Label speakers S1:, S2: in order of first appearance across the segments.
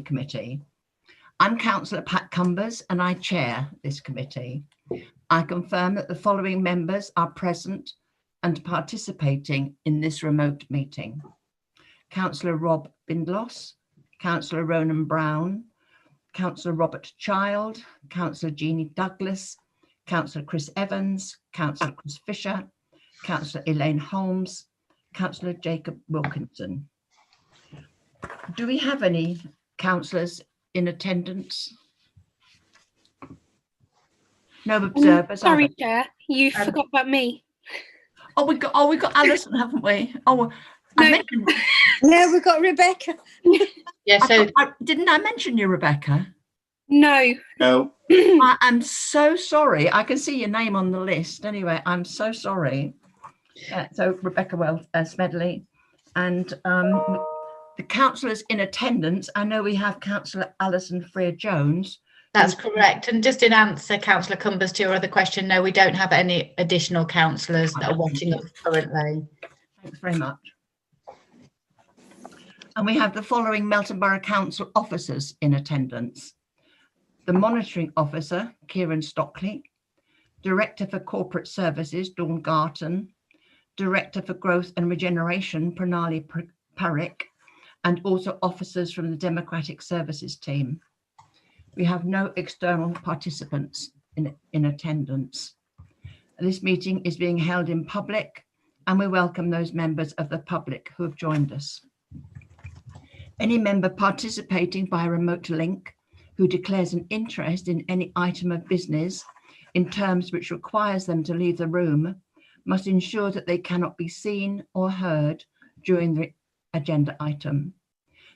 S1: Committee. I'm Councillor Pat Cumbers and I chair this committee. I confirm that the following members are present and participating in this remote meeting. Councillor Rob Bindloss, Councillor Ronan Brown, Councillor Robert Child, Councillor Jeannie Douglas, Councillor Chris Evans, Councillor Chris Fisher, Councillor Elaine Holmes, Councillor Jacob Wilkinson. Do we have any councillors in attendance? No observers.
S2: Sorry, Chair, you forgot about me.
S1: Oh, we got Alison, haven't we? Oh,
S2: No.
S3: No, we've got Rebecca.
S4: Yeah, so
S1: didn't I mention you, Rebecca?
S2: No.
S5: No.
S1: I am so sorry. I can see your name on the list. Anyway, I'm so sorry. So Rebecca Smedley, and the councillors in attendance. I know we have Councillor Alison Freer-Jones.
S4: that's correct. And just in answer, Councillor Cumbers, to your other question, no, we don't have any additional councillors that are wanting up currently.
S1: Thanks very much. And we have the following Melton Borough Council officers in attendance. The Monitoring Officer, Kieran Stockley, Director for Corporate Services, Dawn Garton, Director for Growth and Regeneration, Pranali Parikh, and also officers from the Democratic Services team. We have no external participants in attendance. This meeting is being held in public, and we welcome those members of the public who have joined us. Any member participating by a remote link who declares an interest in any item of business in terms which requires them to leave the room must ensure that they cannot be seen or heard during the agenda item.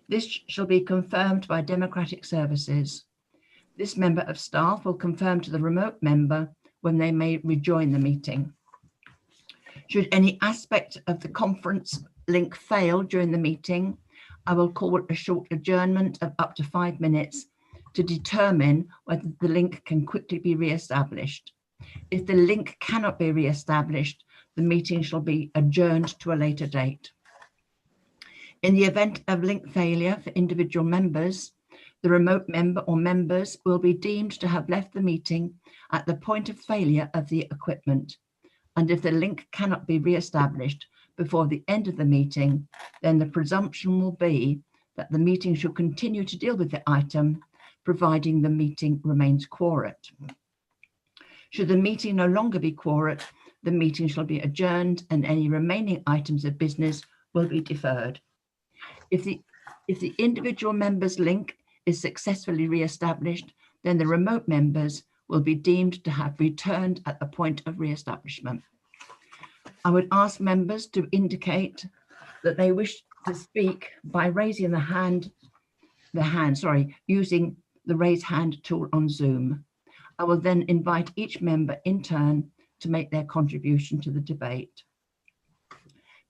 S1: This shall be confirmed by Democratic Services. This member of staff will confirm to the remote member when they may rejoin the meeting. Should any aspect of the conference link fail during the meeting, I will call a short adjournment of up to 5 minutes to determine whether the link can quickly be re-established. If the link cannot be re-established, the meeting shall be adjourned to a later date. In the event of link failure for individual members, the remote member or members will be deemed to have left the meeting at the point of failure of the equipment. And if the link cannot be re-established before the end of the meeting, then the presumption will be that the meeting should continue to deal with the item, providing the meeting remains quorate. Should the meeting no longer be quorate, the meeting shall be adjourned and any remaining items of business will be deferred. If the individual member's link is successfully re-established, then the remote members will be deemed to have returned at the point of re-establishment. I would ask members to indicate that they wish to speak by raising using the raise hand tool on Zoom. I will then invite each member in turn to make their contribution to the debate.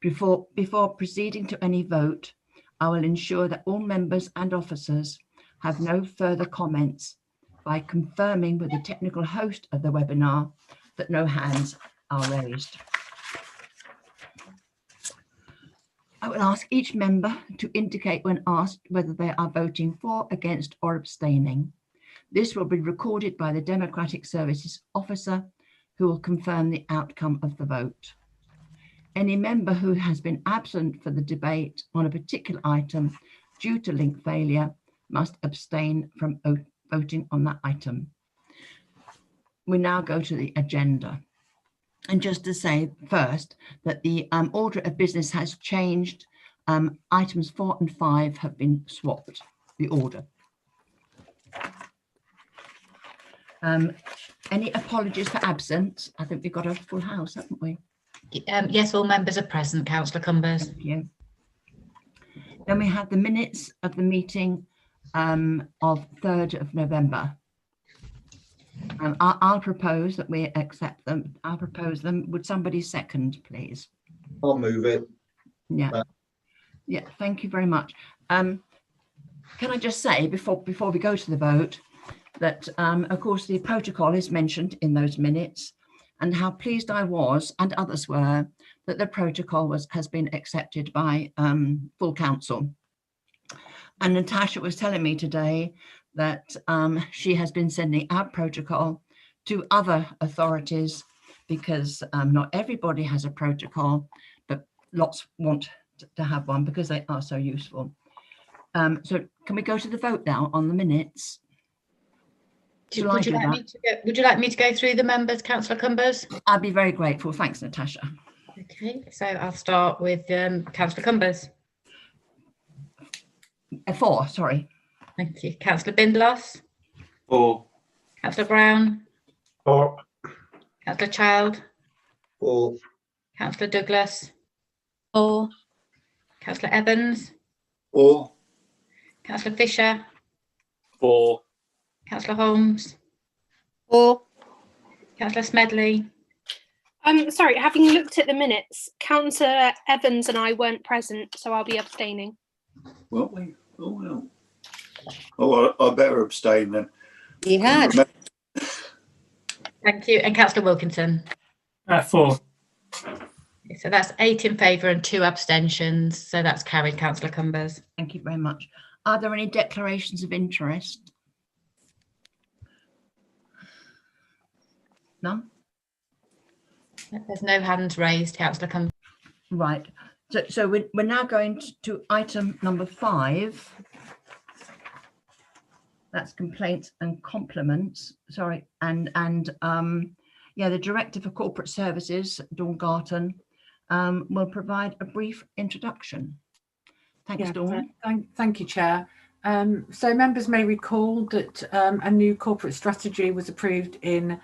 S1: Before proceeding to any vote, I will ensure that all members and officers have no further comments by confirming with the technical host of the webinar that no hands are raised. I will ask each member to indicate when asked whether they are voting for, against, or abstaining. This will be recorded by the Democratic Services officer who will confirm the outcome of the vote. Any member who has been absent for the debate on a particular item due to link failure must abstain from voting on that item. We now go to the agenda. And just to say first that the order of business has changed. Items 4 and 5 have been swapped, the order. Any apologies for absence? I think we've got a full house, haven't we?
S4: Yes, all members are present, Councillor Cumbers.
S1: Thank you. Then we have the minutes of the meeting of 3rd of November. I'll propose that we accept them. I'll propose them. Would somebody second, please?
S5: I'll move it.
S1: Yeah. Yeah, thank you very much. Can I just say before we go to the vote that, of course, the protocol is mentioned in those minutes, and how pleased I was, and others were, that the protocol has been accepted by full council. And Natasha was telling me today that she has been sending out protocol to other authorities because not everybody has a protocol, but lots want to have one because they are so useful. So can we go to the vote now on the minutes?
S4: Would you like me to go through the members, Councillor Cumbers?
S1: I'd be very grateful. Thanks, Natasha.
S4: Okay, so I'll start with Councillor Cumbers.
S1: 4, sorry.
S4: Thank you. Councillor Bindloss.
S5: 4.
S4: Councillor Brown.
S5: 4.
S4: Councillor Child.
S5: 4.
S4: Councillor Douglas.
S3: 4.
S4: Councillor Evans.
S5: 4.
S4: Councillor Fisher.
S5: 4.
S4: Councillor Holmes.
S3: 4.
S4: Councillor Smedley.
S2: Sorry, having looked at the minutes, Councillor Evans and I weren't present, so I'll be abstaining.
S5: Weren't we? Oh, well. Oh, I better abstain then.
S3: You had.
S4: Thank you. And Councillor Wilkinson.
S5: 4.
S4: Okay, so that's 8 in favour and 2 abstentions. So that's carried, Councillor Cumbers.
S1: Thank you very much. Are there any declarations of interest? None?
S4: There's no hands raised, Councillor Cumbers.
S1: Right. So we're now going to item number 5. That's complaints and compliments. Sorry. And yeah, the Director for Corporate Services, Dawn Garton, will provide a brief introduction. Thanks,
S6: Yeah,
S1: Dawn.
S6: Thank you, Chair. So members may recall that a new corporate strategy was approved in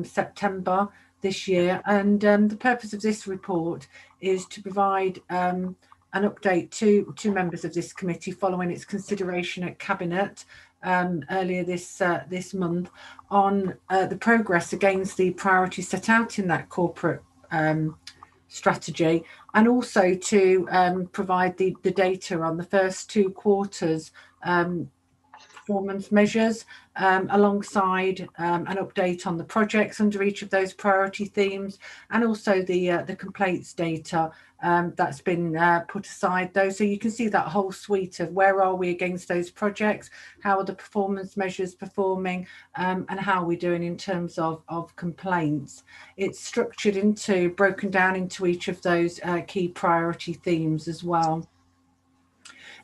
S6: September this year, and the purpose of this report is to provide an update to members of this committee following its consideration at Cabinet earlier this month on the progress against the priorities set out in that corporate strategy, and also to provide the data on the first 2 quarters performance measures, alongside an update on the projects under each of those priority themes, and also the complaints data that's been put aside though. So you can see that whole suite of where are we against those projects, how are the performance measures performing, and how are we doing in terms of complaints. It's structured broken down into each of those key priority themes as well.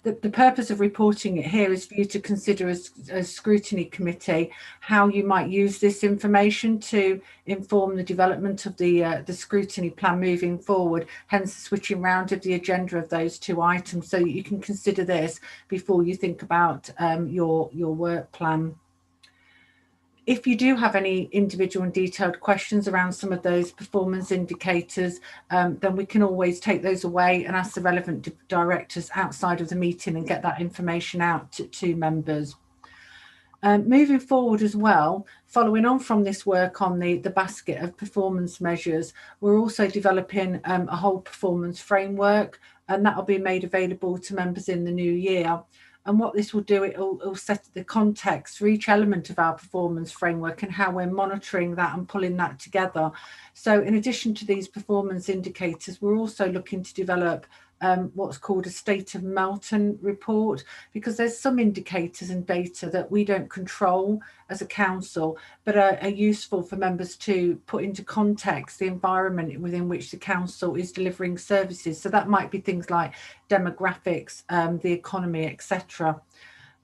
S6: The purpose of reporting it here is for you to consider as Scrutiny Committee how you might use this information to inform the development of the scrutiny plan moving forward, hence the switching round of the agenda of those 2 items, so you can consider this before you think about your work plan. If you do have any individual and detailed questions around some of those performance indicators, then we can always take those away and ask the relevant directors outside of the meeting and get that information out to members. Moving forward as well, following on from this work on the basket of performance measures, we're also developing a whole performance framework, and that will be made available to members in the new year. And what this will do, it'll set the context for each element of our performance framework and how we're monitoring that and pulling that together. So in addition to these performance indicators, we're also looking to develop what's called a State of Melton report, because there's some indicators and data that we don't control as a council, but are useful for members to put into context the environment within which the council is delivering services. So that might be things like demographics, the economy, etc.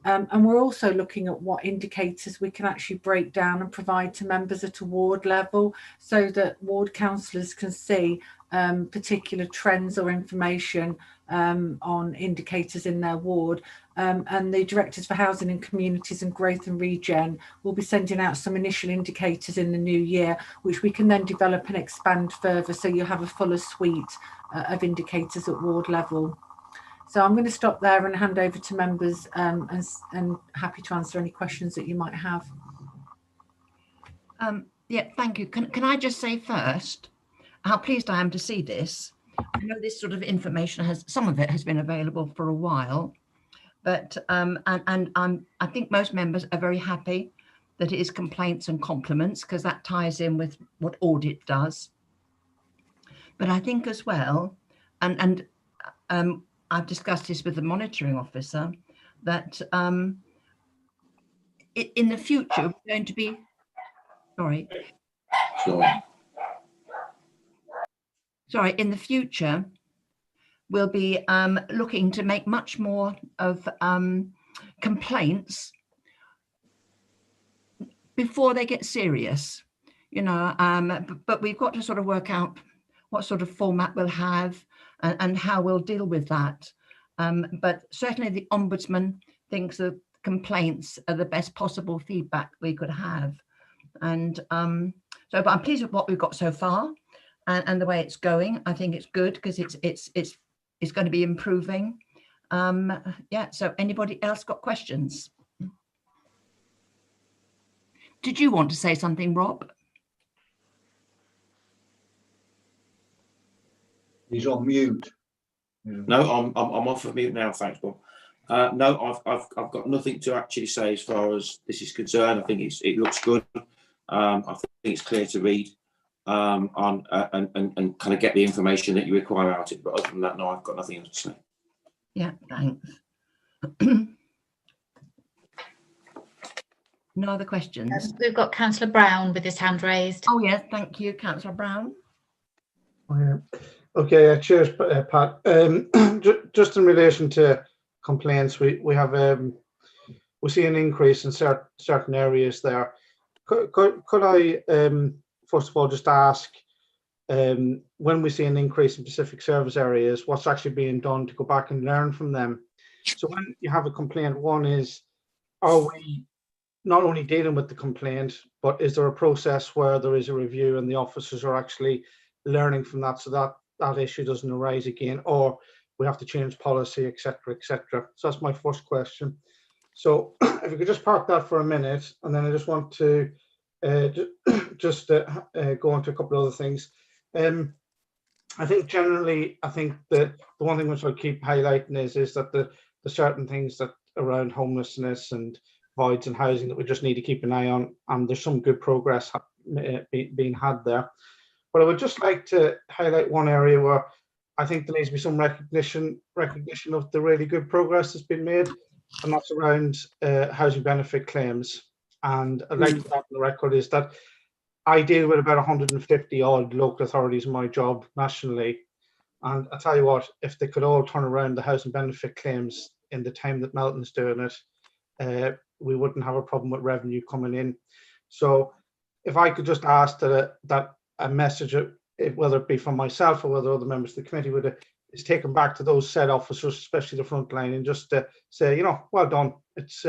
S6: And we're also looking at what indicators we can actually break down and provide to members at a ward level, so that ward councillors can see particular trends or information on indicators in their ward. And the Directors for Housing and Communities and Growth and Regen will be sending out some initial indicators in the new year, which we can then develop and expand further, so you have a fuller suite of indicators at ward level. So I'm going to stop there and hand over to members, and happy to answer any questions that you might have.
S1: Yeah, thank you. Can I just say first how pleased I am to see this. I know this sort of information some of it has been available for a while, but I think most members are very happy that it is complaints and compliments, because that ties in with what audit does. But I think as well, and I've discussed this with the monitoring officer, that in the future we're going to be, sorry, in the future we'll be looking to make much more of complaints before they get serious, you know, but we've got to sort of work out what sort of format we'll have and how we'll deal with that. But certainly the Ombudsman thinks that complaints are the best possible feedback we could have. And but I'm pleased with what we've got so far and the way it's going. I think it's good because it's going to be improving. Yeah, so anybody else got questions? Did you want to say something, Rob?
S5: He's on mute.
S7: No, I'm off of mute now. Thanks, Bob. No, I've got nothing to actually say as far as this is concerned. I think it looks good. I think it's clear to read and kind of get the information that you require out of it. But other than that, no, I've got nothing else to say.
S1: Yeah, thanks. No other questions?
S4: We've got Councillor Brown with his hand raised.
S1: Oh, yes, thank you, Councillor Brown.
S8: Oh, yeah. Okay, cheers, Pat. Just in relation to complaints, we see an increase in certain areas there. Could I first of all just ask, when we see an increase in specific service areas, what's actually being done to go back and learn from them? So when you have a complaint, one is, are we not only dealing with the complaint, but is there a process where there is a review and the officers are actually learning from that, so that issue doesn't arise again, or we have to change policy, etc., etc. So that's my first question. So if we could just park that for a minute, and then I just want to go into a couple of other things. I think generally, the one thing which I keep highlighting is that the certain things that around homelessness and voids and housing that we just need to keep an eye on, and there's some good progress being had there. But I would just like to highlight one area where I think there needs to be some recognition of the really good progress that's been made, and that's around housing benefit claims. And I'd like to put on the record is that I deal with about 150 odd local authorities in my job nationally. And I tell you what, if they could all turn around the housing benefit claims in the time that Melton's doing it, we wouldn't have a problem with revenue coming in. So if I could just ask that a message, whether it be from myself or whether other members of the committee is taken back to those said officers, especially the front line, and just say, you know, well done. It's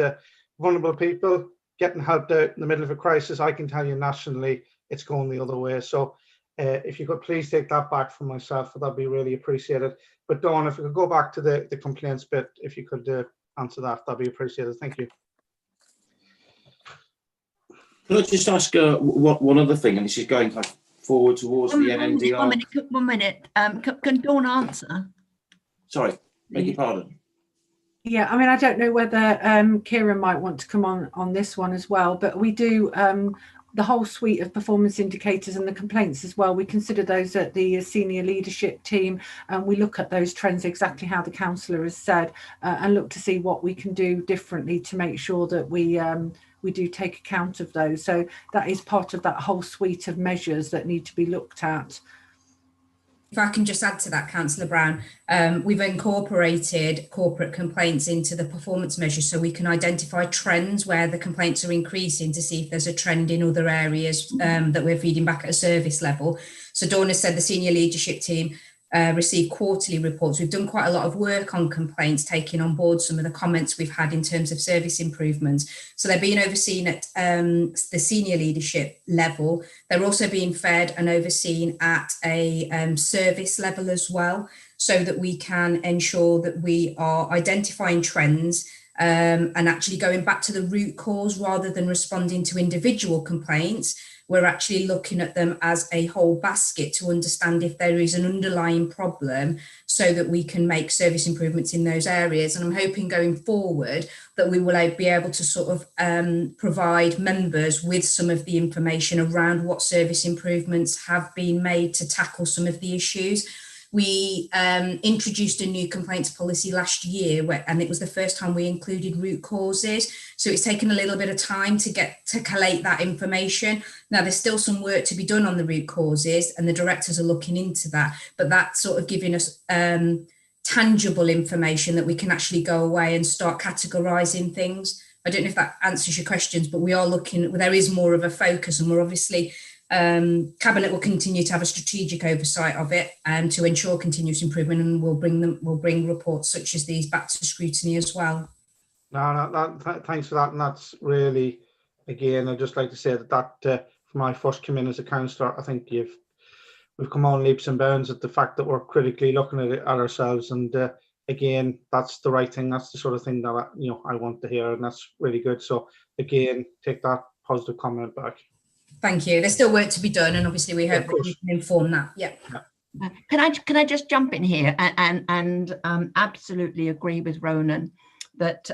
S8: vulnerable people getting helped out in the middle of a crisis. I can tell you nationally, it's going the other way. So if you could please take that back from myself, that'd be really appreciated. But Dawn, if we could go back to the complaints bit, if you could answer that, that'd be appreciated. Thank you.
S7: Can I just ask one other thing, and this is going like forward towards the NNDR.
S1: One minute. Can Dawn answer?
S7: Sorry, beg your pardon.
S6: Yeah, I mean, I don't know whether Kieran might want to come on this one as well, but we do the whole suite of performance indicators and the complaints as well. We consider those at the senior leadership team, and we look at those trends exactly how the councillor has said, and look to see what we can do differently to make sure that we do take account of those. So that is part of that whole suite of measures that need to be looked at.
S9: If I can just add to that, Councillor Brown, we've incorporated corporate complaints into the performance measures so we can identify trends where the complaints are increasing to see if there's a trend in other areas that we're feeding back at a service level. So Dawn has said the senior leadership team receive quarterly reports. We've done quite a lot of work on complaints, taking on board some of the comments we've had in terms of service improvements. So they're being overseen at the senior leadership level. They're also being fed and overseen at a service level as well, so that we can ensure that we are identifying trends and actually going back to the root cause rather than responding to individual complaints. We're actually looking at them as a whole basket to understand if there is an underlying problem so that we can make service improvements in those areas. And I'm hoping going forward that we will be able to sort of provide members with some of the information around what service improvements have been made to tackle some of the issues. We introduced a new complaints policy last year, and it was the first time we included root causes. So it's taken a little bit of time to collate that information. Now, there's still some work to be done on the root causes, and the directors are looking into that, but that's sort of giving us tangible information that we can actually go away and start categorising things. I don't know if that answers your questions, but we are looking, there is more of a focus, and we're obviously, Cabinet will continue to have a strategic oversight of it to ensure continuous improvement, and we'll bring reports such as these back to scrutiny as well.
S8: Thanks for that. And that's really, again, I'd just like to say that for my first come in as a councillor, I think we've come on leaps and bounds at the fact that we're critically looking at it at ourselves. And again, that's the right thing. That's the sort of thing that I want to hear, and that's really good. So again, take that positive comment back.
S9: Thank you. There's still work to be done, and obviously we hope that you can inform that. Yeah.
S1: Can I just jump in here and absolutely agree with Ronan that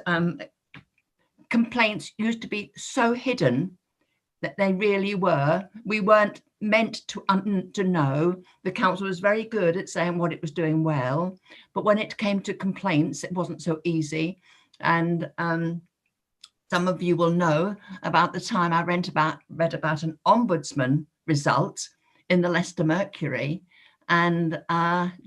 S1: complaints used to be so hidden that they really were. We weren't meant to know. The council was very good at saying what it was doing well, but when it came to complaints, it wasn't so easy. And some of you will know about the time I read about an ombudsman result in the Leicester Mercury, and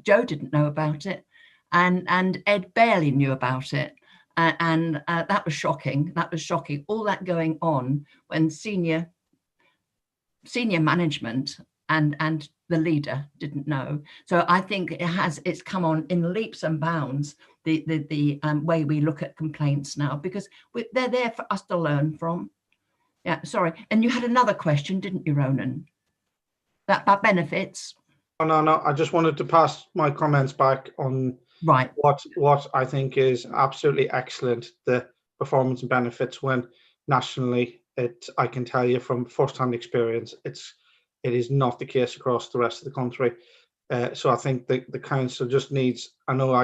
S1: Joe didn't know about it, and Ed barely knew about it. And that was shocking. That was shocking. All that going on when senior management and the leader didn't know. So I think it's come on in leaps and bounds, the way we look at complaints now, because they're there for us to learn from. Yeah, sorry. And you had another question, didn't you, Ronan? That about benefits.
S8: No. I just wanted to pass my comments back on what I think is absolutely excellent, the performance and benefits, when nationally I can tell you from first-hand experience, it is not the case across the rest of the country. So I think the council just needs, I know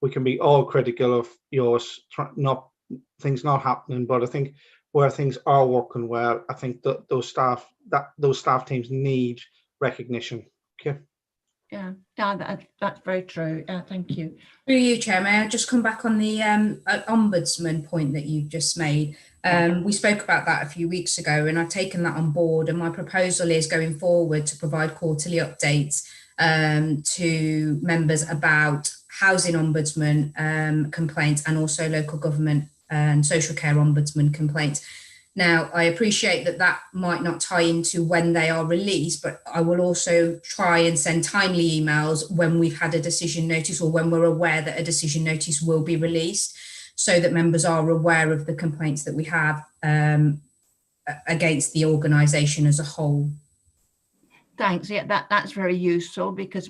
S8: we can be all critical of yours, things not happening, but I think where things are working well, I think that those staff teams need recognition. Okay.
S1: Yeah, that's very true. Thank you.
S9: Through you, Chair, may I just come back on the ombudsman point that you've just made? We spoke about that a few weeks ago, and I've taken that on board, and my proposal is going forward to provide quarterly updates to members about housing ombudsman complaints, and also local government and social care ombudsman complaints. Now, I appreciate that might not tie into when they are released, but I will also try and send timely emails when we've had a decision notice, or when we're aware that a decision notice will be released, so that members are aware of the complaints that we have against the organisation as a whole.
S1: Thanks. Yeah, that's very useful, because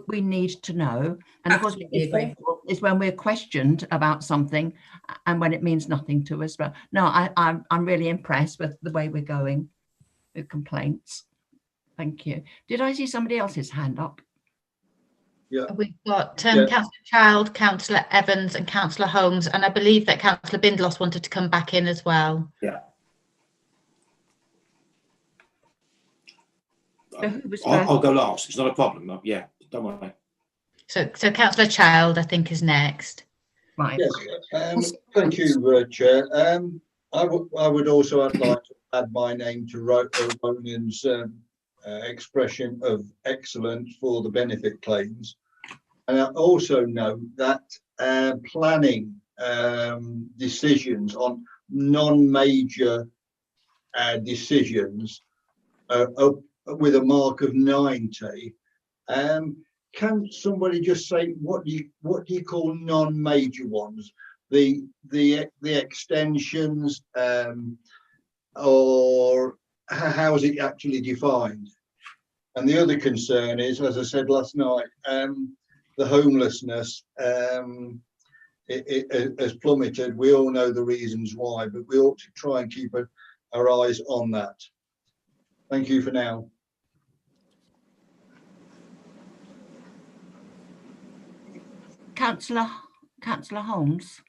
S1: we need to know. And of course, it's when we're questioned about something and when it means nothing to us. But no, I'm really impressed with the way we're going with complaints. Thank you. Did I see somebody else's hand up?
S5: Yeah.
S4: We've got Councillor Child, Councillor Evans and Councillor Holmes, and I believe that Councillor Bindlos wanted to come back in as well.
S7: Yeah.
S1: So who was
S7: I'll go last. It's not a problem. Yeah, don't worry.
S4: So Councillor Child, I think, is next.
S1: Right.
S5: Yes. Thank you, Chair. I would also like to add my name to Ronan's expression of excellence for the benefit claims, and I also know that planning decisions on non-major decisions with a mark of 90. Can somebody just say what do you call non-major ones? The extensions, or how is it actually defined? And the other concern is, as I said last night, the homelessness it has plummeted. We all know the reasons why, but we ought to try and keep our eyes on that. Thank you for now.
S1: Councillor Holmes.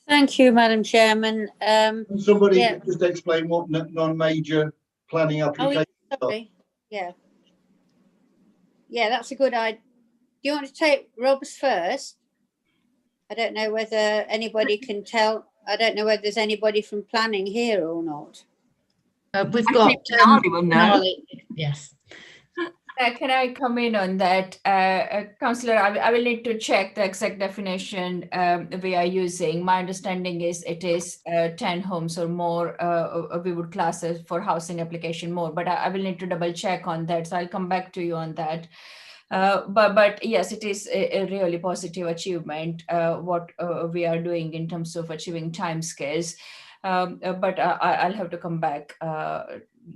S3: Thank you, Madam Chairman.
S5: Can somebody just explain what non-major planning applications are?
S3: Sorry. Yeah. Yeah, that's a good idea. Do you want to take Rob's first? I don't know whether anybody can tell. I don't know whether there's anybody from planning here or not.
S4: We've
S1: I
S4: got
S1: think Denali will know.
S4: Yes.
S10: Can I come in on that? Councillor, I will need to check the exact definition we are using. My understanding is it is 10 homes or more, we would class it for housing application more, but I will need to double check on that. So I'll come back to you on that. But yes, it is a really positive achievement, what we are doing in terms of achieving timescales. But I'll have to come back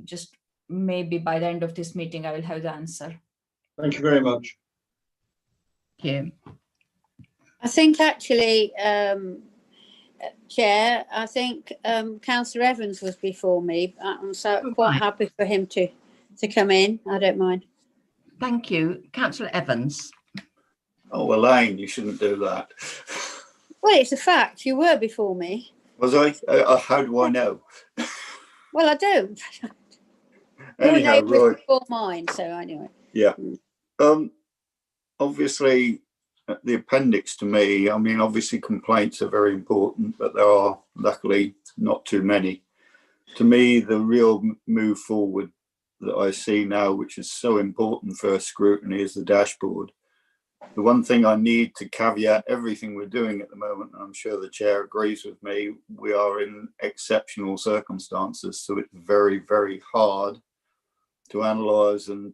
S10: just maybe by the end of this meeting, I will have the answer.
S5: Thank you very much.
S1: Thank you.
S3: I think actually, Chair, I think Councillor Evans was before me. I'm so quite happy for him to come in. I don't mind.
S1: Thank you. Councillor Evans.
S11: Oh, Elaine, you shouldn't do that.
S3: Well, it's a fact. You were before me.
S11: Was I? How do I know?
S3: Well, I do.
S11: Anyhow,
S3: Your name was
S11: right.
S3: before mine, so anyway.
S11: Yeah. Obviously, the appendix to me, I mean, obviously complaints are very important, but there are luckily not too many. To me, the real move forward that I see now, which is so important for scrutiny, is the dashboard. The one thing I need to caveat everything we're doing at the moment, and I'm sure the chair agrees with me, we are in exceptional circumstances, so it's very, very hard to analyse and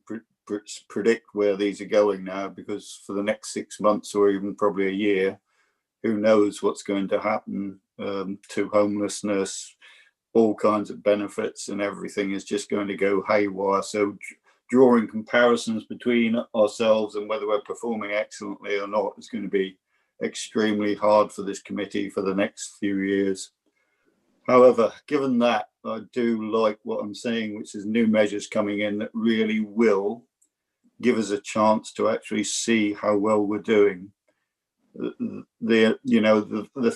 S11: predict where these are going now, because for the next 6 months or even probably a year, who knows what's going to happen to homelessness, all kinds of benefits, and everything is just going to go haywire. So drawing comparisons between ourselves and whether we're performing excellently or not is going to be extremely hard for this committee for the next few years. However, given that, I do like what I'm seeing, which is new measures coming in that really will give us a chance to actually see how well we're doing. The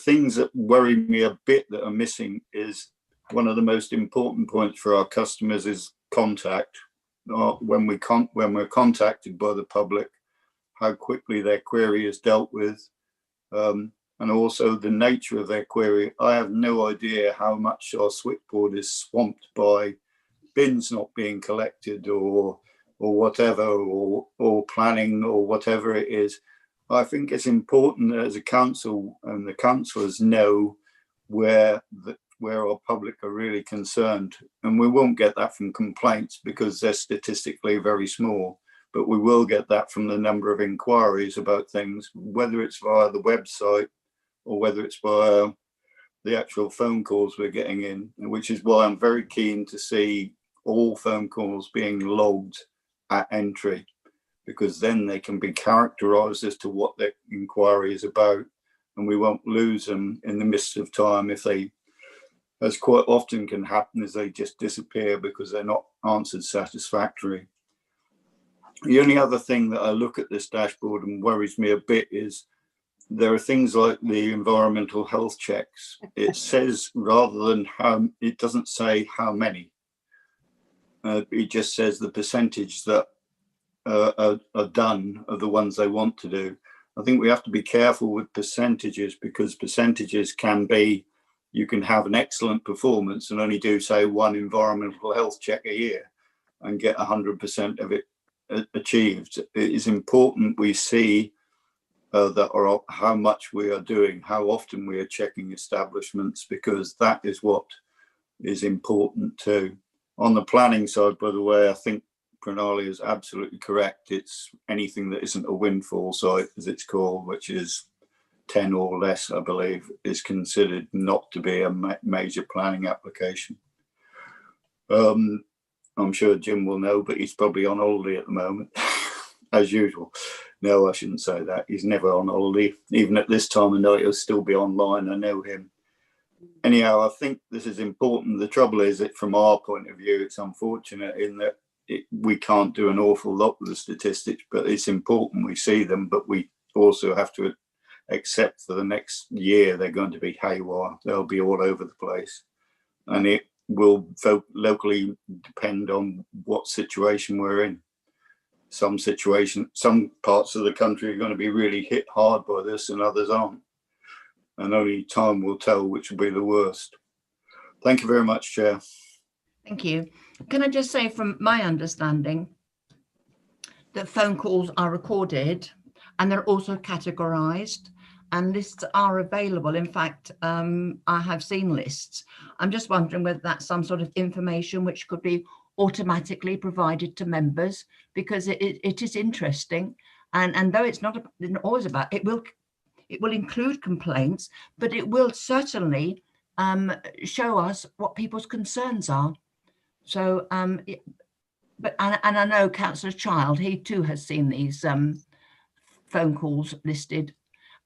S11: things that worry me a bit that are missing is one of the most important points for our customers is contact. When we're contacted by the public, how quickly their query is dealt with, and also the nature of their query. I have no idea how much our switchboard is swamped by bins not being collected or whatever, or planning or whatever it is. I think it's important that as a council and the councillors know where our public are really concerned. And we won't get that from complaints because they're statistically very small, but we will get that from the number of inquiries about things, whether it's via the website or whether it's via the actual phone calls we're getting in, which is why I'm very keen to see all phone calls being logged at entry, because then they can be characterised as to what their inquiry is about, and we won't lose them in the midst of time if they, as quite often can happen, is they just disappear because they're not answered satisfactorily. The only other thing that I look at this dashboard and worries me a bit is there are things like the environmental health checks. It says, rather than how, it doesn't say how many. It just says the percentage that are done of the ones they want to do. I think we have to be careful with percentages, because percentages can be, you can have an excellent performance and only do, say, one environmental health check a year and get 100% of it achieved. It is important we see how much we are doing, how often we are checking establishments, because that is what is important too. On the planning side, by the way, I think Pranali is absolutely correct. It's anything that isn't a windfall site, as it's called, which is 10 or less, I believe, is considered not to be a major planning application. I'm sure Jim will know, but he's probably on holiday at the moment, as usual. No, I shouldn't say that. He's never on holiday. Even at this time of night, he'll still be online. I know him. Anyhow, I think this is important. The trouble is that from our point of view, it's unfortunate in that we can't do an awful lot with the statistics, but it's important we see them. But we also have to accept for the next year, they're going to be haywire. They'll be all over the place. And it will locally depend on what situation we're in. some parts of the country are going to be really hit hard by this and others aren't. And only time will tell which will be the worst. Thank you very much, Chair.
S1: Thank you. Can I just say, from my understanding, that phone calls are recorded and they're also categorized, and lists are available. In fact, I have seen lists. I'm just wondering whether that's some sort of information which could be automatically provided to members, because it is interesting. And though it's not always about, it will include complaints, but it will certainly show us what people's concerns are. So, but I know Councillor Child, he too has seen these phone calls listed.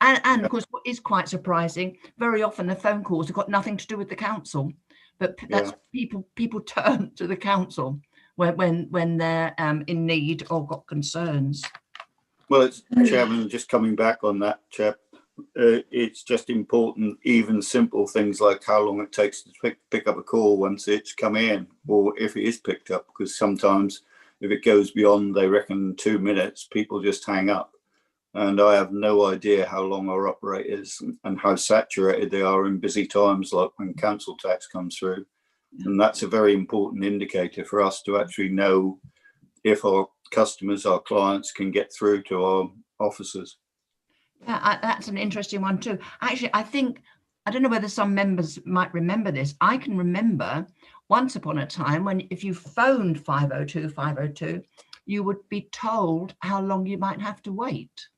S1: And of course, what is quite surprising, very often the phone calls have got nothing to do with the council, but that's people turn to the council when they're in need or got concerns.
S11: Well, it's, Chairman, just coming back on that, Chair, it's just important, even simple things like how long it takes to pick up a call once it's come in, or if it is picked up, because sometimes if it goes beyond, they reckon 2 minutes, people just hang up. And I have no idea how long our operators and how saturated they are in busy times, like when council tax comes through. And that's a very important indicator for us to actually know if our customers, our clients, can get through to our officers.
S1: Yeah, that's an interesting one too. Actually, I don't know whether some members might remember this. I can remember once upon a time when if you phoned 502 502, you would be told how long you might have to wait.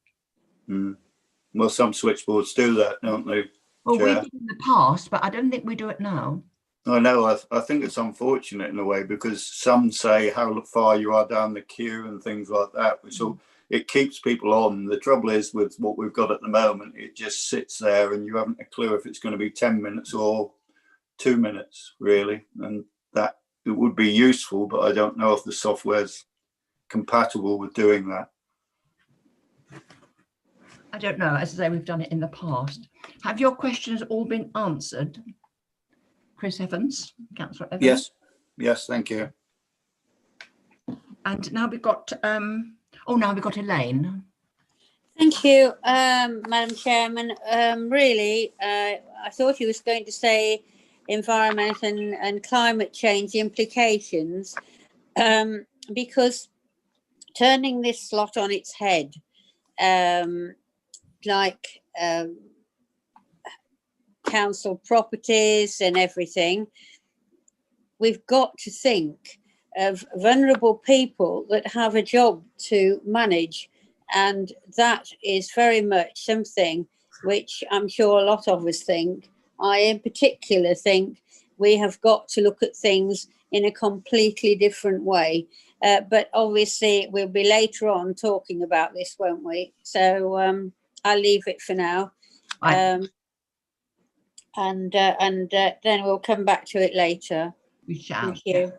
S11: Well, some switchboards do that, don't they?
S1: Well,
S11: Chair?
S1: we did in the past, but I don't think we do it now.
S11: I know. I think it's unfortunate in a way, because some say how far you are down the queue and things like that, which it keeps people on. The trouble is with what we've got at the moment, it just sits there and you haven't a clue if it's going to be 10 minutes or 2 minutes, really. And that it would be useful, but I don't know if the software's compatible with doing that.
S1: I don't know. As I say, we've done it in the past. Have your questions all been answered? Chris Evans, Councillor Evans?
S11: Yes, thank you.
S1: And now we've got, now we've got Elaine.
S3: Thank you, Madam Chairman. Really, I thought you was going to say environment and climate change implications, because turning this slot on its head, like council properties and everything, we've got to think of vulnerable people that have a job to manage, and that is very much something which I'm sure a lot of us think. I in particular think we have got to look at things in a completely different way, but obviously we'll be later on talking about this, won't we? So I'll leave it for now. And then we'll come back to it later.
S1: We shall.
S3: Thank you.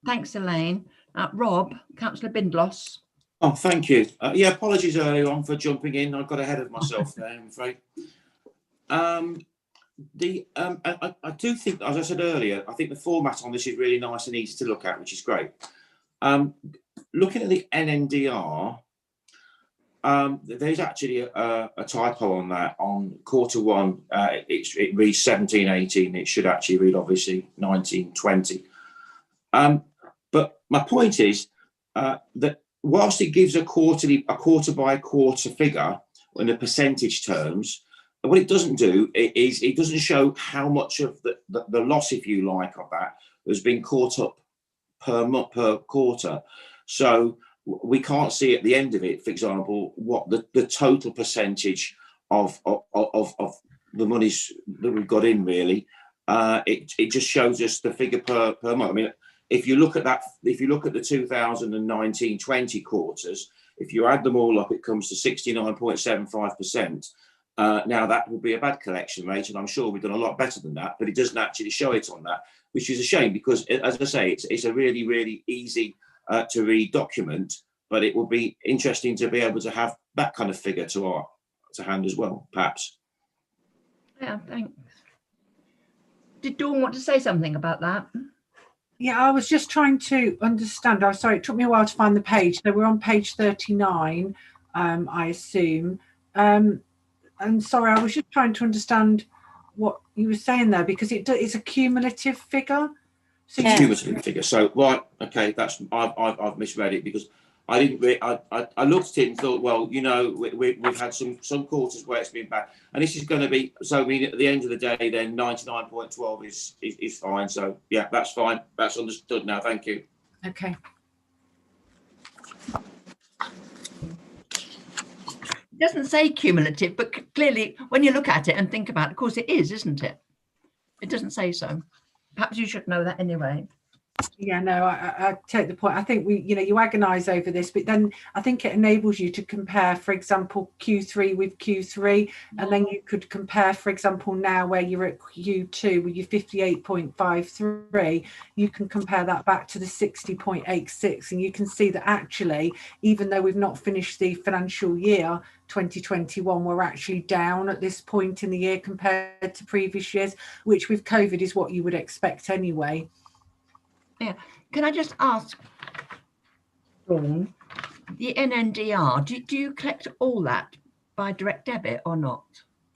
S1: Thanks, Elaine. Rob, Councillor Bindloss.
S7: Oh, thank you. Yeah, apologies earlier on for jumping in. I got ahead of myself there, I'm afraid. I do think, as I said earlier, I think the format on this is really nice and easy to look at, which is great. Looking at the NNDR, there's actually a typo on that. On Q1, it reads 1718. It should actually read, obviously, 1920. But my point is that whilst it gives a quarter by quarter figure in the percentage terms, what it doesn't do is it doesn't show how much of the loss, if you like, of that has been caught up per quarter. So we can't see at the end of it, for example, what the total percentage of the monies that we've got in, really. It just shows us the figure per month. I mean, if you look at that, if you look at the 2019-20 quarters, if you add them all up, it comes to 69.75%. Now that would be a bad collection rate, and I'm sure we've done a lot better than that, but it doesn't actually show it on that, which is a shame, because, as I say, it's a really, really easy to read document, but it would be interesting to be able to have that kind of figure to hand as well, perhaps.
S1: Yeah, thanks. Did Dawn want to say something about that?
S6: Yeah, I was just trying to understand. I'm sorry, it took me a while to find the page. So we're on page 39, I assume. And sorry, I was just trying to understand what you were saying there, because it's a cumulative figure. So
S7: It's a cumulative figure. So right, okay, that's I've misread it, because I didn't. I looked at it and thought, well, you know, we've had some quarters where it's been bad, and this is going to be. So I mean, at the end of the day, then 99.12 is fine. So yeah, that's fine. That's understood now. Thank you.
S6: Okay.
S1: It doesn't say cumulative, but clearly, when you look at it and think about it, of course, it is, isn't it? It doesn't say so. Perhaps you should know that anyway.
S6: Yeah, no, I take the point. I think you agonize over this, but then I think it enables you to compare, for example, Q3 with Q3, and then you could compare, for example, now where you're at Q2 with your 58.53, you can compare that back to the 60.86, and you can see that actually, even though we've not finished the financial year 2021, we're actually down at this point in the year compared to previous years, which with COVID is what you would expect anyway.
S1: Yeah. Can I just ask, Dawn, the NNDR, do you collect all that by direct debit or not?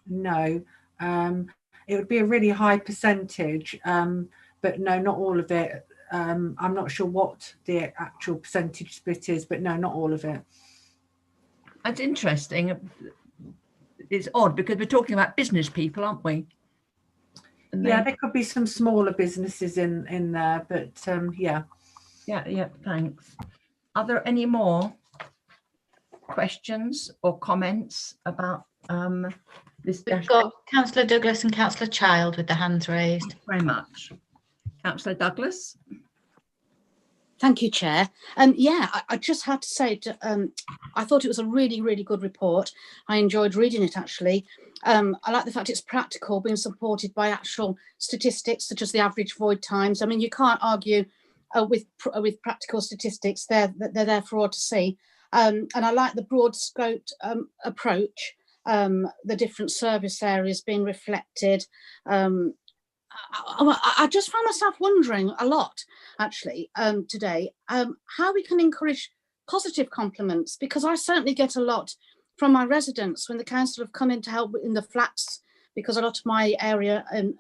S6: No, it would be a really high percentage, but no, not all of it. I'm not sure what the actual percentage split is, but no, not all of it.
S1: That's interesting. It's odd because we're talking about business people, aren't we?
S6: Yeah, there could be some smaller businesses in there, but yeah.
S1: Yeah, thanks. Are there any more questions or comments about this?
S4: We've got Councillor Douglas and Councillor Child with their hands raised.
S1: Thank you very much. Councillor Douglas.
S12: Thank you, Chair. Yeah, I just had to say, I thought it was a really, really good report. I enjoyed reading it, actually. I like the fact it's practical, being supported by actual statistics, such as the average void times. I mean, you can't argue with practical statistics. They're there for all to see. And I like the broad scoped approach, the different service areas being reflected. I just found myself wondering a lot, actually, today, how we can encourage positive compliments, because I certainly get a lot from my residents when the council have come in to help in the flats, because a lot of my area in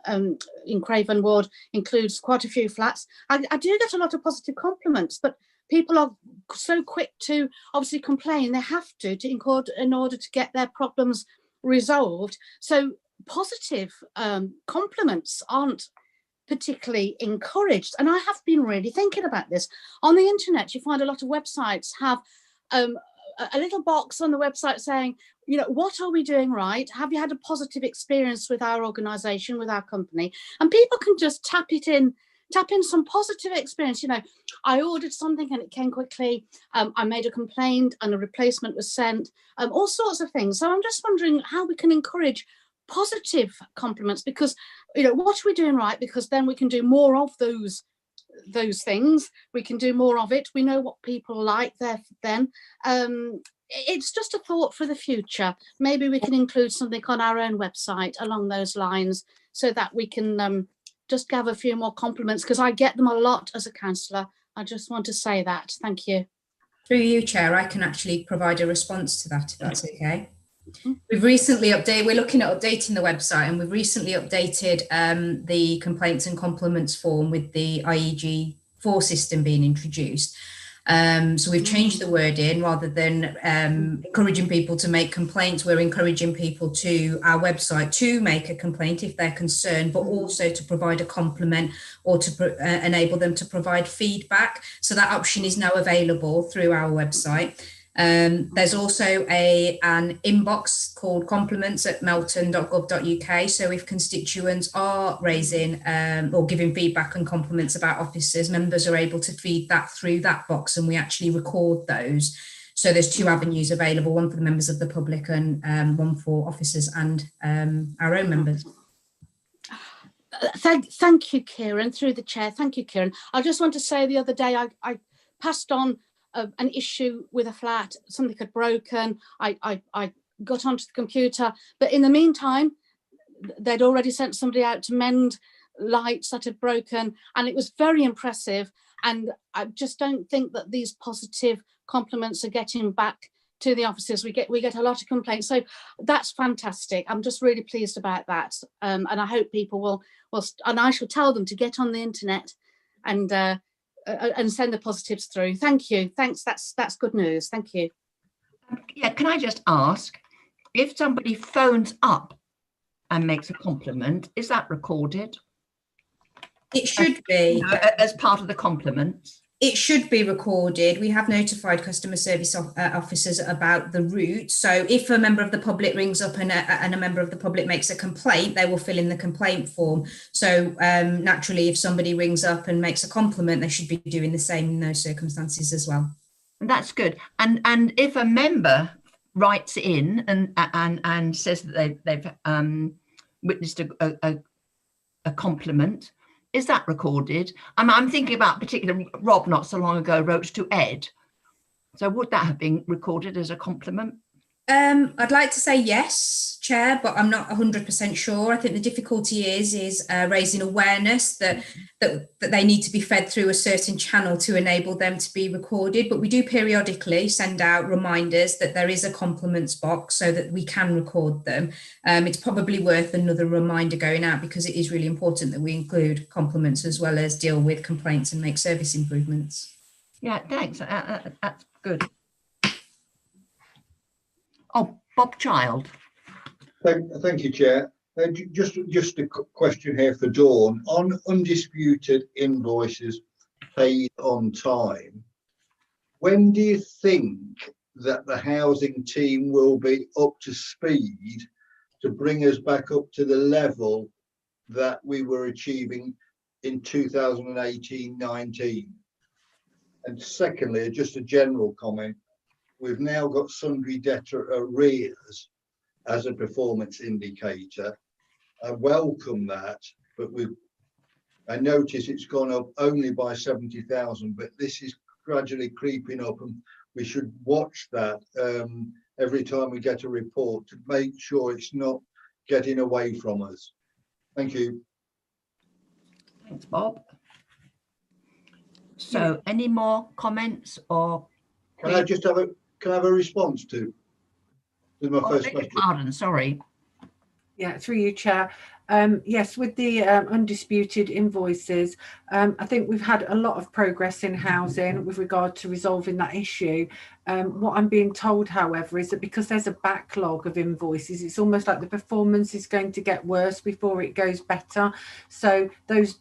S12: Craven Ward includes quite a few flats. I do get a lot of positive compliments, but people are so quick to obviously complain. They have to in order to get their problems resolved. So positive compliments aren't particularly encouraged, and I have been really thinking about this. On the internet, you find a lot of websites have a little box on the website saying, you know, what are we doing right? Have you had a positive experience with our organisation, with our company? And people can just tap in some positive experience. You know, I ordered something and it came quickly. I made a complaint and a replacement was sent. All sorts of things. So I'm just wondering how we can encourage positive compliments, because, you know, what are we doing right? Because then we can do more of those things. We can do more of it. We know what people like there then. It's just a thought for the future. Maybe we can include something on our own website along those lines, so that we can just have a few more compliments, because I get them a lot as a councillor. I just want to say that. Thank you.
S9: Through you, Chair, I can actually provide a response to that, if that's okay. We've recently updated, we're looking at updating the website, and we've recently updated the complaints and compliments form with the IEG4 system being introduced. So we've changed the wording. Rather than encouraging people to make complaints, we're encouraging people to our website to make a complaint if they're concerned, but also to provide a compliment or to enable them to provide feedback. So that option is now available through our website. There's also an inbox called compliments@melton.gov.uk. So if constituents are raising or giving feedback and compliments about officers, members are able to feed that through that box, and we actually record those. So there's two avenues available, one for the members of the public and one for officers and our own members.
S12: Thank you, Kieran, through the chair. Thank you, Kieran. I just want to say the other day I passed on an issue with a flat. Something had broken. I got onto the computer, but in the meantime, they'd already sent somebody out to mend lights that had broken, and it was very impressive. And I just don't think that these positive compliments are getting back to the officers. We get a lot of complaints, so that's fantastic. I'm just really pleased about that, and I hope people will and I shall tell them to get on the internet and send the positives through. Thank you. Thanks. That's good news. Thank you.
S1: Yeah, can I just ask, if somebody phones up and makes a compliment, is that recorded?
S9: It should be.
S1: As part of the compliments?
S9: It should be recorded. We have notified customer service officers about the route. So if a member of the public rings up and a member of the public makes a complaint, they will fill in the complaint form. So naturally, if somebody rings up and makes a compliment, they should be doing the same in those circumstances as well.
S1: That's good. And if a member writes in and says that they've witnessed a compliment, is that recorded? I'm thinking about particularly Rob not so long ago wrote to Ed. So would that have been recorded as a compliment?
S9: I'd like to say yes, Chair, but I'm not 100% sure. I think the difficulty is raising awareness that they need to be fed through a certain channel to enable them to be recorded. But we do periodically send out reminders that there is a compliments box so that we can record them. It's probably worth another reminder going out because it is really important that we include compliments as well as deal with complaints and make service improvements.
S1: Yeah, thanks. That's good. Oh, Bob Child.
S5: Thank you, Chair. Just a question here for Dawn. On undisputed invoices paid on time, when do you think that the housing team will be up to speed to bring us back up to the level that we were achieving in 2018-19? And secondly, just a general comment. We've now got sundry debtor arrears as a performance indicator. I welcome that, but I notice it's gone up only by 70,000, but this is gradually creeping up, and we should watch that every time we get a report to make sure it's not getting away from us. Thank you.
S1: Thanks, Bob. So, any more comments or?
S5: Can I just have a response to my first question?
S1: Pardon, sorry.
S6: Yeah, through you, Chair. Yes, with the undisputed invoices, I think we've had a lot of progress in housing with regard to resolving that issue. What I'm being told, however, is that because there's a backlog of invoices, it's almost like the performance is going to get worse before it goes better. So those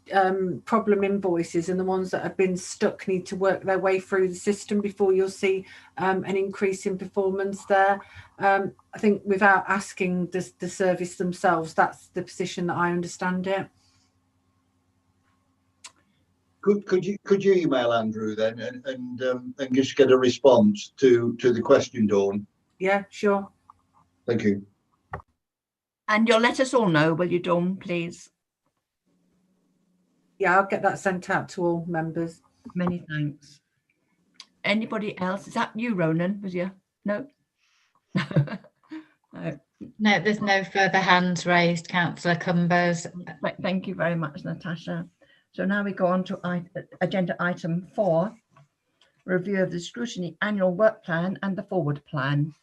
S6: problem invoices and the ones that have been stuck need to work their way through the system before you'll see an increase in performance there. I think without asking the service themselves, that's the position that I understand it.
S5: Could you email Andrew then and just get a response to the question, Dawn?
S6: Yeah, sure.
S5: Thank you.
S1: And you'll let us all know, will you, Dawn, please?
S6: Yeah, I'll get that sent out to all members.
S1: Many thanks. Anybody else? Is that you, Ronan? Was you? No? No.
S4: No, there's no further hands raised, Councillor Cumbers.
S1: Right, thank you very much, Natasha. So now we go on to agenda item 4, review of the Scrutiny annual work plan and the forward plan.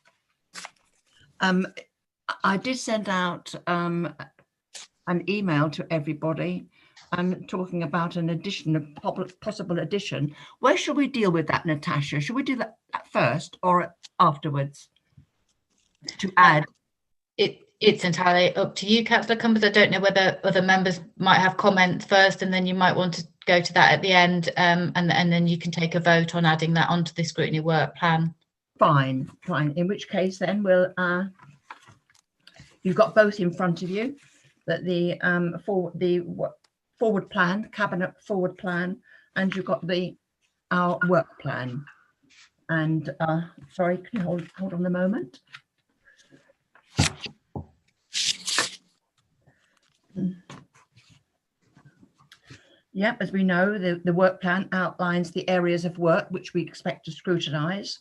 S1: I did send out an email to everybody talking about an addition, a possible addition. Where should we deal with that, Natasha? Should we do that first or afterwards to add?
S4: It's entirely up to you, Councillor Cumbers. I don't know whether other members might have comments first, and then you might want to go to that at the end, and then you can take a vote on adding that onto the Scrutiny work plan.
S1: Fine. In which case, then we'll. You've got both in front of you, that the forward plan, cabinet forward plan, and you've got our work plan. And sorry, can you hold on a moment? Yep, as we know, the work plan outlines the areas of work which we expect to scrutinise.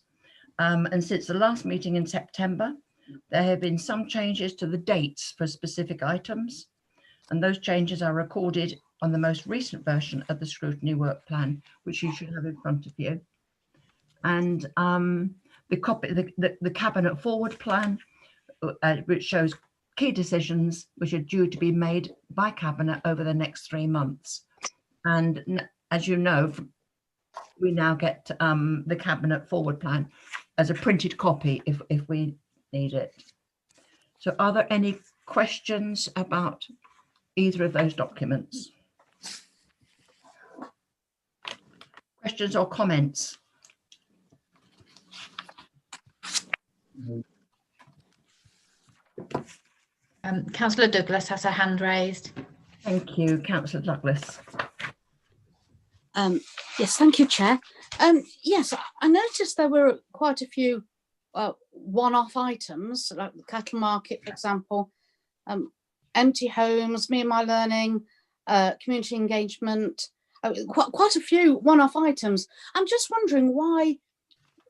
S1: And since the last meeting in September, there have been some changes to the dates for specific items. and those changes are recorded on the most recent version of the Scrutiny work plan, which you should have in front of you. And the Cabinet Forward Plan, which shows key decisions which are due to be made by Cabinet over the next 3 months. And as you know, we now get the Cabinet Forward Plan as a printed copy if we need it. So are there any questions about either of those documents? Questions or comments?
S4: Councillor Douglas has her hand raised.
S1: Thank you, Councillor Douglas.
S12: Yes, thank you, Chair. Yes, I noticed there were quite a few one-off items, like the cattle market, for example, empty homes, me and my learning, community engagement, quite a few one-off items. I'm just wondering why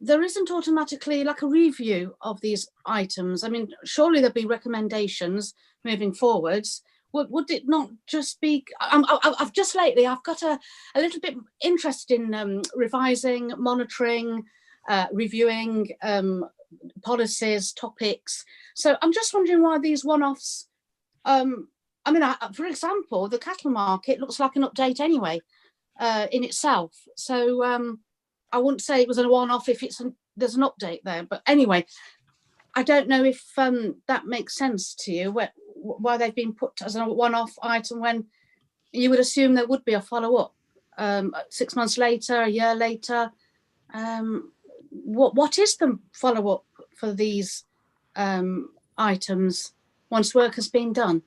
S12: there isn't automatically like a review of these items. I mean, surely there'd be recommendations moving forwards. Would it not just be, I've just lately, I've got a little bit interested in revising, monitoring, reviewing policies, topics. So I'm just wondering why these one-offs, I mean, for example, the cattle market looks like an update anyway in itself. So I wouldn't say it was a one-off if there's an update there. But anyway, I don't know if that makes sense to you, why they've been put as a one-off item when you would assume there would be a follow-up 6 months later, a year later. What is the follow-up for these items once work has been done?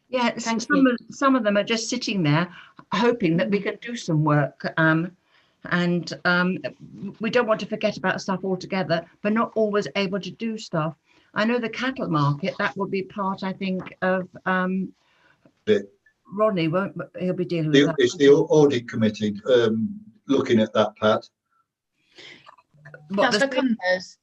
S1: Yeah, some of them are just sitting there hoping that we can do some work. And we don't want to forget about stuff altogether, but not always able to do stuff. I know the cattle market, that will be part, I think, of Rodney, he'll be dealing with that.
S5: It's the audit committee looking at that, Pat.
S4: Councillor Cumbers.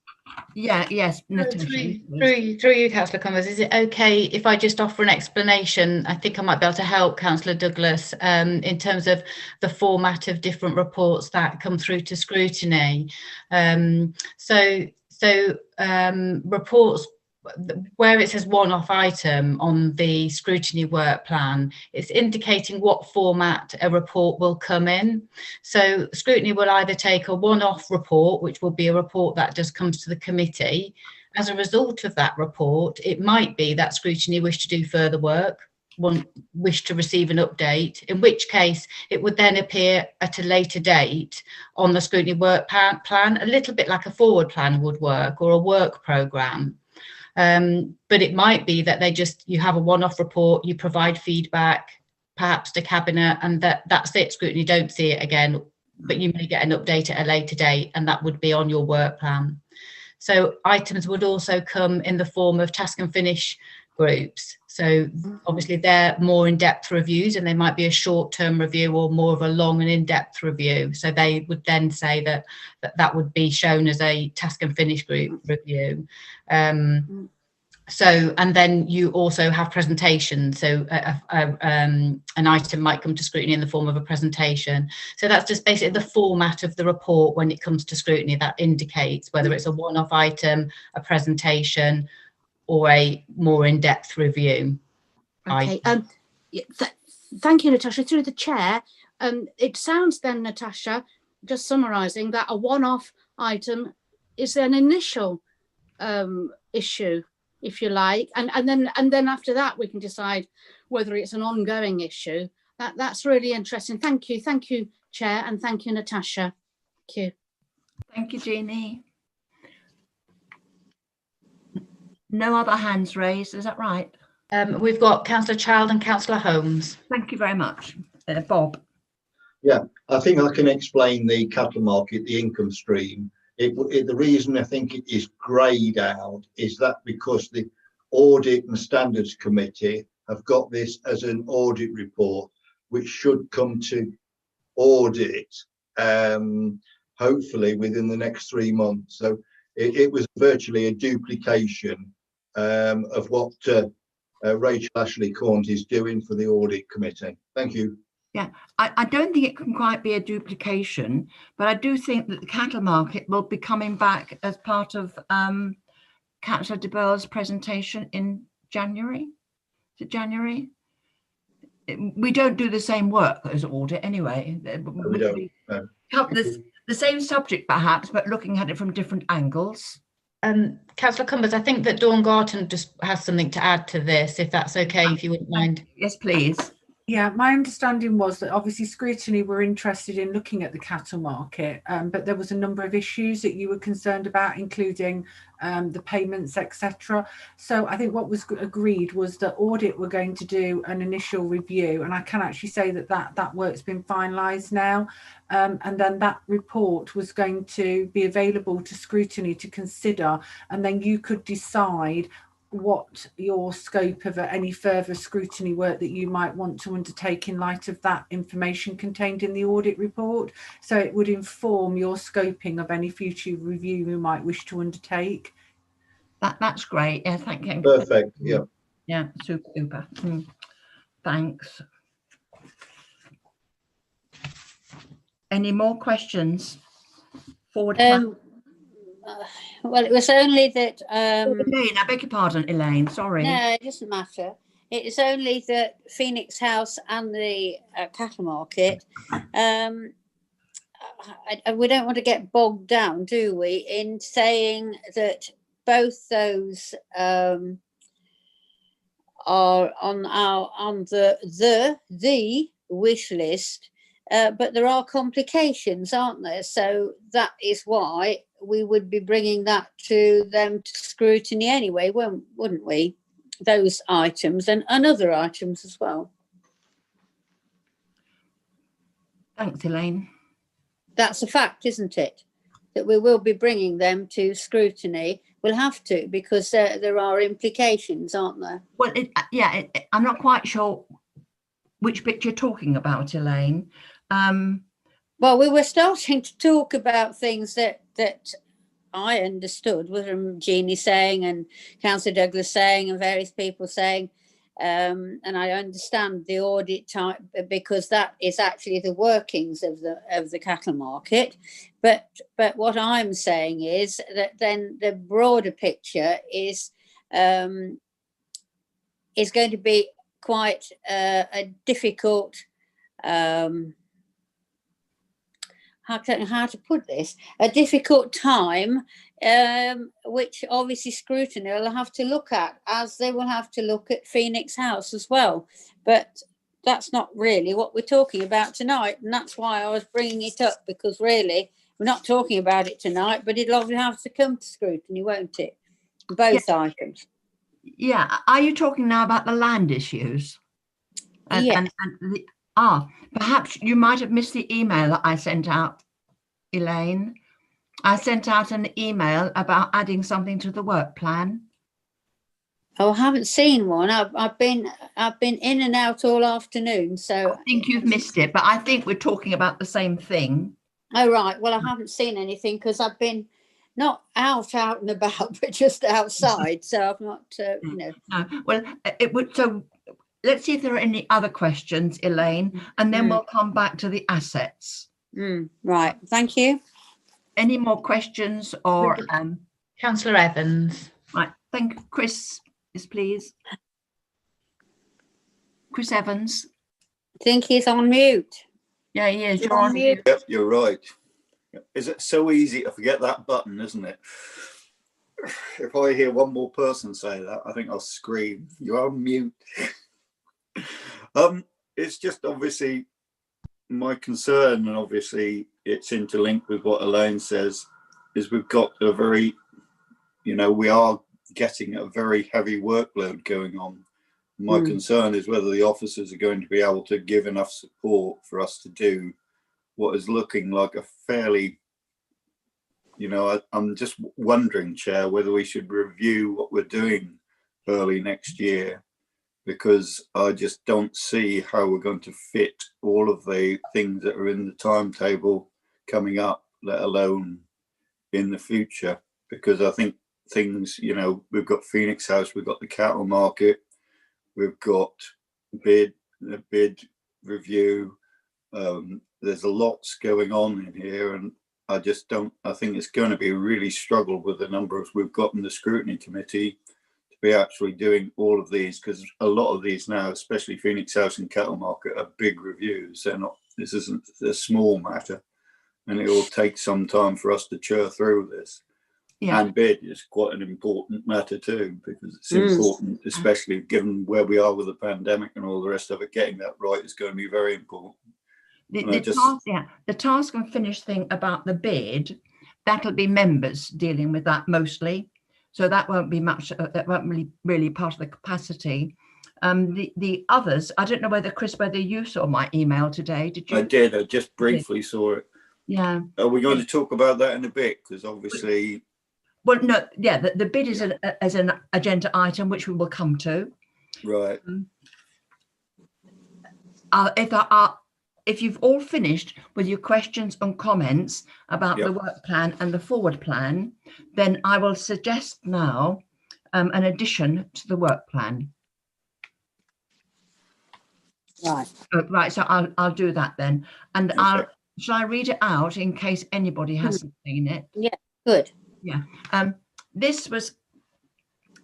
S1: Yeah, yes.
S4: Through you, Councillor Cumbers, is it okay if I just offer an explanation? I think I might be able to help Councillor Douglas in terms of the format of different reports that come through to scrutiny. Reports where it says one-off item on the scrutiny work plan, it's indicating what format a report will come in. So scrutiny will either take a one-off report, which will be a report that just comes to the committee. As a result of that report, it might be that scrutiny wish to do further work, wish to receive an update, in which case it would then appear at a later date on the scrutiny work plan, a little bit like a forward plan would work or a work programme. But it might be that you have a one-off report, you provide feedback, perhaps to Cabinet, and that's it. Scrutiny don't see it again, but you may get an update at a later date, and that would be on your work plan. So items would also come in the form of task and finish groups. So obviously they're more in-depth reviews, and they might be a short-term review or more of a long and in-depth review. So they would then say that would be shown as a task and finish group review. And then you also have presentations. So an item might come to scrutiny in the form of a presentation. So that's just basically the format of the report when it comes to scrutiny that indicates whether it's a one-off item, a presentation, or a more in-depth review.
S12: Okay. Thank you, Natasha. Through the chair, it sounds then, Natasha, just summarising, that a one-off item is an initial issue, if you like, and then after that we can decide whether it's an ongoing issue. That's really interesting. Thank you, Chair, and thank you, Natasha. Thank you.
S1: Thank you, Jeannie. No other hands raised, is that right?
S4: We've got Councillor Child and Councillor Holmes.
S1: Thank you very much. Bob.
S5: Yeah, I think I can explain the cattle market, the income stream. The reason I think it is greyed out is that because the Audit and Standards Committee have got this as an audit report, which should come to audit hopefully within the next 3 months. So it was virtually a duplication of what Rachel Ashley-Cornt is doing for the audit committee. Thank you.
S1: Yeah, I don't think it can quite be a duplication, but I do think that the cattle market will be coming back as part of Councillor de Boer's presentation in January. Is it January? We don't do the same work as audit anyway.
S5: No, we don't. No.
S1: The same subject perhaps, but looking at it from different angles.
S4: Councillor Cumbers, I think that Dawn Garton just has something to add to this, if that's okay, if you wouldn't mind.
S1: Yes, please.
S6: Yeah, my understanding was that obviously Scrutiny were interested in looking at the cattle market, but there was a number of issues that you were concerned about, including the payments, etc. So I think what was agreed was that audit were going to do an initial review, and I can actually say that that work's been finalised now, and then that report was going to be available to Scrutiny to consider, and then you could decide what your scope of any further scrutiny work that you might want to undertake in light of that information contained in the audit report. So it would inform your scoping of any future review you might wish to undertake.
S1: That's great. Yeah, thank you.
S5: Perfect. Yeah.
S1: Yeah, super. Thanks. Any more questions? Forward.
S3: Well, it was only that.
S1: Elaine, I beg your pardon, Elaine. Sorry.
S3: No, it doesn't matter. It is only that Phoenix House and the cattle market. We don't want to get bogged down, do we, in saying that both those are on the wish list. But there are complications, aren't there? So that is why we would be bringing that to them to scrutiny anyway, wouldn't we? Those items and other items as well.
S1: Thanks, Elaine.
S3: That's a fact, isn't it? That we will be bringing them to scrutiny. We'll have to, because there are implications, aren't there?
S1: Well, I'm not quite sure which bit you're talking about, Elaine.
S3: Well, we were starting to talk about things that I understood, was from Jeannie saying and Councillor Douglas saying and various people saying, and I understand the audit type because that is actually the workings of the cattle market. But what I'm saying is that then the broader picture is going to be quite a difficult. I don't know how to put this, a difficult time, which obviously Scrutiny will have to look at, as they will have to look at Phoenix House as well. But that's not really what we're talking about tonight. And that's why I was bringing it up, because really we're not talking about it tonight, but it'll obviously have to come to Scrutiny, won't it? Both items.
S1: Yeah. Are you talking now about the land issues?
S3: Yes.
S1: Perhaps you might have missed the email that I sent out, Elaine. I sent out an email about adding something to the work plan.
S3: Oh, I haven't seen one. I've been in and out all afternoon, so
S1: I think you've missed it, but I think we're talking about the same thing.
S3: Oh right. Well, I haven't seen anything because I've been not out and about, but just outside. So I've not,
S1: No. Well, it would. So let's see if there are any other questions, Elaine, and then we'll come back to the assets.
S3: Right. Thank you.
S1: Any more questions or
S4: Councillor Evans.
S1: Right. Thank you. Chris, yes, please. Chris Evans.
S3: I think he's on mute.
S1: Yeah, he is. You're on mute.
S11: Yep, you're right. Is it so easy to forget that button, isn't it? If I hear one more person say that, I think I'll scream. You're on mute. It's just obviously my concern, and obviously it's interlinked with what Elaine says, is we've got a very, we are getting a very heavy workload going on. My concern is whether the officers are going to be able to give enough support for us to do what is looking like a fairly, I'm just wondering, Chair, whether we should review what we're doing early next year, because I just don't see how we're going to fit all of the things that are in the timetable coming up, let alone in the future. Because I think things, we've got Phoenix House, we've got the cattle market, we've got bid review. There's a lots going on in here, and I think it's going to be a really struggle with the numbers we've got in the scrutiny committee to be actually doing all of these, because a lot of these now, especially Phoenix House and Cattle Market, are big reviews. This isn't a small matter, and it will take some time for us to churn through this. Yeah. And bid is quite an important matter too, because it's important, especially given where we are with the pandemic and all the rest of it. Getting that right is going to be very important.
S1: The task and finish thing about the bid, that'll be members dealing with that mostly. So that won't be much, that won't really part of the capacity. The others, I don't know whether you saw my email today. Did you?
S11: I did. I just briefly saw it.
S1: Yeah.
S11: Are we going to talk about that in a bit? Because obviously.
S1: Well, no, yeah, the bid is an agenda item, which we will come to.
S11: Right.
S1: If you've all finished with your questions and comments about the work plan and the forward plan, then I will suggest now an addition to the work plan.
S3: Right.
S1: Right, so I'll do that then. And shall I read it out in case anybody hasn't seen it?
S3: Yeah, good.
S1: Yeah, this was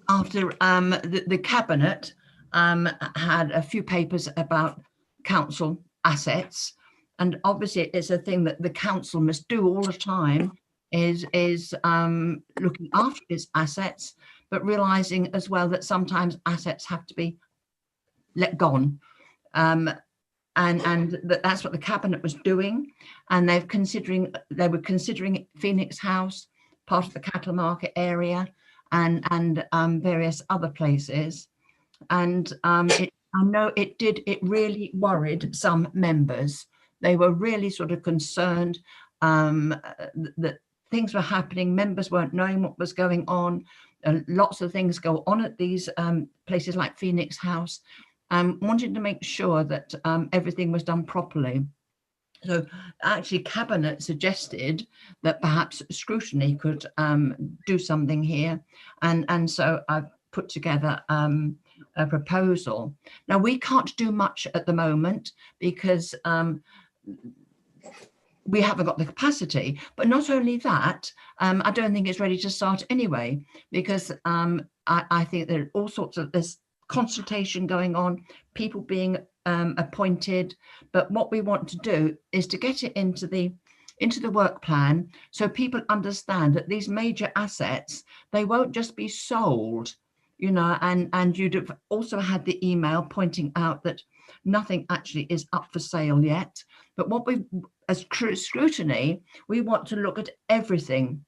S1: after the cabinet had a few papers about council assets, and obviously it's a thing that the council must do all the time, is looking after its assets, but realizing as well that sometimes assets have to be let gone, and that's what the cabinet was doing, and they were considering Phoenix House, part of the cattle market area, and various other places, and I know it really worried some members. They were really sort of concerned that things were happening. Members weren't knowing what was going on. Lots of things go on at these places like Phoenix House, wanted to make sure that everything was done properly. So actually Cabinet suggested that perhaps Scrutiny could do something here. And so I've put together a proposal. Now, we can't do much at the moment because we haven't got the capacity, but not only that, I don't think it's ready to start anyway, because I think there are all sorts of, there's consultation going on, people being appointed, but what we want to do is to get it into the work plan so people understand that these major assets, they won't just be sold, you know, and you'd have also had the email pointing out that nothing actually is up for sale yet. But what we, as Scrutiny, we want to look at everything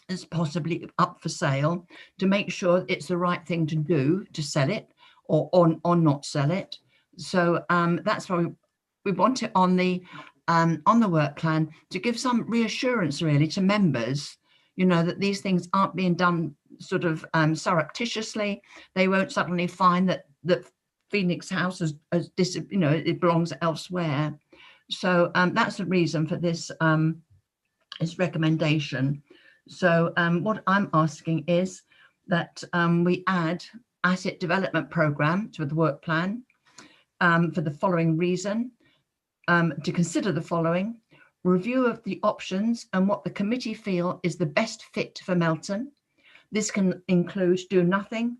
S1: that's possibly up for sale to make sure it's the right thing to do to sell it or not sell it. So that's why we want it on the work plan to give some reassurance really to members, you know, that these things aren't being done sort of surreptitiously. They won't suddenly find that Phoenix House has you know, it belongs elsewhere. So that's the reason for this recommendation. So what I'm asking is that we add asset development program to the work plan for the following reason: to consider the following: review of the options and what the committee feel is the best fit for Melton. This can include do nothing,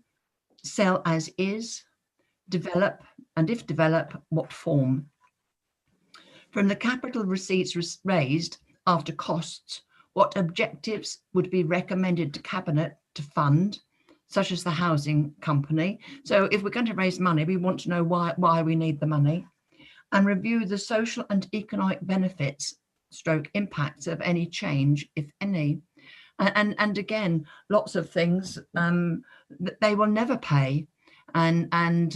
S1: sell as is, develop, and if develop, what form. From the capital receipts raised after costs, what objectives would be recommended to Cabinet to fund, such as the housing company? So if we're going to raise money, we want to know why we need the money, and review the social and economic benefits / impacts of any change, if any. And again, lots of things that they will never pay. And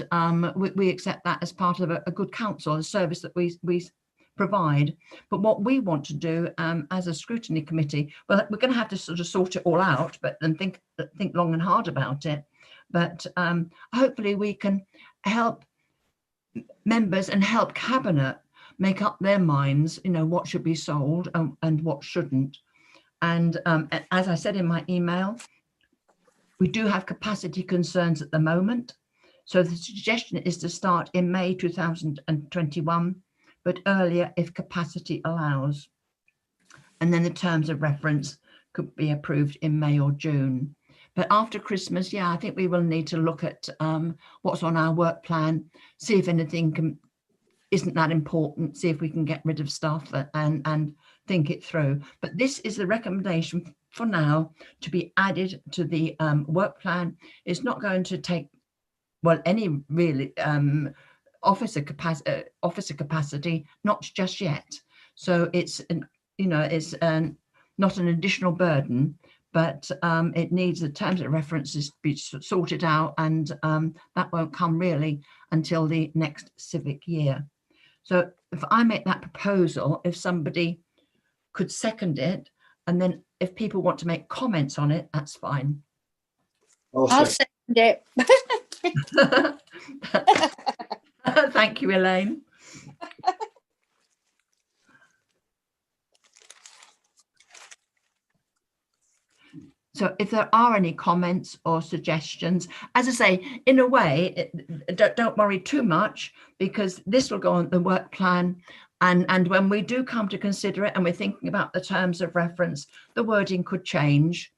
S1: we accept that as part of a good council, a service that we provide. But what we want to do as a scrutiny committee, well, we're going to have to sort of sort it all out, and think long and hard about it. But hopefully we can help members and help Cabinet make up their minds, you know, what should be sold and what shouldn't. And as I said in my email, we do have capacity concerns at the moment. So the suggestion is to start in May 2021, but earlier if capacity allows. And then the terms of reference could be approved in May or June. But after Christmas, yeah, I think we will need to look at what's on our work plan, see if anything isn't that important, see if we can get rid of stuff and think it through. But this is the recommendation for now to be added to the work plan. It's not going to take, well, any really officer capacity, not just yet. So it's, it's not an additional burden, but it needs the terms of references to be sorted out, and that won't come really until the next civic year. So if I make that proposal, if somebody could second it, and then if people want to make comments on it, that's fine.
S3: I'll second it.
S1: Thank you, Elaine. So if there are any comments or suggestions, as I say, in a way, don't worry too much, because this will go on the work plan. And when we do come to consider it and we're thinking about the terms of reference, the wording could change,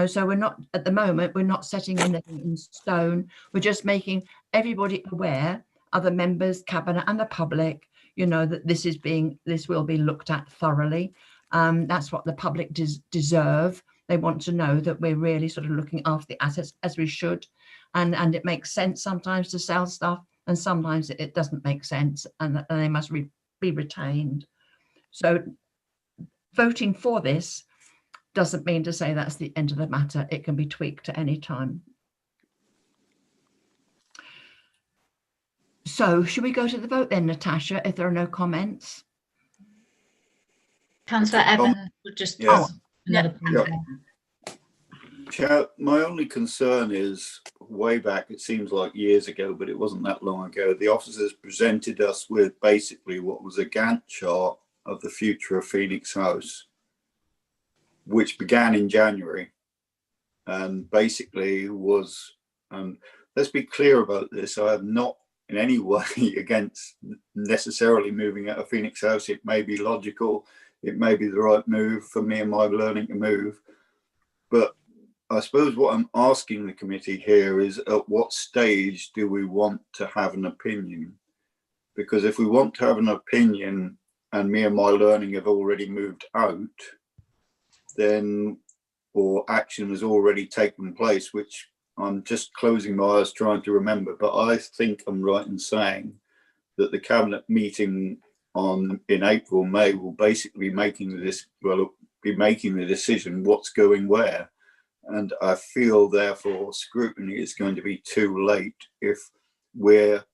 S1: so we're not, at the moment, we're not setting anything in stone. We're just making everybody aware, other members, cabinet and the public, that this will be looked at thoroughly. That's what the public deserve. They want to know that we're really sort of looking after the assets as we should. And it makes sense sometimes to sell stuff, and sometimes it doesn't make sense, and they must be retained. So voting for this doesn't mean to say that's the end of the matter. It can be tweaked at any time. So should we go to the vote then, Natasha, if there are no comments?
S4: Councillor Evans would just another point.
S11: Chair, my only concern is, way back, it seems like years ago, but it wasn't that long ago, the officers presented us with basically what was a Gantt chart of the future of Phoenix House, which began in January, and basically was, let's be clear about this, I am not in any way against necessarily moving out of Phoenix House. It may be logical, it may be the right move for me and my learning to move, but I suppose what I'm asking the committee here is, at what stage do we want to have an opinion? Because if we want to have an opinion and me and my learning have already moved out, then, or action has already taken place, which I'm just closing my eyes trying to remember, but I think I'm right in saying that the cabinet meeting in April, May will basically be making the decision what's going where. And I feel, therefore, scrutiny is going to be too late if I'm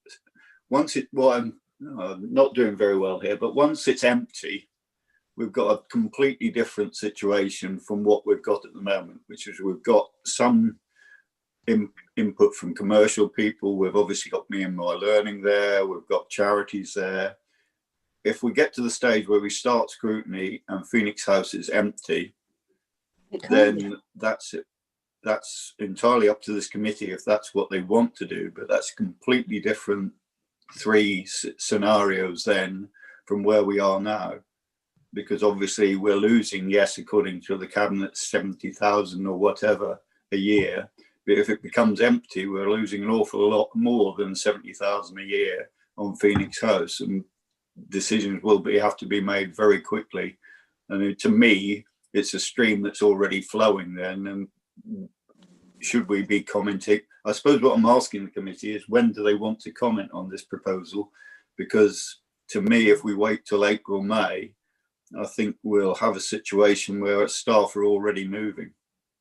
S11: not doing very well here, but once it's empty, we've got a completely different situation from what we've got at the moment, which is we've got some input from commercial people. We've obviously got me and my learning there. We've got charities there. If we get to the stage where we start scrutiny and Phoenix House is empty, then that's it. That's entirely up to this committee if that's what they want to do, but that's completely different three scenarios then from where we are now, because obviously we're losing, yes, according to the cabinet, 70,000 or whatever a year, but if it becomes empty, we're losing an awful lot more than 70,000 a year on Phoenix House, and decisions will have to be made very quickly. And to me, it's a stream that's already flowing then, and should we be commenting? I suppose what I'm asking the committee is, when do they want to comment on this proposal? Because to me, if we wait till April, May, I think we'll have a situation where staff are already moving.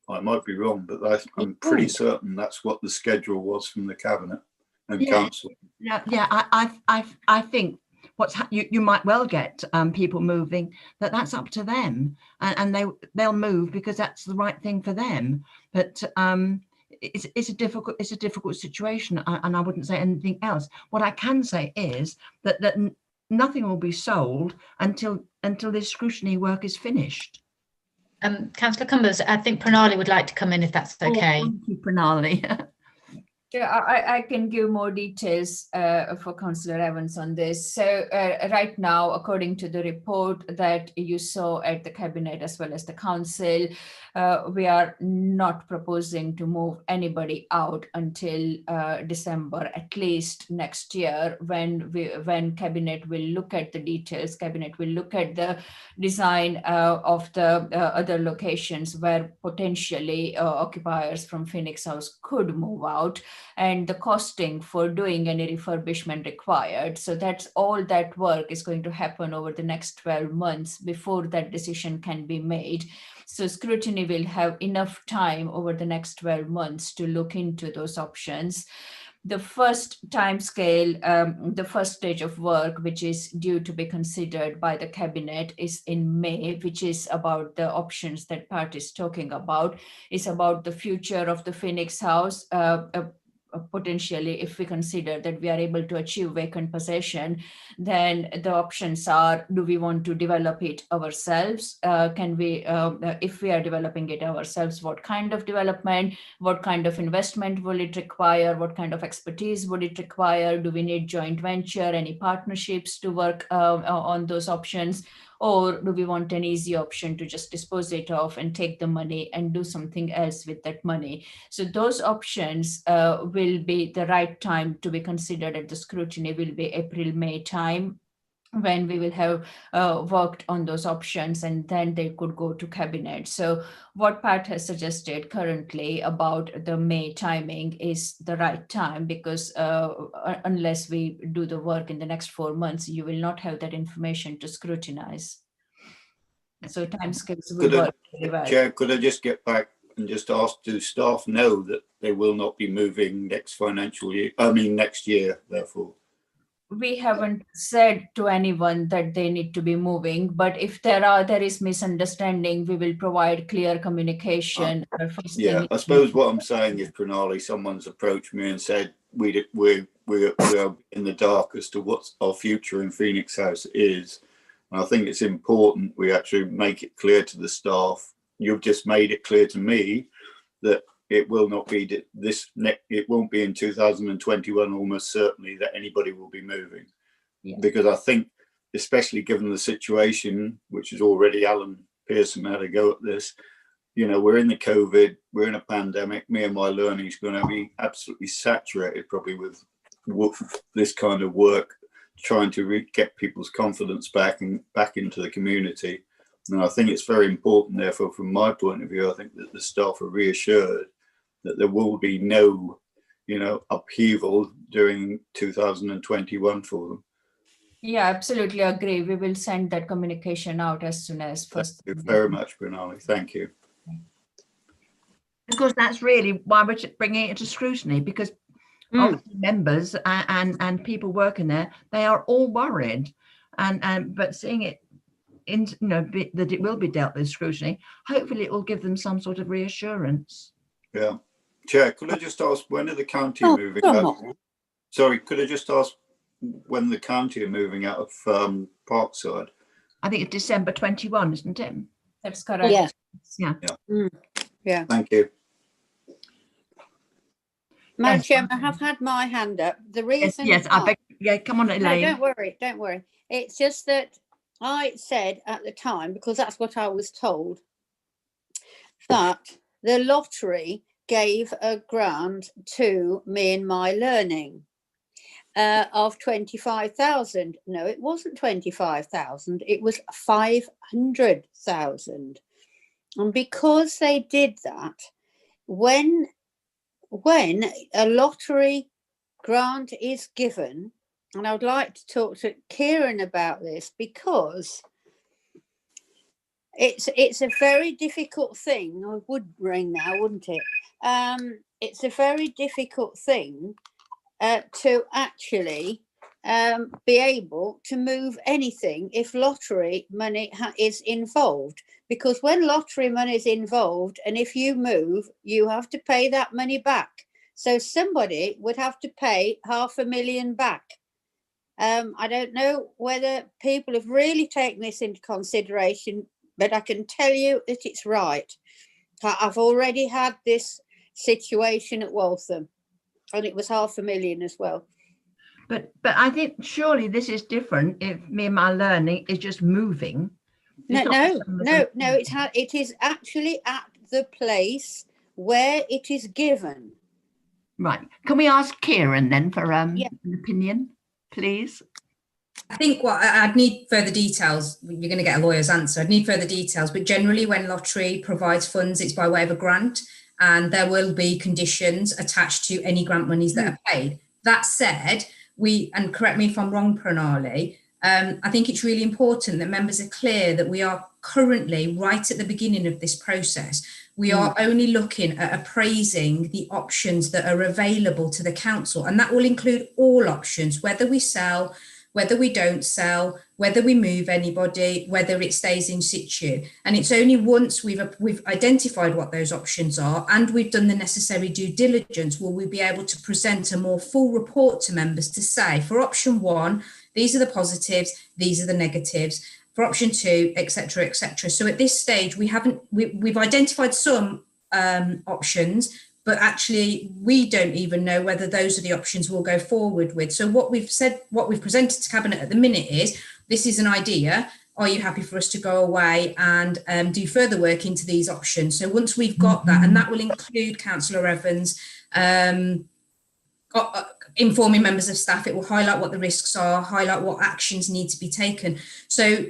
S11: I might be wrong, but I'm pretty certain that's what the schedule was from the cabinet and council. I think you might well get people moving, that's up to them, and they'll move because that's the right thing for them. But it's a difficult situation, and I wouldn't say anything else. What I can say is that nothing will be sold until this scrutiny work is finished.
S4: Councillor Cumbers, I think Pranali would like to come in if that's okay.
S1: Thank you, Pranali.
S10: Yeah, I can give more details for Councillor Evans on this. So right now, according to the report that you saw at the Cabinet as well as the Council, we are not proposing to move anybody out until December, at least next year, when Cabinet will look at the details. Cabinet will look at the design of the other locations where potentially occupiers from Phoenix House could move out, and the costing for doing any refurbishment required. So that's all that work is going to happen over the next 12 months before that decision can be made. So Scrutiny will have enough time over the next 12 months to look into those options. The first timescale, the first stage of work, which is due to be considered by the Cabinet, is in May, which is about the options that Pat is talking about, is about the future of the Phoenix House. Potentially, if we consider that we are able to achieve vacant possession, then the options are, do we want to develop it ourselves? Can we, if we are developing it ourselves, what kind of development, what kind of investment will it require? What kind of expertise would it require? Do we need joint venture, any partnerships to work on those options? Or do we want an easy option to just dispose it off and take the money and do something else with that money? So those options will be the right time to be considered at the Scrutiny, will be April, May time, when we will have worked on those options, and then they could go to Cabinet. So what Pat has suggested currently about the May timing is the right time, because unless we do the work in the next 4 months, you will not have that information to scrutinize. So timescales will work very well.
S11: Chair, could I just get back and just ask, do staff know that they will not be moving next financial year? I mean, next year, therefore.
S10: We haven't said to anyone that they need to be moving, but if there is misunderstanding, we will provide clear communication.
S11: Yeah, I suppose what I'm saying is, Pranali, someone's approached me and said we're in the dark as to what our future in Phoenix House is. And I think it's important we actually make it clear to the staff. You've just made it clear to me that it will not be it won't be in 2021 almost certainly that anybody will be moving. Yeah. Because I think, especially given the situation, which is already Alan Pearson had a go at this, you know, we're in the COVID, we're in a pandemic. Me and my learning is going to be absolutely saturated probably with this kind of work, trying to get people's confidence back into the community. And I think it's very important, therefore, from my point of view, I think that the staff are reassured that there will be no, you know, upheaval during 2021 for them.
S10: Yeah, absolutely agree. We will send that communication out as soon as first.
S11: Thank you very much, Pranali. Thank you.
S1: Because that's really why we're bringing it to Scrutiny, because members and people working there, they are all worried, but seeing it in, you know, that it will be dealt with Scrutiny, hopefully it will give them some sort of reassurance.
S11: Yeah. Chair, could I just ask, when are the county moving out? Sorry, could I just ask when the county are moving out of Parkside?
S1: I think it's December 21, isn't it?
S10: That's correct.
S1: Yeah.
S3: Yeah.
S11: Thank you.
S3: Madam Chairman, I have had my hand up. The reason.
S1: Yes, I beg. Yeah, come on, Elaine.
S3: No, don't worry. It's just that I said at the time, because that's what I was told, that the lottery gave a grant to me and my learning of 25,000. No, it wasn't 25,000. It was 500,000. And because they did that, when a lottery grant is given, and I would like to talk to Kieran about this, because it's a very difficult thing. I would ring now, wouldn't it? It's a very difficult thing to actually be able to move anything if lottery money is involved, because when lottery money is involved and if you move, you have to pay that money back. So somebody would have to pay $500,000 back. I don't know whether people have really taken this into consideration, but I can tell you that it's right. I've already had this situation at Waltham. And it was 500,000 as well.
S1: But I think surely this is different if me and my learning is just moving.
S3: No, it is actually at the place where it is given.
S1: Right. Can we ask Kieran then for
S3: Yeah.
S1: an opinion, please?
S9: I think what I'd need further details. You're going to get a lawyer's answer. I'd need further details, but generally when lottery provides funds, it's by way of a grant, and there will be conditions attached to any grant monies that are paid. That said, and correct me if I'm wrong, Pranali, I think it's really important that members are clear that we are currently right at the beginning of this process. We are only looking at appraising the options that are available to the council, and that will include all options, whether we sell, whether we don't sell, whether we move anybody, whether it stays in situ. And it's only once we've identified what those options are and we've done the necessary due diligence will we be able to present a more full report to members to say, for option 1, these are the positives, these are the negatives. For option 2, etc., etc. So at this stage, we've identified some options, but actually we don't even know whether those are the options we'll go forward with. So what we've presented to Cabinet at the minute is, this is an idea. Are you happy for us to go away and do further work into these options? So once we've got that, and that will include Councillor Evans, informing members of staff, it will highlight what the risks are, highlight what actions need to be taken. So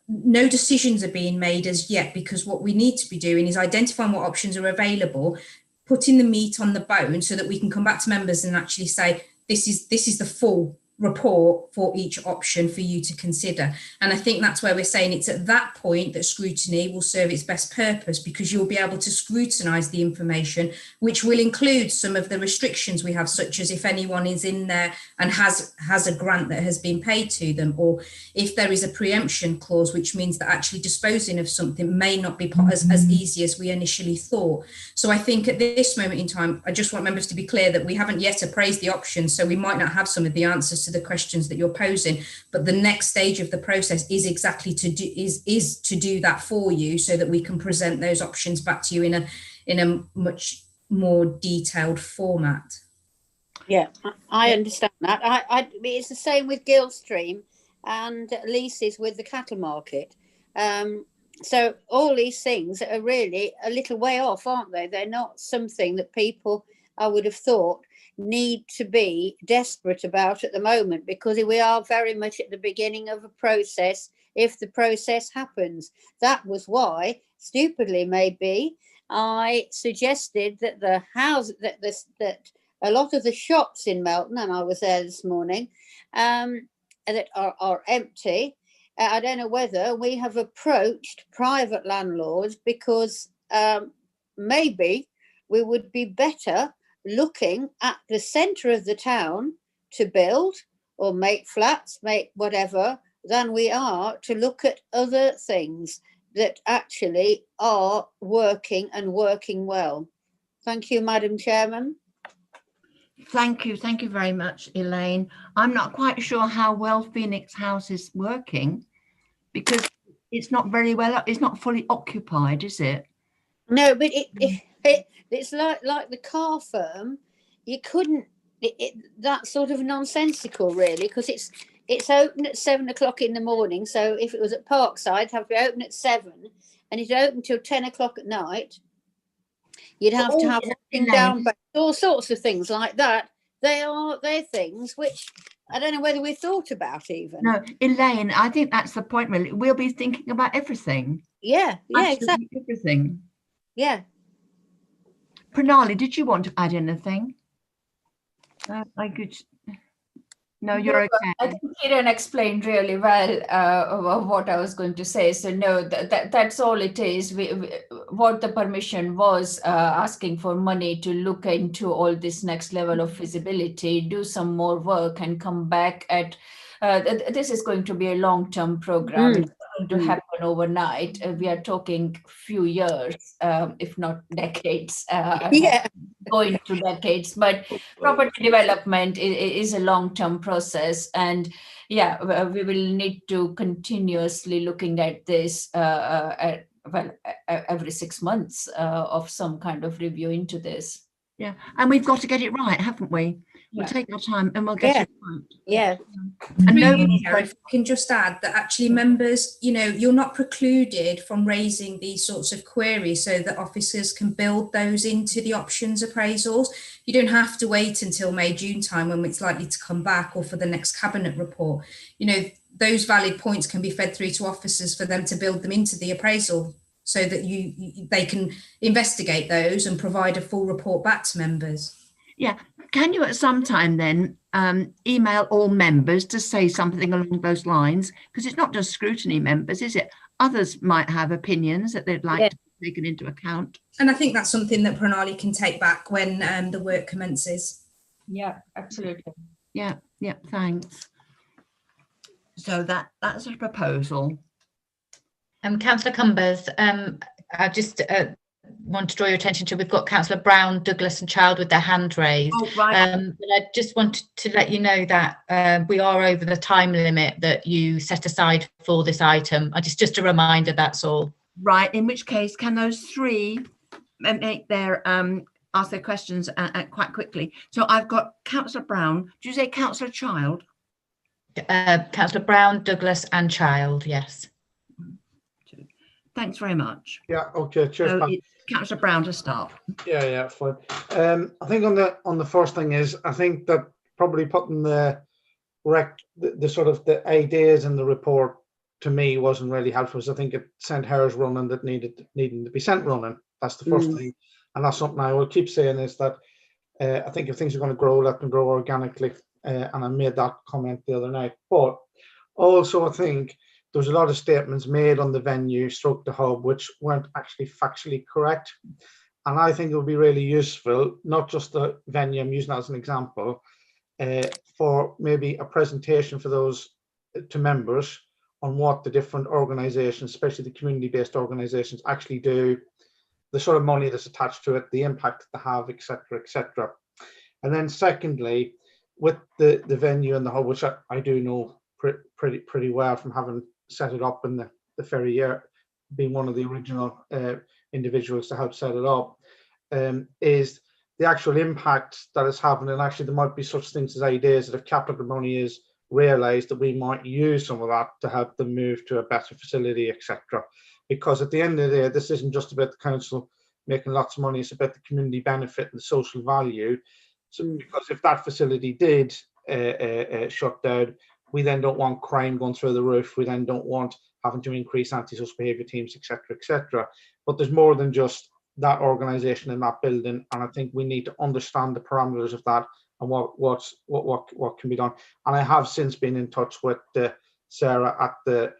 S9: no decisions are being made as yet, because what we need to be doing is identifying what options are available, putting the meat on the bone so that we can come back to members and actually say, this is the full report for each option for you to consider. And I think that's where we're saying it's at that point that scrutiny will serve its best purpose, because you'll be able to scrutinise the information, which will include some of the restrictions we have, such as if anyone is in there and has a grant that has been paid to them, or if there is a preemption clause, which means that actually disposing of something may not be as easy as we initially thought. So I think at this moment in time, I just want members to be clear that we haven't yet appraised the options, so we might not have some of the answers to the questions that you're posing, but the next stage of the process is exactly to do that for you, so that we can present those options back to you in a much more detailed format.
S3: Yeah, I understand that. It's the same with Gilstream and leases with the cattle market. So all these things are really a little way off, aren't they? They're not something that people, I would have thought, need to be desperate about at the moment, because we are very much at the beginning of a process, if the process happens. That was why, stupidly maybe, I suggested that that a lot of the shops in Melton, and I was there this morning, that are empty. I don't know whether we have approached private landlords, because maybe we would be better looking at the centre of the town to build or make flats, make whatever, than we are to look at other things that actually are working and working well. Thank you, Madam Chairman.
S1: Thank you very much, Elaine. I'm not quite sure how well Phoenix House is working, because it's not very well, it's not fully occupied, is it?
S3: No, but it's like the car firm. You couldn't, that's sort of nonsensical, really, because it's open at 7 o'clock in the morning. So if it was at Parkside, it'd have to be open at 7, and it's open till 10 o'clock at night. You'd have to have down, all sorts of things like that. They're things which I don't know whether we thought about even.
S1: No, Elaine, I think that's the point, really. We'll be thinking about everything.
S3: Yeah,
S1: absolutely,
S3: exactly.
S1: Everything.
S3: Yeah.
S1: Pranali, did you want to add anything? I could. No, you're okay.
S10: I think Kieran explained really well what I was going to say. So no, that's all it is. What the permission was asking for money to look into all this next level of feasibility, do some more work, and come back at. This is going to be a long-term program. It's going to happen overnight. We are talking few years, if not decades. Going to decades, but property development is a long-term process, and we will need to continuously looking at this every 6 months of some kind of review into this.
S1: Yeah, and we've got to get it right, haven't we? We'll
S10: Yeah.
S1: take our time and we'll get
S3: Yeah.
S1: it right.
S3: Yeah.
S1: And
S9: Through you,
S1: nobody's
S9: Chair, if I can just add that actually members, you know, you're not precluded from raising these sorts of queries so that officers can build those into the options appraisals. You don't have to wait until May, June time when it's likely to come back, or for the next cabinet report. You know, those valid points can be fed through to officers for them to build them into the appraisal so that they can investigate those and provide a full report back to members.
S1: Yeah, can you at some time then email all members to say something along those lines? Because it's not just scrutiny members, is it? Others might have opinions that they'd like to be taken into account.
S9: And I think that's something that Pranali can take back when the work commences.
S10: Yeah, absolutely.
S1: Yeah, thanks. So that's a proposal.
S4: Councillor Cumbers, I just want to draw your attention to, we've got Councillor Brown, Douglas and Child with their hand raised.
S1: Oh, right.
S4: But I just wanted to let you know that we are over the time limit that you set aside for this item. Just a reminder, that's all.
S1: Right, in which case, can those three make their ask their questions quite quickly? So I've got Councillor Brown. Do you say Councillor Child?
S4: Councillor Brown, Douglas and Child, yes.
S1: Thanks very much.
S8: Yeah, okay, cheers.
S1: So Councillor Brown to start.
S8: Yeah, fine. I think on the first thing is, I think that probably putting the sort of the ideas in the report to me wasn't really helpful. So I think it sent hairs running that needing to be sent running. That's the first thing, and that's something I will keep saying, is that I think if things are going to grow, let them grow organically. And I made that comment the other night. But also I think there was a lot of statements made on the venue stroke the hub which weren't actually factually correct. And I think it would be really useful, not just the venue, I'm using that as an example, for maybe a presentation for those to members on what the different organisations, especially the community-based organisations, actually do, the sort of money that's attached to it, the impact that they have, etc., etc. And then secondly, with the venue and the hub, which I do know pretty well from having set it up in the very year, being one of the original individuals to help set it up, is the actual impact that it's having. And actually there might be such things as ideas that if capital money is realised, that we might use some of that to help them move to a better facility, etc. Because at the end of the day, this isn't just about the council making lots of money, it's about the community benefit and the social value. So because if that facility did shut down, we then don't want crime going through the roof. We then don't want having to increase antisocial behaviour teams, etc., etc. But there's more than just that organisation in that building, and I think we need to understand the parameters of that and what can be done. And I have since been in touch with Sarah at the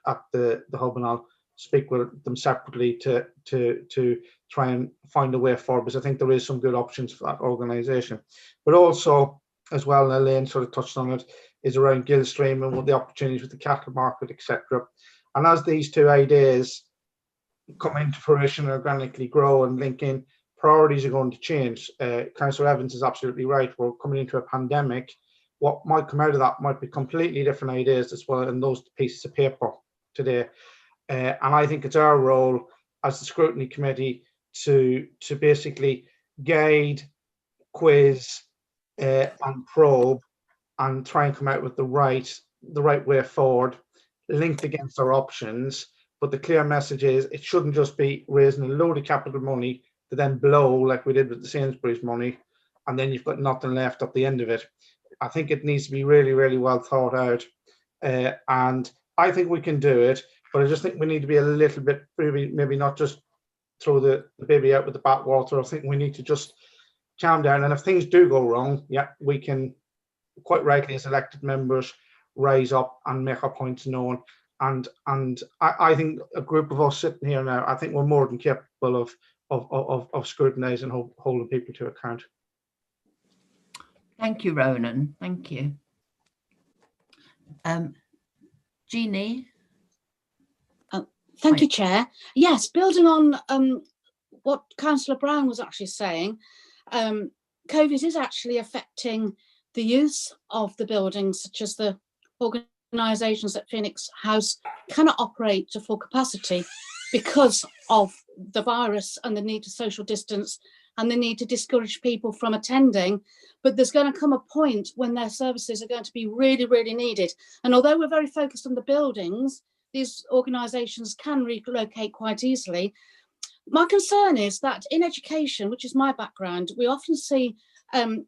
S8: hub, and I'll speak with them separately to try and find a way forward, because I think there is some good options for that organisation. But also, as well, and Elaine sort of touched on it, is around Gilstream and what the opportunities with the cattle market, etc. And as these two ideas come into fruition and organically grow and link in, priorities are going to change. Councillor Evans is absolutely right. We're coming into a pandemic. What might come out of that might be completely different ideas as well in those pieces of paper today. And I think it's our role as the Scrutiny Committee to basically guide, quiz, and probe, and try and come out with the right way forward, linked against our options. But the clear message is it shouldn't just be raising a load of capital money to then blow like we did with the Sainsbury's money, and then you've got nothing left at the end of it. I think it needs to be really, really well thought out. And I think we can do it, but I just think we need to be a little bit, maybe not just throw the baby out with the bathwater. I think we need to just calm down. And if things do go wrong, yeah, we can, quite rightly as elected members, rise up and make our points known. And I think a group of us sitting here now, I think we're more than capable of scrutinising and holding people to account.
S1: Thank you, Ronan. Thank you. Jeannie?
S12: Thank you, Chair. Yes, building on what Councillor Brown was actually saying, COVID is actually affecting the use of the buildings, such as the organisations at Phoenix House cannot operate to full capacity because of the virus and the need to social distance and they need to discourage people from attending. But there's going to come a point when their services are going to be really, really needed. And although we're very focused on the buildings, these organisations can relocate quite easily. My concern is that in education, which is my background, we often see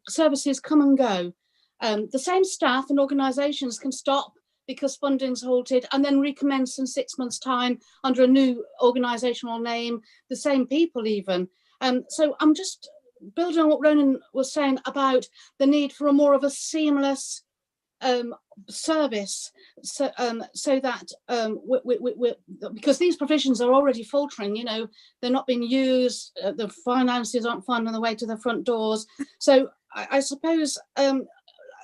S12: services come and go. The same staff and organisations can stop because funding's halted and then recommence in 6 months' time under a new organisational name, the same people even. So I'm just building on what Ronan was saying about the need for a more of a seamless service, so that because these provisions are already faltering, you know, they're not being used, the finances aren't finding their way to the front doors. So I suppose,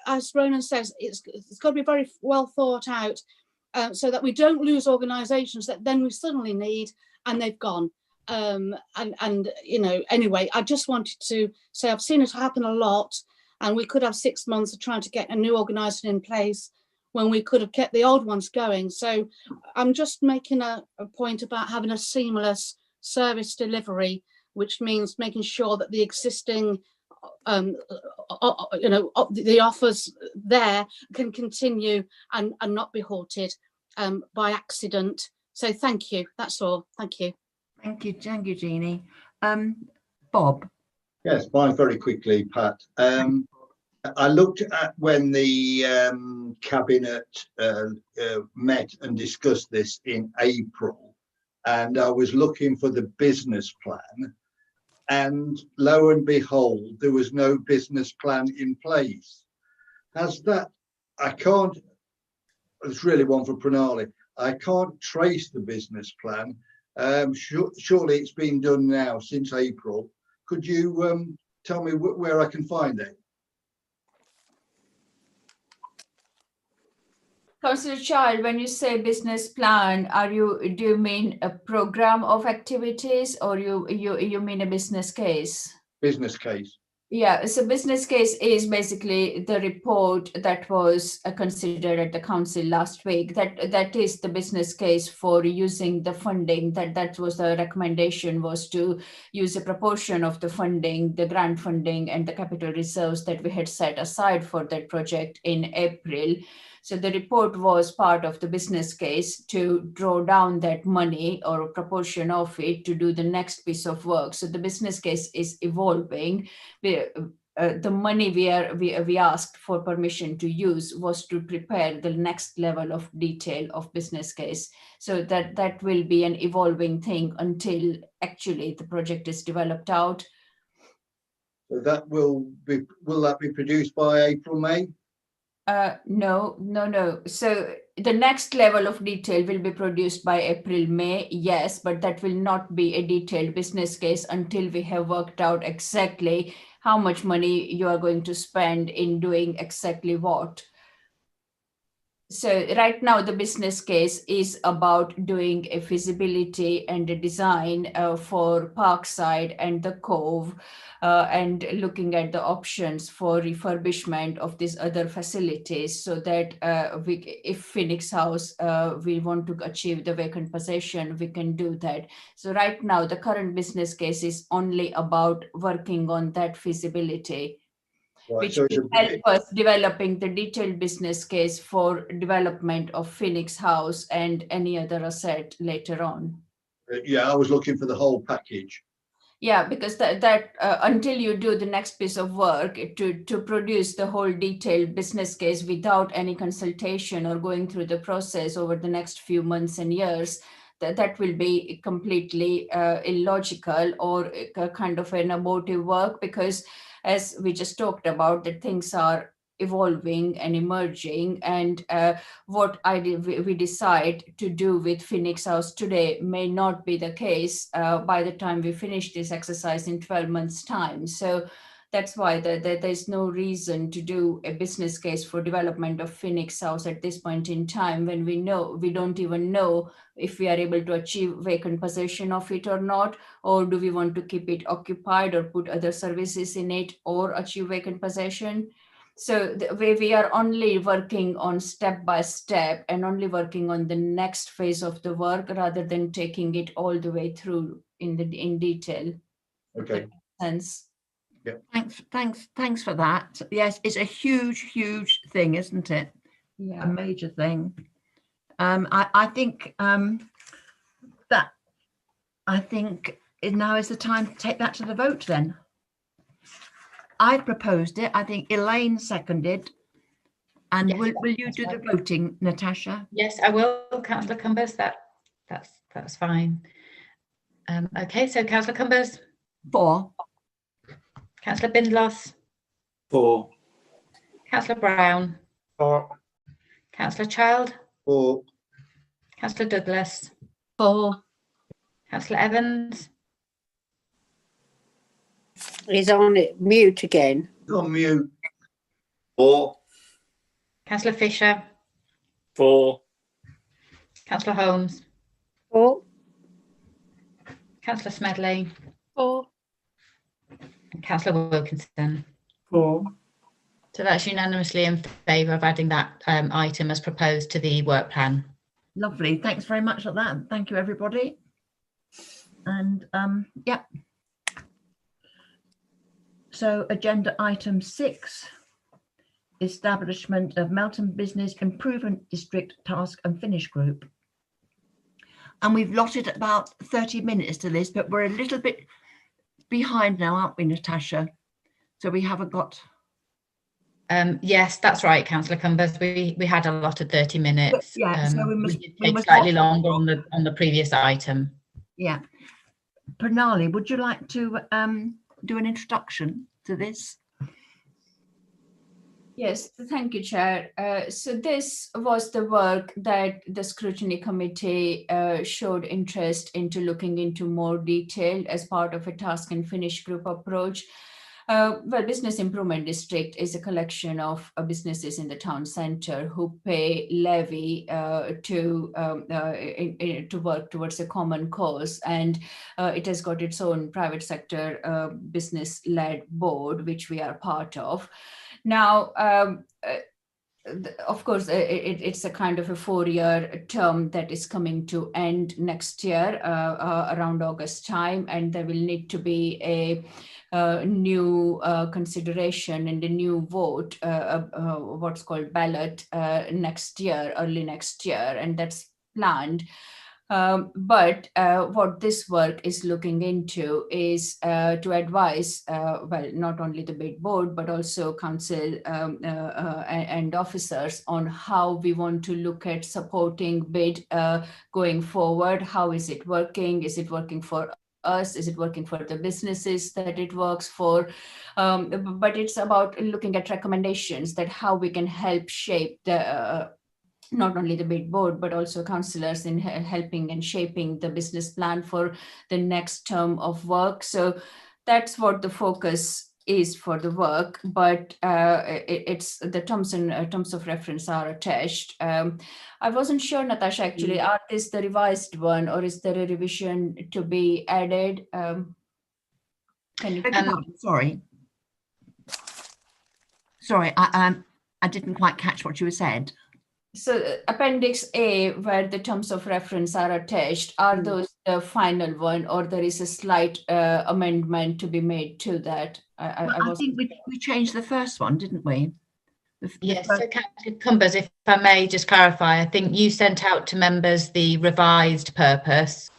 S12: as Ronan says, it's got to be very well thought out, so that we don't lose organisations that then we suddenly need and they've gone. And you know, anyway, I just wanted to say I've seen it happen a lot, and we could have 6 months of trying to get a new organisation in place when we could have kept the old ones going. So I'm just making a point about having a seamless service delivery, which means making sure that the existing you know, the offers there can continue and not be halted by accident. So thank you. That's all. Thank you.
S1: Thank you, Jeannie. Bob.
S5: Yes, mine very quickly, Pat. I looked at when the cabinet met and discussed this in April, and I was looking for the business plan, and lo and behold, there was no business plan in place. Has that, I can't, it's really one for Pranali, I can't trace the business plan. Surely it's been done now since April. Could you tell me where I can find it?
S10: Councillor Child, when you say business plan, do you mean a program of activities, or you mean a business case?
S5: Business case.
S10: Yeah, so business case is basically the report that was considered at the council last week. That is the business case for using the funding. That was the recommendation, was to use a proportion of the funding, the grant funding and the capital reserves that we had set aside for that project in April. So the report was part of the business case to draw down that money or a proportion of it to do the next piece of work. So the business case is evolving. The money we asked for permission to use was to prepare the next level of detail of business case. So that will be an evolving thing until actually the project is developed out.
S5: So that will that be produced by April, May?
S10: No. So the next level of detail will be produced by April, May, yes, but that will not be a detailed business case until we have worked out exactly how much money you are going to spend in doing exactly what. So right now the business case is about doing a feasibility and a design for Parkside and the Cove, and looking at the options for refurbishment of these other facilities, so that if Phoenix House, we want to achieve the vacant possession, we can do that. So right now the current business case is only about working on that feasibility. Right, which so will help us developing the detailed business case for development of Phoenix House and any other asset later on.
S5: Yeah, I was looking for the whole package.
S10: Yeah, because until you do the next piece of work to produce the whole detailed business case without any consultation or going through the process over the next few months and years, that will be completely illogical or a kind of an abortive work, because as we just talked about, that things are evolving and emerging, and what we decide to do with Phoenix House today may not be the case by the time we finish this exercise in 12 months' time. So that's why there's no reason to do a business case for development of Phoenix House at this point in time, when we don't even know if we are able to achieve vacant possession of it or not, or do we want to keep it occupied or put other services in it or achieve vacant possession. So we are only working on step by step and only working on the next phase of the work rather than taking it all the way through in detail.
S5: Okay.
S10: sense.
S1: Thanks for that. Yes, it's a huge thing, isn't it?
S10: Yeah.
S1: A major thing. I think now is the time to take that to the vote then. I proposed it. I think Elaine seconded. And
S4: Yes,
S1: will you do the voting, Natasha?
S4: Yes, I will, Councillor Cumbers. That's fine. Okay, so Councillor Cumbers.
S1: 4.
S4: Councillor Bindloss.
S7: 4.
S4: Councillor Brown.
S8: 4.
S4: Councillor Child.
S5: 4.
S4: Councillor Douglas.
S3: 4.
S4: Councillor Evans.
S3: He's on it, mute again.
S5: On mute.
S11: 4.
S4: Councillor Fisher.
S7: 4.
S4: Councillor Holmes.
S3: 4.
S4: Councillor Smedley.
S2: 4.
S4: And Councillor Wilkinson.
S1: 4.
S4: So that's unanimously in favour of adding that item as proposed to the work plan.
S1: Lovely. Thanks very much for that. Thank you, everybody. And yeah. So agenda item 6, establishment of Melton Business Improvement District Task and Finish Group. And we've lotted about 30 minutes to this, but we're a little bit behind now, aren't we, Natasha? So we haven't got...
S4: Yes, that's right, Councillor Cumbers. We had a lot of 30 minutes.
S1: Yeah, so we must
S4: take slightly longer on the previous item.
S1: Yeah. Pranali, would you like to do an introduction to this?
S10: Yes, thank you, Chair. So this was the work that the Scrutiny Committee showed interest into looking into more detail as part of a task and finish group approach. Well, Business Improvement District is a collection of businesses in the town centre who pay levy to work towards a common cause, and it has got its own private sector business-led board, which we are part of. Now, of course, it's a kind of a 4-year term that is coming to end next year around August time, and there will need to be a new consideration and a new vote, what's called ballot next year, early next year, and that's planned. But what this work is looking into is to advise, well, not only the bid board, but also council and officers on how we want to look at supporting bid going forward. How is it working? Is it working for us? Is it working for the businesses that it works for? But it's about looking at recommendations that how we can help shape the not only the bid board, but also councillors in helping and shaping the business plan for the next term of work. So that's what the focus is for the work, but it's the terms of reference are attached. I wasn't sure, Natasha, actually, are this the revised one or is there a revision to be added? Can you?
S1: Sorry, I didn't quite catch what you said.
S10: So Appendix A, where the terms of reference are attached, are those the final one, or there is a slight amendment to be made to that?
S1: I think we changed the first one, didn't we?
S4: Yes, so Councillor Cumbers, if I may just clarify, I think you sent out to members the revised purpose.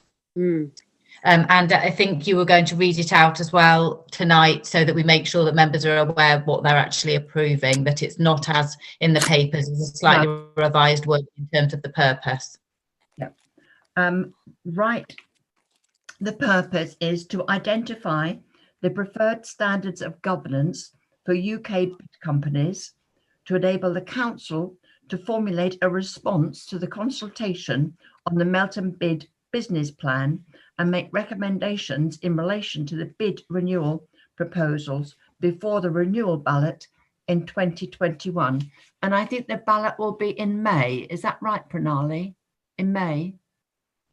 S4: And I think you were going to read it out as well tonight so that we make sure that members are aware of what they're actually approving, that it's not as in the papers, it's a slightly revised word in terms of the purpose.
S1: Yeah. Right. The purpose is to identify the preferred standards of governance for UK companies to enable the council to formulate a response to the consultation on the Melton bid business plan and make recommendations in relation to the bid renewal proposals before the renewal ballot in 2021. And I think the ballot will be in May. Is that right, Pranali? In May,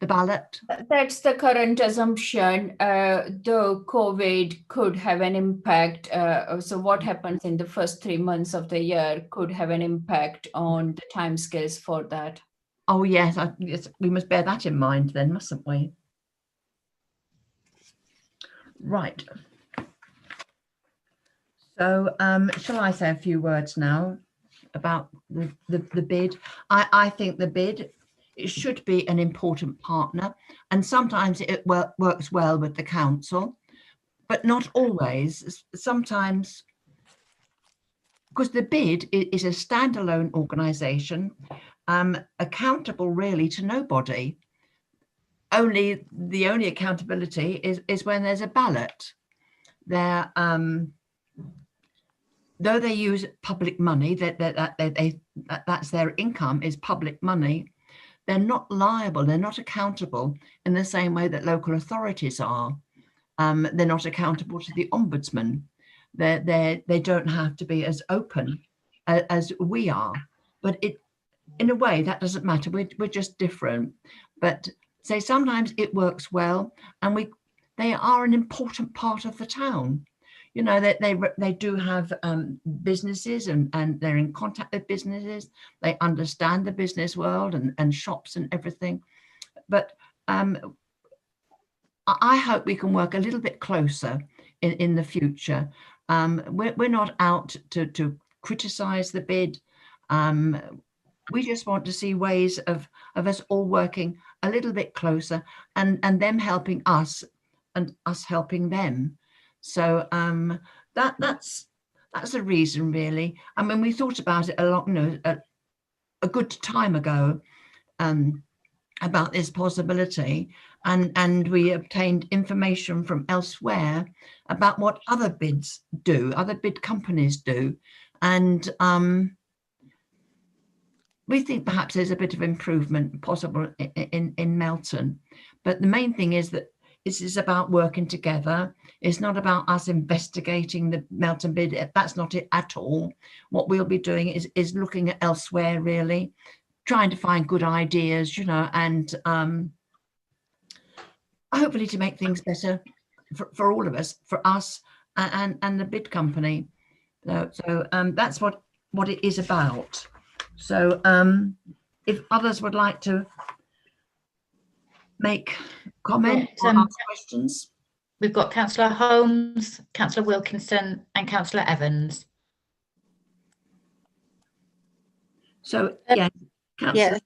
S1: the ballot?
S10: That's the current assumption, though COVID could have an impact. So what happens in the first 3 months of the year could have an impact on the timescales for that.
S1: Oh, yes, yes, we must bear that in mind then, mustn't we? Right. So shall I say a few words now about the bid? I think the bid, it should be an important partner, and sometimes it works well with the council, but not always. Sometimes, because the bid is a standalone organisation, accountable really to nobody. The only accountability is when there's a ballot. They're though they use public money, that's their income is public money, they're not liable, they're not accountable in the same way that local authorities are. They're not accountable to the ombudsman. They don't have to be as open as we are. But in a way, that doesn't matter. We're just different. But say sometimes it works well, and they are an important part of the town. You know, they do have businesses and they're in contact with businesses. They understand the business world and shops and everything. But I hope we can work a little bit closer in the future. We're not out to criticize the bid. We just want to see ways of us all working a little bit closer and them helping us and us helping them. So that's the reason, really. I mean, we thought about it a lot, you know, a good time ago about this possibility, and we obtained information from elsewhere about what other bids do, other bid companies do, and we think perhaps there's a bit of improvement possible in Melton. But the main thing is that this is about working together. It's not about us investigating the Melton bid. That's not it at all. What we'll be doing is looking at elsewhere, really, trying to find good ideas, you know, and hopefully to make things better for all of us, for us and the bid company. So that's what it is about. So if others would like to make comment or ask questions.
S4: We've got Councillor Holmes, Councillor Wilkinson and Councillor Evans.
S1: So yeah, Councillor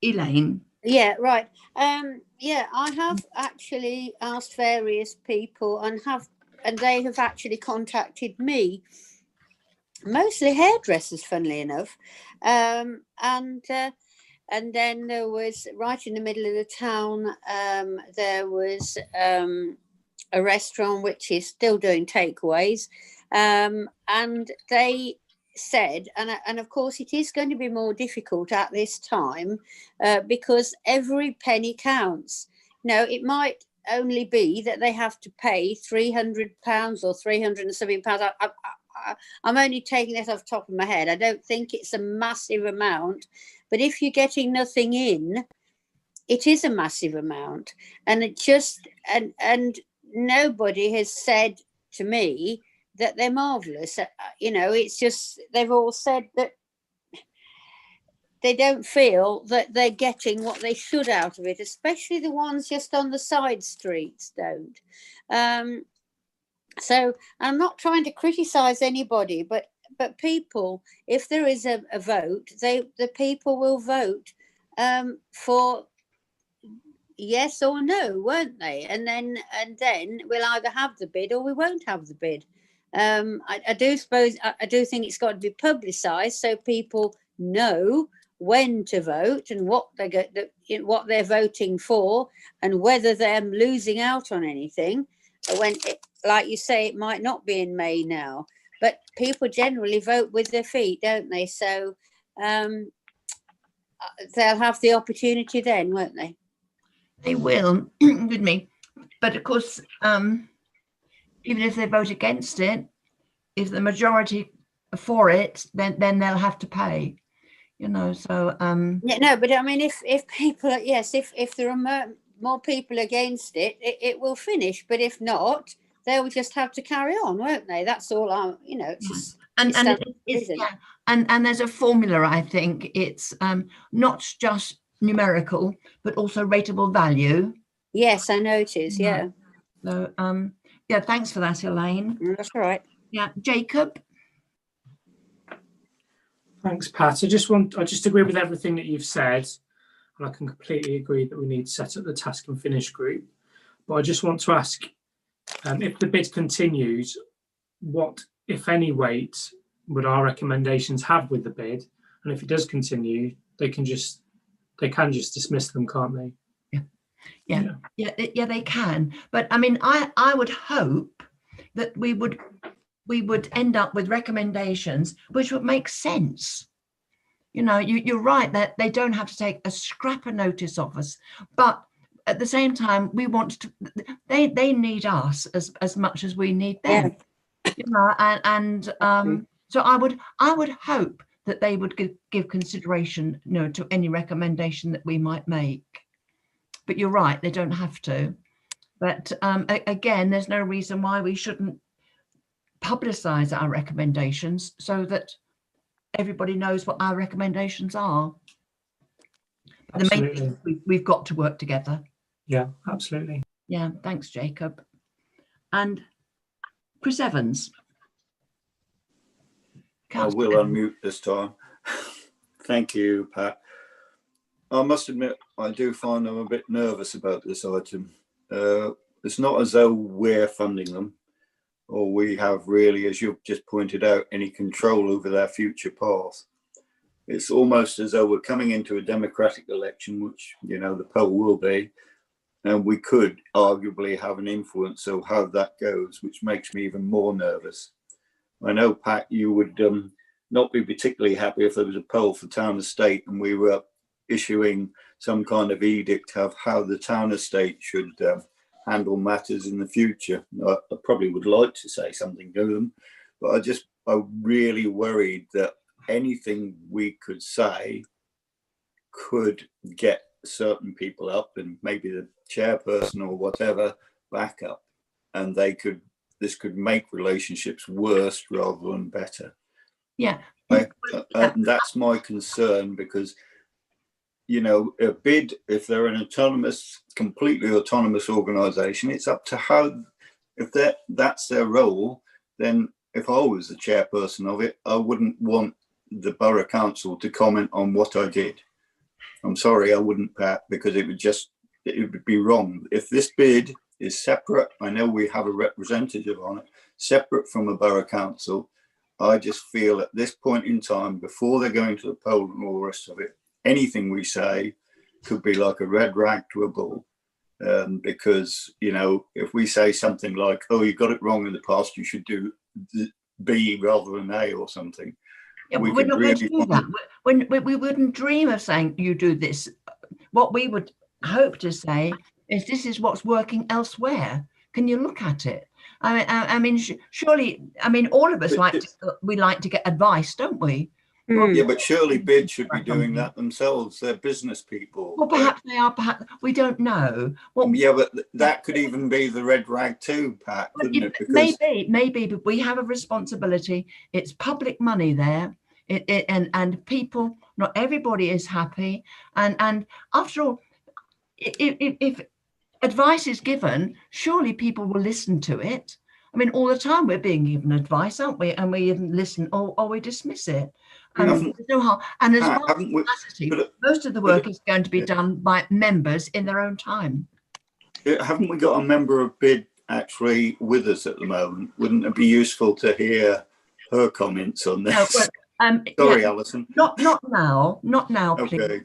S1: Elaine.
S3: Yeah, right. Yeah, I have actually asked various people and they have actually contacted me, mostly hairdressers, funnily enough. And then there was, right in the middle of the town, there was a restaurant which is still doing takeaways. And they said, and of course it is going to be more difficult at this time because every penny counts. Now, it might only be that they have to pay £300 or £370. I'm only taking this off the top of my head. I don't think it's a massive amount, but if you're getting nothing in, it is a massive amount. And it just, and nobody has said to me that they're marvellous. You know, it's just, they've all said that they don't feel that they're getting what they should out of it, especially the ones just on the side streets don't. So I'm not trying to criticise anybody, but people, if there is a vote, the people will vote for yes or no, won't they? And then we'll either have the bid or we won't have the bid. I do think it's got to be publicised so people know when to vote and what they're voting for and whether they're losing out on anything. When like you say, it might not be in May now, but people generally vote with their feet, don't they? So they'll have the opportunity then, won't they?
S1: They will, with me. But of course, even if they vote against it, if the majority are for it, then they'll have to pay. You know, so
S3: yeah, no, but I mean, if people, yes, if there are more people against it, it will finish. But if not, they'll just have to carry on, won't they? That's all. You know, it's just
S1: and there's a formula. I think it's not just numerical, but also rateable value.
S3: Yes, I know it is. Yeah.
S1: So yeah, thanks for that, Elaine.
S3: That's all right.
S1: Yeah, Jacob.
S13: Thanks, Pat. I just agree with everything that you've said, and I can completely agree that we need to set up the task and finish group. But I just want to ask, if the bid continues, what, if any, weight would our recommendations have with the bid? And if it does continue, they can just dismiss them, can't they?
S1: Yeah, they can. But I mean, I would hope that we would end up with recommendations which would make sense. You know, you're right that they don't have to take a scrap of notice of us, but at the same time, we want to. They need us as much as we need them. Yeah. You know, so I would hope that they would give consideration, you know, to any recommendation that we might make. But you're right, they don't have to. But again, there's no reason why we shouldn't publicize our recommendations so that everybody knows what our recommendations are.
S13: Absolutely.
S1: The main thing, we've got to work together.
S13: Yeah, absolutely.
S1: Yeah, thanks, Jacob. And Chris Evans.
S11: I will unmute this time. Thank you, Pat. I must admit, I do find I'm a bit nervous about this item. It's not as though we're funding them, or we have really, as you've just pointed out, any control over their future path. It's almost as though we're coming into a democratic election, which, you know, the poll will be, and we could arguably have an influence of how that goes, which makes me even more nervous. I know, Pat, you would not be particularly happy if there was a poll for town estate and we were issuing some kind of edict of how the town estate should handle matters in the future. I probably would like to say something to them, but I'm really worried that anything we could say could get certain people up, and maybe the chairperson or whatever back up, and this could make relationships worse rather than better.
S1: Yeah.
S11: And that's my concern, because, you know, a bid, if they're an completely autonomous organisation, it's up to how, if that's their role, then if I was the chairperson of it, I wouldn't want the borough council to comment on what I did. I'm sorry, I wouldn't, Pat, because it would be wrong. If this bid is separate, I know we have a representative on it, separate from a borough council, I just feel at this point in time, before they're going to the poll and all the rest of it, anything we say could be like a red rag to a bull. Because, you know, if we say something like, oh, you got it wrong in the past, you should do B rather than A or something.
S1: Yeah, we're not going to do that. We wouldn't dream of saying you do this. What we would hope to say is this is what's working elsewhere. Can you look at it? I mean, surely, I mean, all of us like to get advice, don't we?
S11: Yeah, but surely BID should be doing that themselves. They're business people.
S1: Well, perhaps they are. Perhaps we don't know. Well,
S11: yeah, but that could even be the red rag too, Pat. Couldn't it?
S1: Because maybe, but we have a responsibility. It's public money there, and people. Not everybody is happy, and after all, if advice is given, surely people will listen to it. I mean, all the time we're being given advice, aren't we? And we even listen or we dismiss it. There's no harm. And as well as capacity, most of the work is going to be done by members in their own time.
S11: Haven't we got a member of BID actually with us at the moment? Wouldn't it be useful to hear her comments on this?
S1: No, well,
S11: sorry,
S1: yeah,
S11: Alison.
S1: Not now, please.
S11: Okay.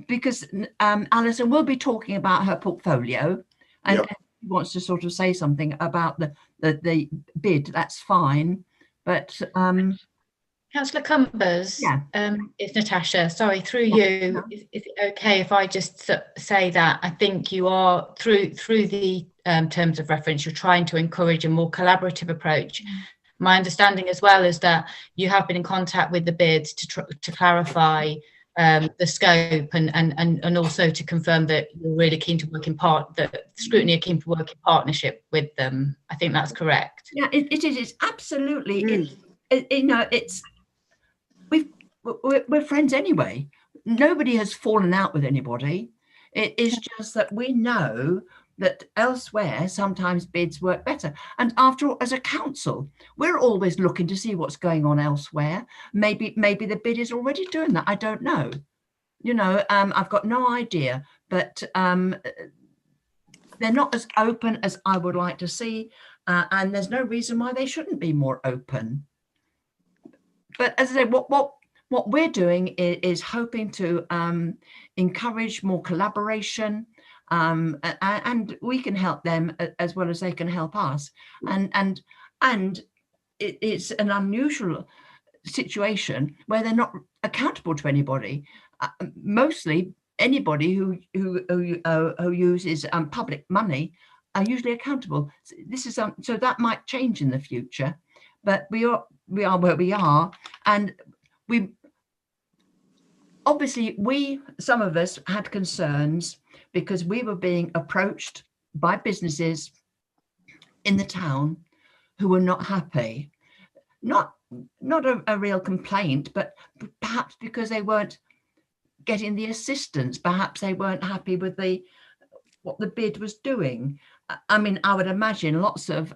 S1: Because Alison will be talking about her portfolio, and if she wants to sort of say something about the bid, that's fine. But
S4: Councillor Cumbers, it's Natasha. Sorry, through you. Is it okay if I just say that I think you are through the terms of reference, you're trying to encourage a more collaborative approach. My understanding as well is that you have been in contact with the bids to clarify the scope and also to confirm that you're really keen to work that Scrutiny are keen to work in partnership with them. I think that's correct.
S1: Yeah, it is. It's absolutely. We're friends anyway. Nobody has fallen out with anybody. It is just that we know that elsewhere sometimes bids work better. And after all, as a council, we're always looking to see what's going on elsewhere. Maybe the bid is already doing that. I don't know. I've got no idea, but they're not as open as I would like to see, and there's no reason why they shouldn't be more open. But as I say, what we're doing is hoping to encourage more collaboration, and we can help them as well as they can help us. And it's an unusual situation where they're not accountable to anybody. Mostly anybody who uses public money are usually accountable. This is so that might change in the future, but we are where we are, and some of us had concerns because we were being approached by businesses in the town who were not happy. Not a real complaint, but perhaps because they weren't getting the assistance. Perhaps they weren't happy with what the bid was doing. I mean, I would imagine lots of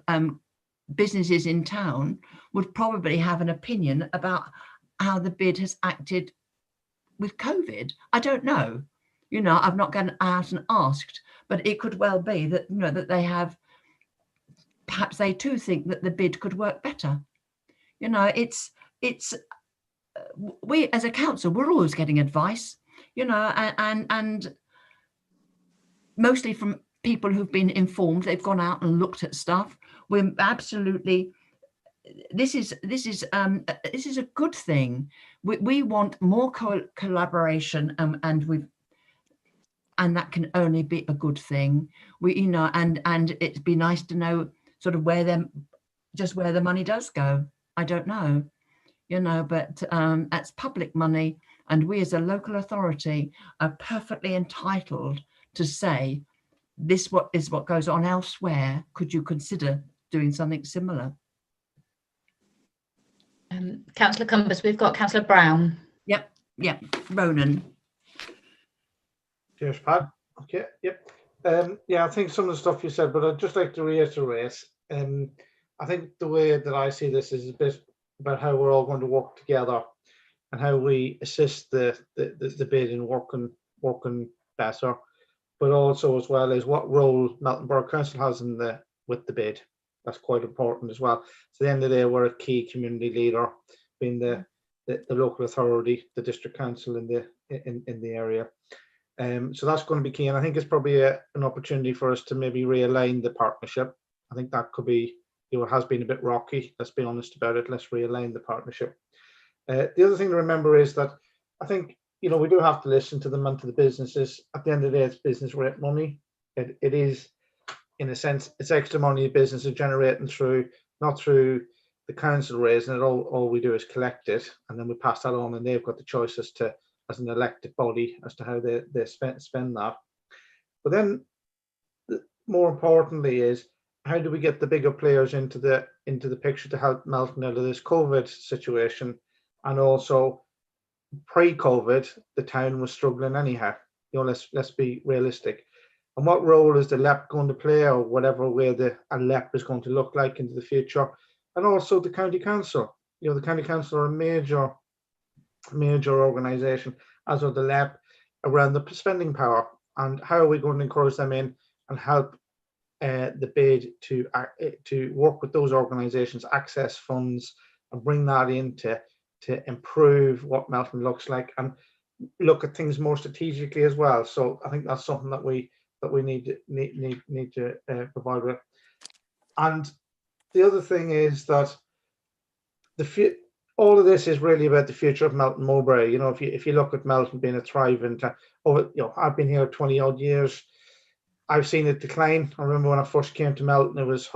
S1: businesses in town would probably have an opinion about how the bid has acted with COVID. I don't know. I've not gone out and asked, but it could well be that that they have. Perhaps they too think that the bid could work better. It's we as a council, we're always getting advice, and mostly from people who've been informed. They've gone out and looked at stuff. We're absolutely. This is a good thing. We want more collaboration, and that can only be a good thing. And it'd be nice to know sort of where the money does go. I don't know, but that's public money, and we as a local authority are perfectly entitled to say this is what goes on elsewhere. Could you consider doing something similar?
S4: Councillor Cumbers, we've got Councillor Brown.
S1: Yep, Ronan.
S8: Cheers, Pat. Okay, yep. I think some of the stuff you said, but I'd just like to reiterate. I think the way that I see this is a bit about how we're all going to work together and how we assist the bid in working better, but also as well as what role Melton Borough Council has with the bid. That's quite important as well. So at the end of the day, we're a key community leader, being the local authority, the district council in the area. So that's going to be key, and I think it's probably an opportunity for us to maybe realign the partnership. I think that could be, it has been a bit rocky. Let's be honest about it. Let's realign the partnership. The other thing to remember is that I think we do have to listen to them and to the businesses. At the end of the day, it's business rate money. It is, in a sense, it's extra money the business are generating not through the council raising it. All we do is collect it, and then we pass that on, and they've got the choice as an elected body as to how they spend that. But then, more importantly, is how do we get the bigger players into the picture to help Melton out of this COVID situation? And also, pre-COVID, the town was struggling anyhow. Let's be realistic. And what role is the LEP going to play, or whatever way a LEP is going to look like into the future? And also the county council. The county council are a major organisation, as are the LEP, around the spending power. And how are we going to encourage them in and help the bid to work with those organisations, access funds, and bring that in to improve what Melton looks like, and look at things more strategically as well. So I think that's something that we need to provide with. And the other thing is that all of this is really about the future of Mel Mowbray. If you look at Melton being a thriving town, I've been here 20 odd years. I've seen it decline. I remember when I first came to Melton, it was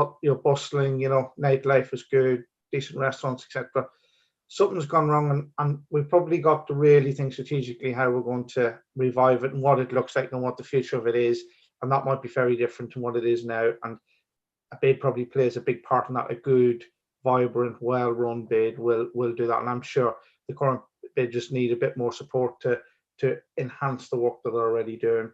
S8: bustling. Nightlife was good, decent restaurants, etc. Something's gone wrong, and we've probably got to really think strategically how we're going to revive it and what it looks like and what the future of it is. And that might be very different from what it is now. And a bid probably plays a big part in that. A good, vibrant, well-run bid will do that. And I'm sure the current bid just need a bit more support to enhance the work that they're already doing.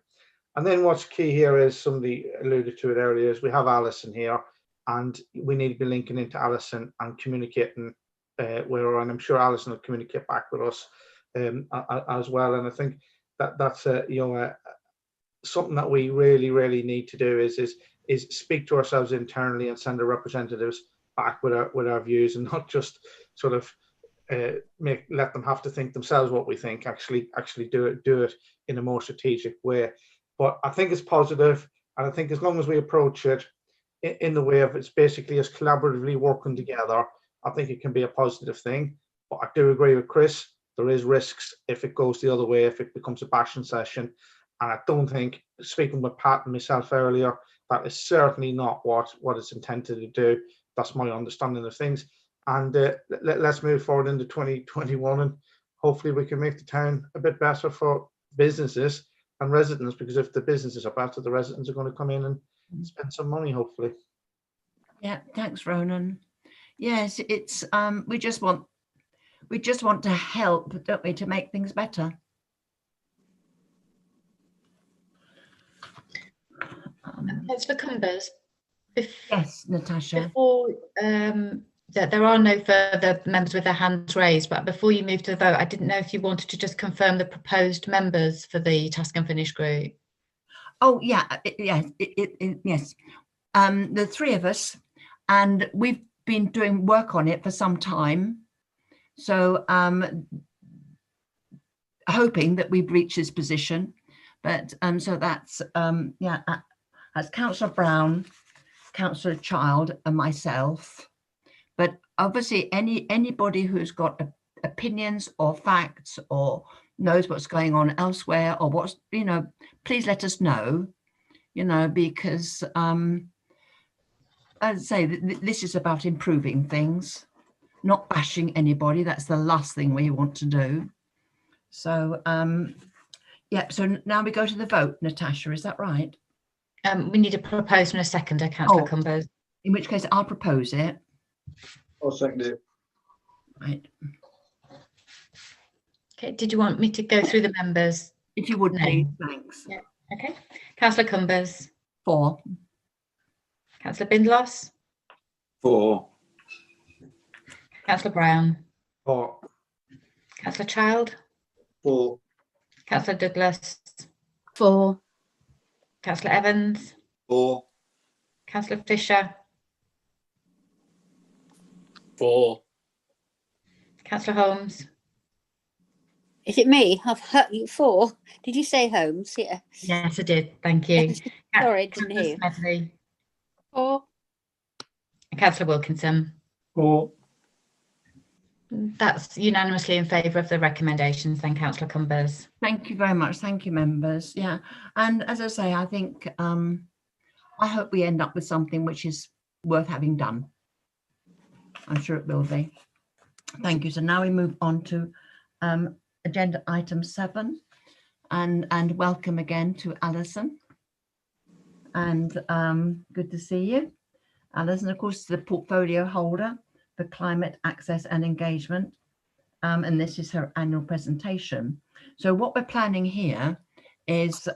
S8: And then what's key here is, somebody alluded to it earlier, is we have Alison here, and we need to be linking into Alison and communicating with her, and I'm sure Alison will communicate back with us as well. And I think that's something that we really need to do is speak to ourselves internally and send our representatives back with our views, and not just sort of let them have to think themselves what we think. Actually do it in a more strategic way. But I think it's positive, and I think as long as we approach it in the way of it's basically us collaboratively working together, I think it can be a positive thing. But I do agree with Chris, there is risks if it goes the other way, if it becomes a bashing session. And I don't think, speaking with Pat and myself earlier, that is certainly not what it's intended to do. That's my understanding of things. And let's move forward into 2021, and hopefully we can make the town a bit better for businesses and residents, because if the businesses are better, the residents are going to come in and spend some money, hopefully.
S1: Yeah, thanks, Ronan. Yes, it's we just want to help, don't we, to make things better.
S4: Councillor Cumbers.
S1: Yes, Natasha.
S4: Before there are no further members with their hands raised, but before you move to the vote, I didn't know if you wanted to just confirm the proposed members for the Task and Finish group.
S1: Oh yeah, yes. The three of us, and we've been doing work on it for some time. So hoping that we've reached this position, but so that's as Councillor Brown, Councillor Child, and myself. But obviously, anybody who's got opinions or facts or knows what's going on elsewhere or what's, please let us know, because as I say, this is about improving things, not bashing anybody. That's the last thing we want to do. So, so now we go to the vote, Natasha, is that right?
S4: We need a proposal and a seconder, Councillor Cumbers.
S1: In which case, I'll propose it.
S5: I'll second it.
S1: Right.
S4: Okay, did you want me to go through the members?
S1: If you would, please, thanks.
S4: Yeah. Okay. Councillor Cumbers.
S1: 4.
S4: Councillor Bindloss.
S7: 4.
S4: Councillor Brown.
S8: 4.
S4: Councillor Child.
S5: 4.
S4: Councillor Douglas.
S12: 4.
S4: Councillor Evans.
S11: 4.
S4: Councillor Fisher.
S14: 4.
S4: Councillor Holmes.
S3: Is it me? I've heard you 4. Did you say Holmes? Yeah.
S4: Yes, I did. Thank you.
S3: Sorry, I didn't hear.
S4: Smedley.
S2: 4.
S4: Councillor Wilkinson.
S13: 4.
S4: That's unanimously in favour of the recommendations. Then, Councillor Cumbers.
S1: Thank you very much. Thank you, members. Yeah, and as I say, I think I hope we end up with something which is worth having done. I'm sure it will be. Thank you. So now we move on to agenda item 7, and welcome again to Alison. And good to see you, Alison. Of course, the portfolio holder for climate access and engagement, and this is her annual presentation. So what we're planning here is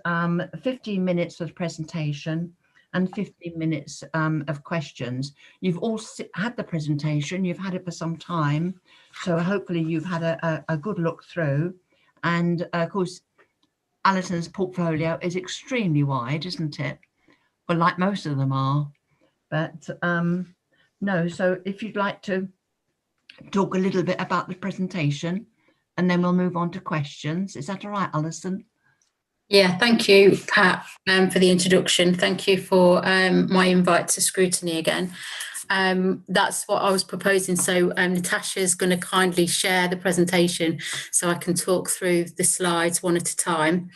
S1: 15 minutes of presentation and 15 minutes of questions. You've all had the presentation, you've had it for some time, so hopefully you've had a good look through. And of course, Alison's portfolio is extremely wide, isn't it? Well, like most of them are, but no, so if you'd like to talk a little bit about the presentation, and then we'll move on to questions. Is that all right, Alison?
S15: Yeah, thank you, Pat, for the introduction. Thank you for my invite to Scrutiny again. That's what I was proposing. So Natasha's going to kindly share the presentation so I can talk through the slides one at a time.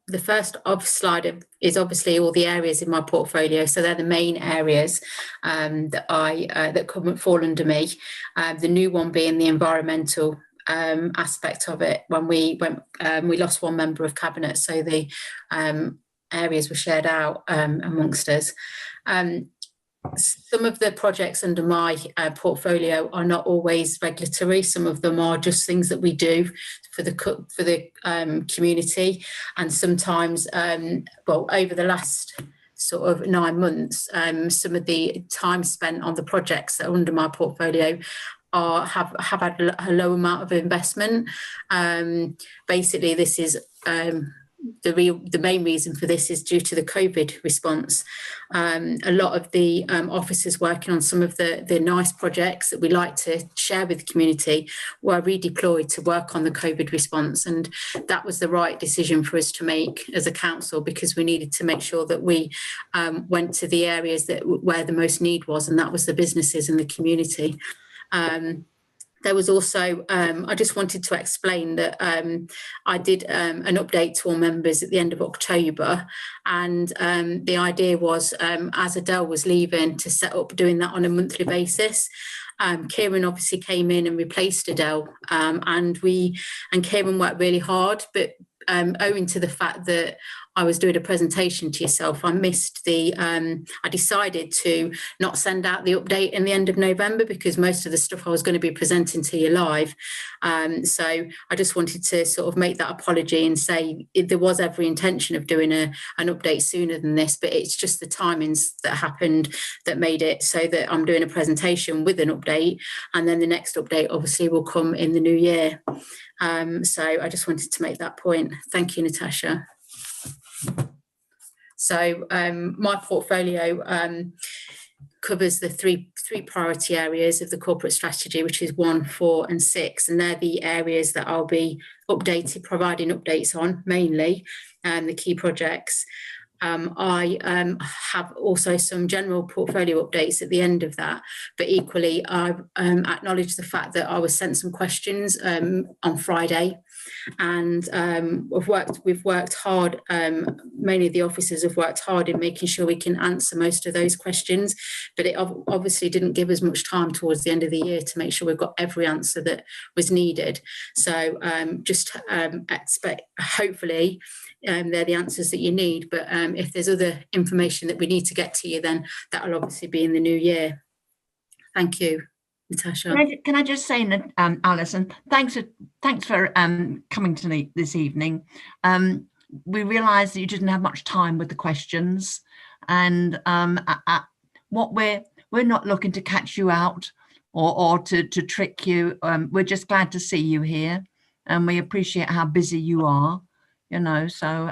S15: The first slide is obviously all the areas in my portfolio. So they're the main areas that fall under me. The new one being the environmental aspect of it. When we lost one member of cabinet, so the areas were shared out amongst us. some of the projects under my portfolio are not always regulatory. Some of them are just things that we do for the community, and sometimes, well, over the last sort of 9 months, some of the time spent on the projects that are under my portfolio have had a low amount of investment. Basically, this is the main reason for this is due to the COVID response. A lot of the officers working on some of the nice projects that we like to share with the community were redeployed to work on the COVID response, and that was the right decision for us to make as a council, because we needed to make sure that we went to the areas where the most need was, and that was the businesses and the community. There was also, I just wanted to explain that I did an update to all members at the end of October, and the idea was, as Adele was leaving, to set up doing that on a monthly basis. Kieran obviously came in and replaced Adele, and Kieran worked really hard, but owing to the fact that I was doing a presentation to yourself, I missed I decided to not send out the update in the end of November, because most of the stuff I was going to be presenting to you live. So I just wanted to sort of make that apology and say there was every intention of doing an update sooner than this, but it's just the timings that happened that made it so that I'm doing a presentation with an update, and then the next update obviously will come in the new year. So I just wanted to make that point. Thank you, Natasha. So my portfolio covers the three priority areas of the corporate strategy, which is 1, 4 and 6, and they're the areas that I'll be providing updates on mainly, the key projects. I have also some general portfolio updates at the end of that, but equally I've acknowledged the fact that I was sent some questions on Friday, and we've worked hard, many of the officers have worked hard in making sure we can answer most of those questions, but it obviously didn't give us much time towards the end of the year to make sure we've got every answer that was needed. So just expect, hopefully, they're the answers that you need, but if there's other information that we need to get to you, then that will obviously be in the new year. Thank you, Natasha.
S1: Can I just say, Alison, thanks for coming to me this evening. We realised that you didn't have much time with the questions, and what we're not looking to catch you out or to trick you. We're just glad to see you here, and we appreciate how busy you are. You know, so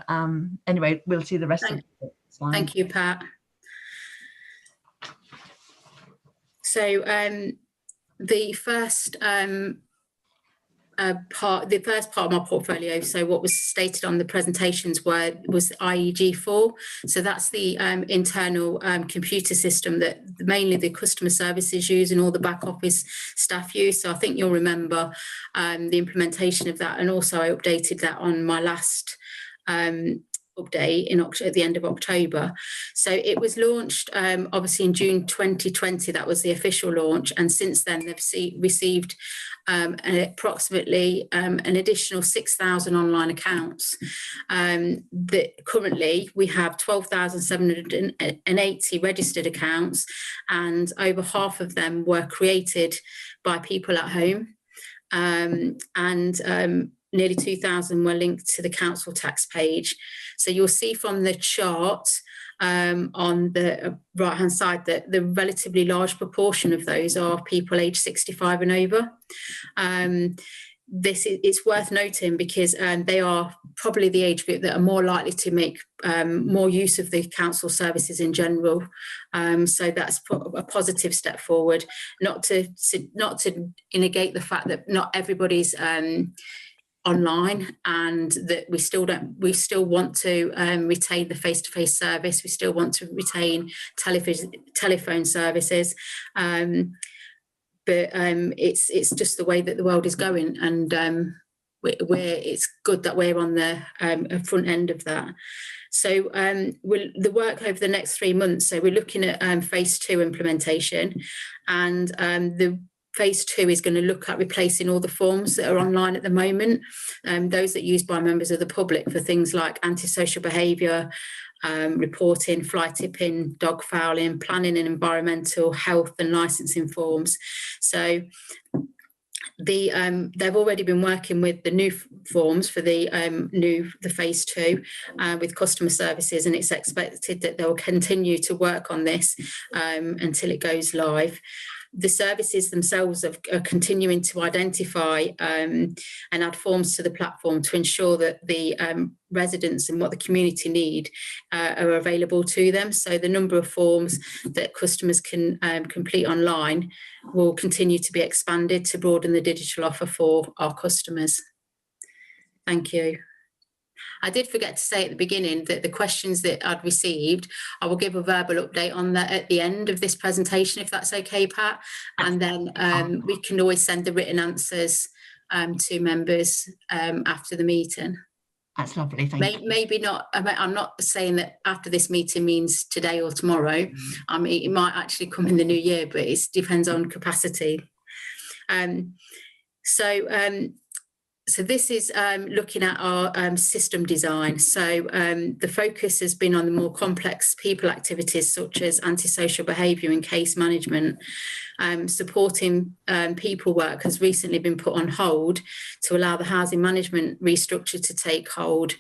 S1: anyway, we'll see the rest of it.
S15: Thank you, Pat. So the first part of my portfolio, so what was stated on the presentations was IEG4. So that's the internal computer system that mainly the customer services use and all the back office staff use. So I think you'll remember the implementation of that, and also I updated that on my last update at the end of October. So it was launched obviously in June 2020. That was the official launch, and since then they've received approximately an additional 6,000 online accounts. That currently we have 12,780 registered accounts, and over half of them were created by people at home, and nearly 2,000 were linked to the council tax page. So you'll see from the chart on the right-hand side that the relatively large proportion of those are people aged 65 and over. It's worth noting because they are probably the age group that are more likely to make more use of the council services in general. So that's a positive step forward. Not to negate the fact that not everybody's online, and that we still want to retain the face-to-face service. We still want to retain telephone services, but it's just the way that the world is going, and it's good that we're on the front end of that. So the work over the next 3 months, so we're looking at phase 2 implementation, and the phase 2 is going to look at replacing all the forms that are online at the moment, those that are used by members of the public for things like antisocial behaviour, reporting, fly tipping, dog fouling, planning and environmental, health and licensing forms. So they've already been working with the new forms for the phase 2 with customer services, and it's expected that they'll continue to work on this until it goes live. The services themselves are continuing to identify and add forms to the platform to ensure that the residents and what the community need are available to them. So the number of forms that customers can complete online will continue to be expanded to broaden the digital offer for our customers. Thank you. I did forget to say at the beginning that the questions that I'd received, I will give a verbal update on that at the end of this presentation, if that's okay, Pat. And then we can always send the written answers to members after the meeting.
S1: That's lovely, thank you.
S15: Maybe not, I'm not saying that after this meeting means today or tomorrow. I mean, it might actually come in the new year, but it depends on capacity. So this is looking at our system design. So the focus has been on the more complex people activities such as antisocial behaviour and case management. Supporting people work has recently been put on hold to allow the housing management restructure to take hold,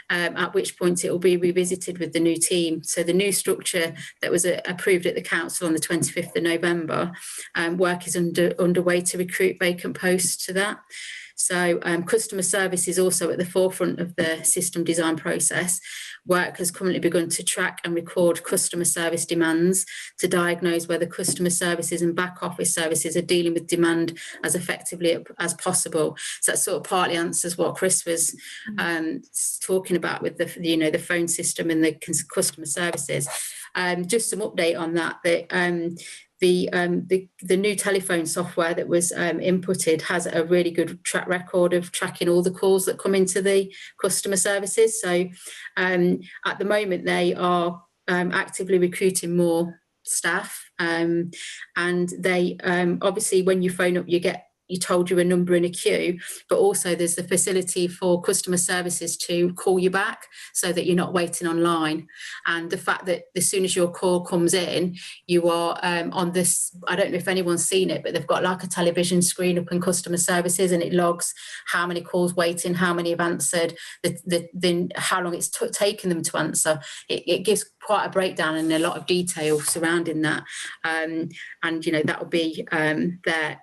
S15: at which point it will be revisited with the new team. So the new structure that was approved at the council on the 25th of November, work is underway to recruit vacant posts to that. So customer service is also at the forefront of the system design process. Work has currently begun to track and record customer service demands to diagnose whether customer services and back office services are dealing with demand as effectively as possible. So that sort of partly answers what Chris was talking about with the phone system and the customer services. Just some update on that. The new telephone software that was inputted has a really good track record of tracking all the calls that come into the customer services. So at the moment they are actively recruiting more staff, and they obviously when you phone up you're told you're a number in a queue, but also there's the facility for customer services to call you back so that you're not waiting online. And the fact that as soon as your call comes in, you are on this, I don't know if anyone's seen it, but they've got like a television screen up in customer services, and it logs how many calls waiting, how many have answered, then how long it's taken them to answer. It gives quite a breakdown and a lot of detail surrounding that. And that will be there.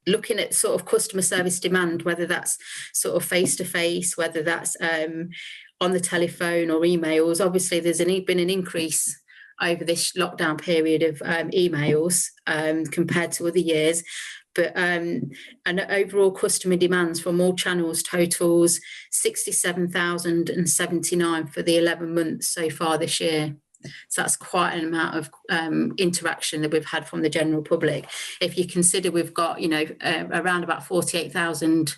S15: Looking at sort of customer service demand, whether that's sort of face-to-face, whether that's on the telephone or emails. Obviously, there's been an increase over this lockdown period of emails compared to other years. But and overall customer demands from all channels totals 67,079 for the 11 months so far this year. So that's quite an amount of interaction that we've had from the general public. If you consider we've got, around about 48,000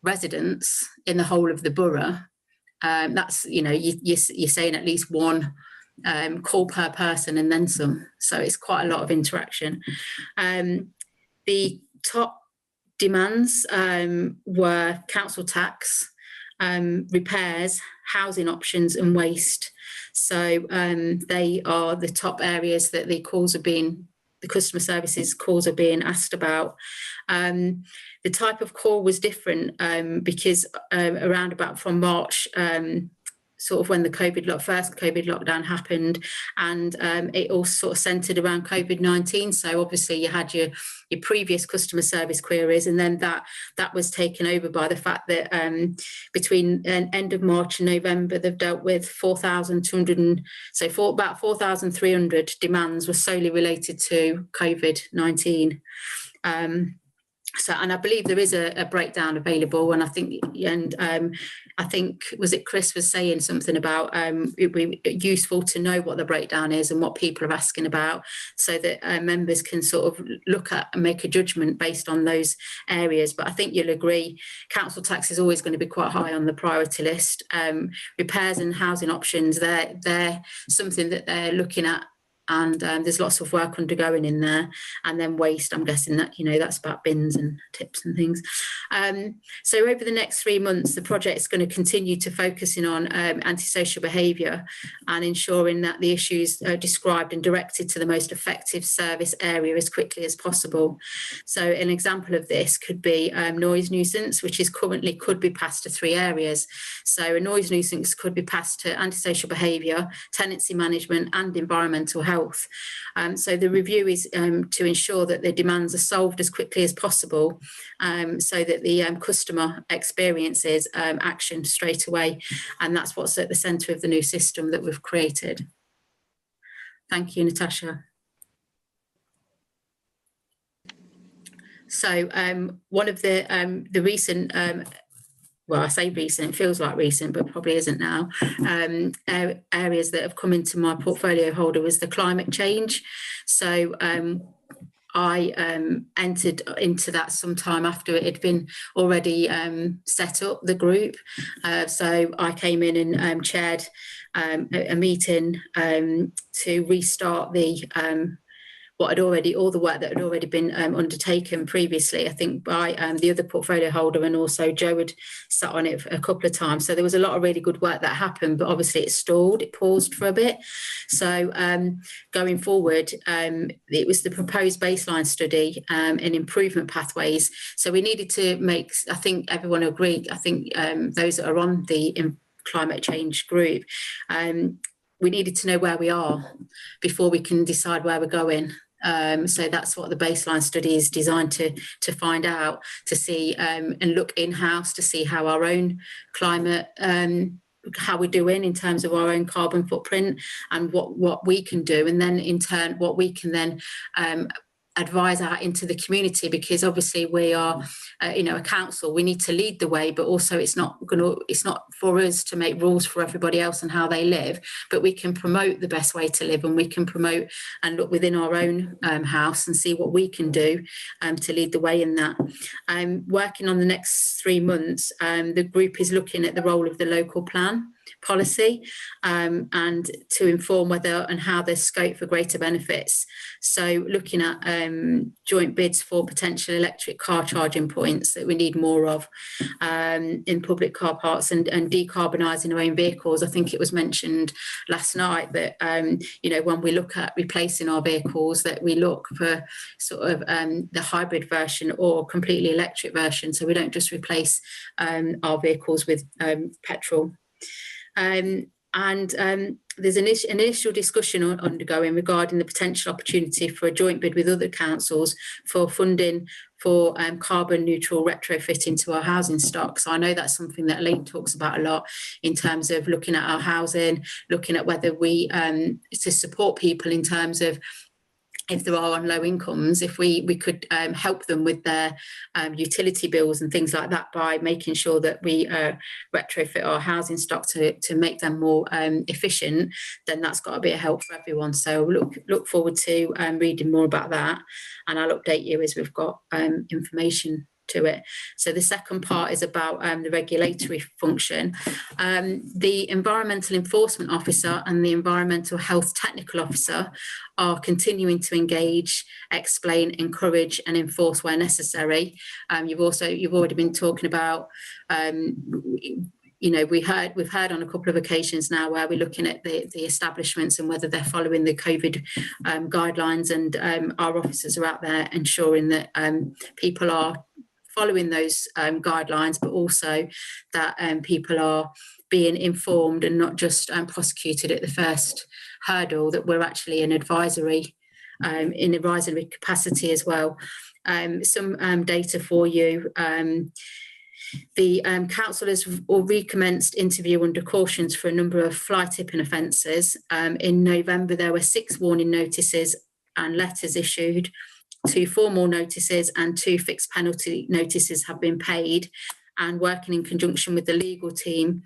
S15: residents in the whole of the borough, that's, you're saying at least one call per person and then some. So it's quite a lot of interaction. The top demands were council tax, repairs, housing options and waste. So they are the top areas that the customer services calls are being asked about. The type of call was different because around about from March, sort of when the first COVID lockdown happened, and it all sort of centred around COVID-19. So obviously you had your previous customer service queries, and then that was taken over by the fact that between end of March and November, they've dealt with 4,200, about 4,300 demands were solely related to COVID-19. And I believe there is a breakdown available, and I think was it Chris was saying something about it'd be useful to know what the breakdown is and what people are asking about, so that members can sort of look at and make a judgment based on those areas. But I think you'll agree, council tax is always going to be quite high on the priority list. Repairs and housing options, they're something that they're looking at and there's lots of work undergoing in there. And then waste, I'm guessing that, you know, that's about bins and tips and things. So over the next 3 months, the project is going to continue to focusing on antisocial behaviour and ensuring that the issues are described and directed to the most effective service area as quickly as possible. So an example of this could be noise nuisance, which is currently could be passed to 3 areas. So a noise nuisance could be passed to antisocial behaviour, tenancy management and environmental health. So the review is to ensure that the demands are solved as quickly as possible, so that the customer experiences action straight away. And that's what's at the centre of the new system that we've created. Thank you, Natasha. So one of the recent, well, I say recent, it feels like recent, but probably isn't now, areas that have come into my portfolio holder was the climate change. So I entered into that sometime after it had been already set up, the group. So I came in and chaired a meeting to restart the all the work that had already been undertaken previously, I think by the other portfolio holder, and also Joe had sat on it a couple of times. So there was a lot of really good work that happened, but obviously it stalled, it paused for a bit. So going forward, it was the proposed baseline study and improvement pathways. So we needed to make, I think everyone agreed, I think those that are on the climate change group, we needed to know where we are before we can decide where we're going. So that's what the baseline study is designed to find out, to see and look in-house to see how our own climate, how we're doing in terms of our own carbon footprint and what we can do, and then in turn what we can then advise out into the community, because obviously we are you know, a council, we need to lead the way, but also it's not for us to make rules for everybody else and how they live, but we can promote the best way to live, and we can promote and look within our own house and see what we can do to lead the way in that. Working on the next 3 months, the group is looking at the role of the local plan policy and to inform whether and how there's scope for greater benefits. So looking at joint bids for potential electric car charging points that we need more of in public car parks, and decarbonising our own vehicles. I think it was mentioned last night that you know, when we look at replacing our vehicles, that we look for sort of the hybrid version or completely electric version, so we don't just replace our vehicles with petrol. There's an initial discussion undergoing regarding the potential opportunity for a joint bid with other councils for funding for carbon neutral retrofitting to our housing stock. So I know that's something that Elaine talks about a lot in terms of looking at our housing, looking at whether we to support people in terms of, if there are on low incomes, if we could help them with their utility bills and things like that by making sure that we retrofit our housing stock to make them more efficient, then that's got to be a help for everyone. So look forward to reading more about that, and I'll update you as we've got information to it. So the second part is about the regulatory function. The Environmental Enforcement Officer and the Environmental Health Technical Officer are continuing to engage, explain, encourage and enforce where necessary. You've already been talking about you know, we've heard on a couple of occasions now where we're looking at the establishments and whether they're following the COVID guidelines, and our officers are out there ensuring that people are following those guidelines, but also that people are being informed and not just prosecuted at the first hurdle, that we're actually in advisory capacity as well. Some data for you. The council has recommenced interview under cautions for a number of fly tipping offences. In November, there were 6 warning notices and letters issued, 2 formal notices and 2 fixed penalty notices have been paid, and working in conjunction with the legal team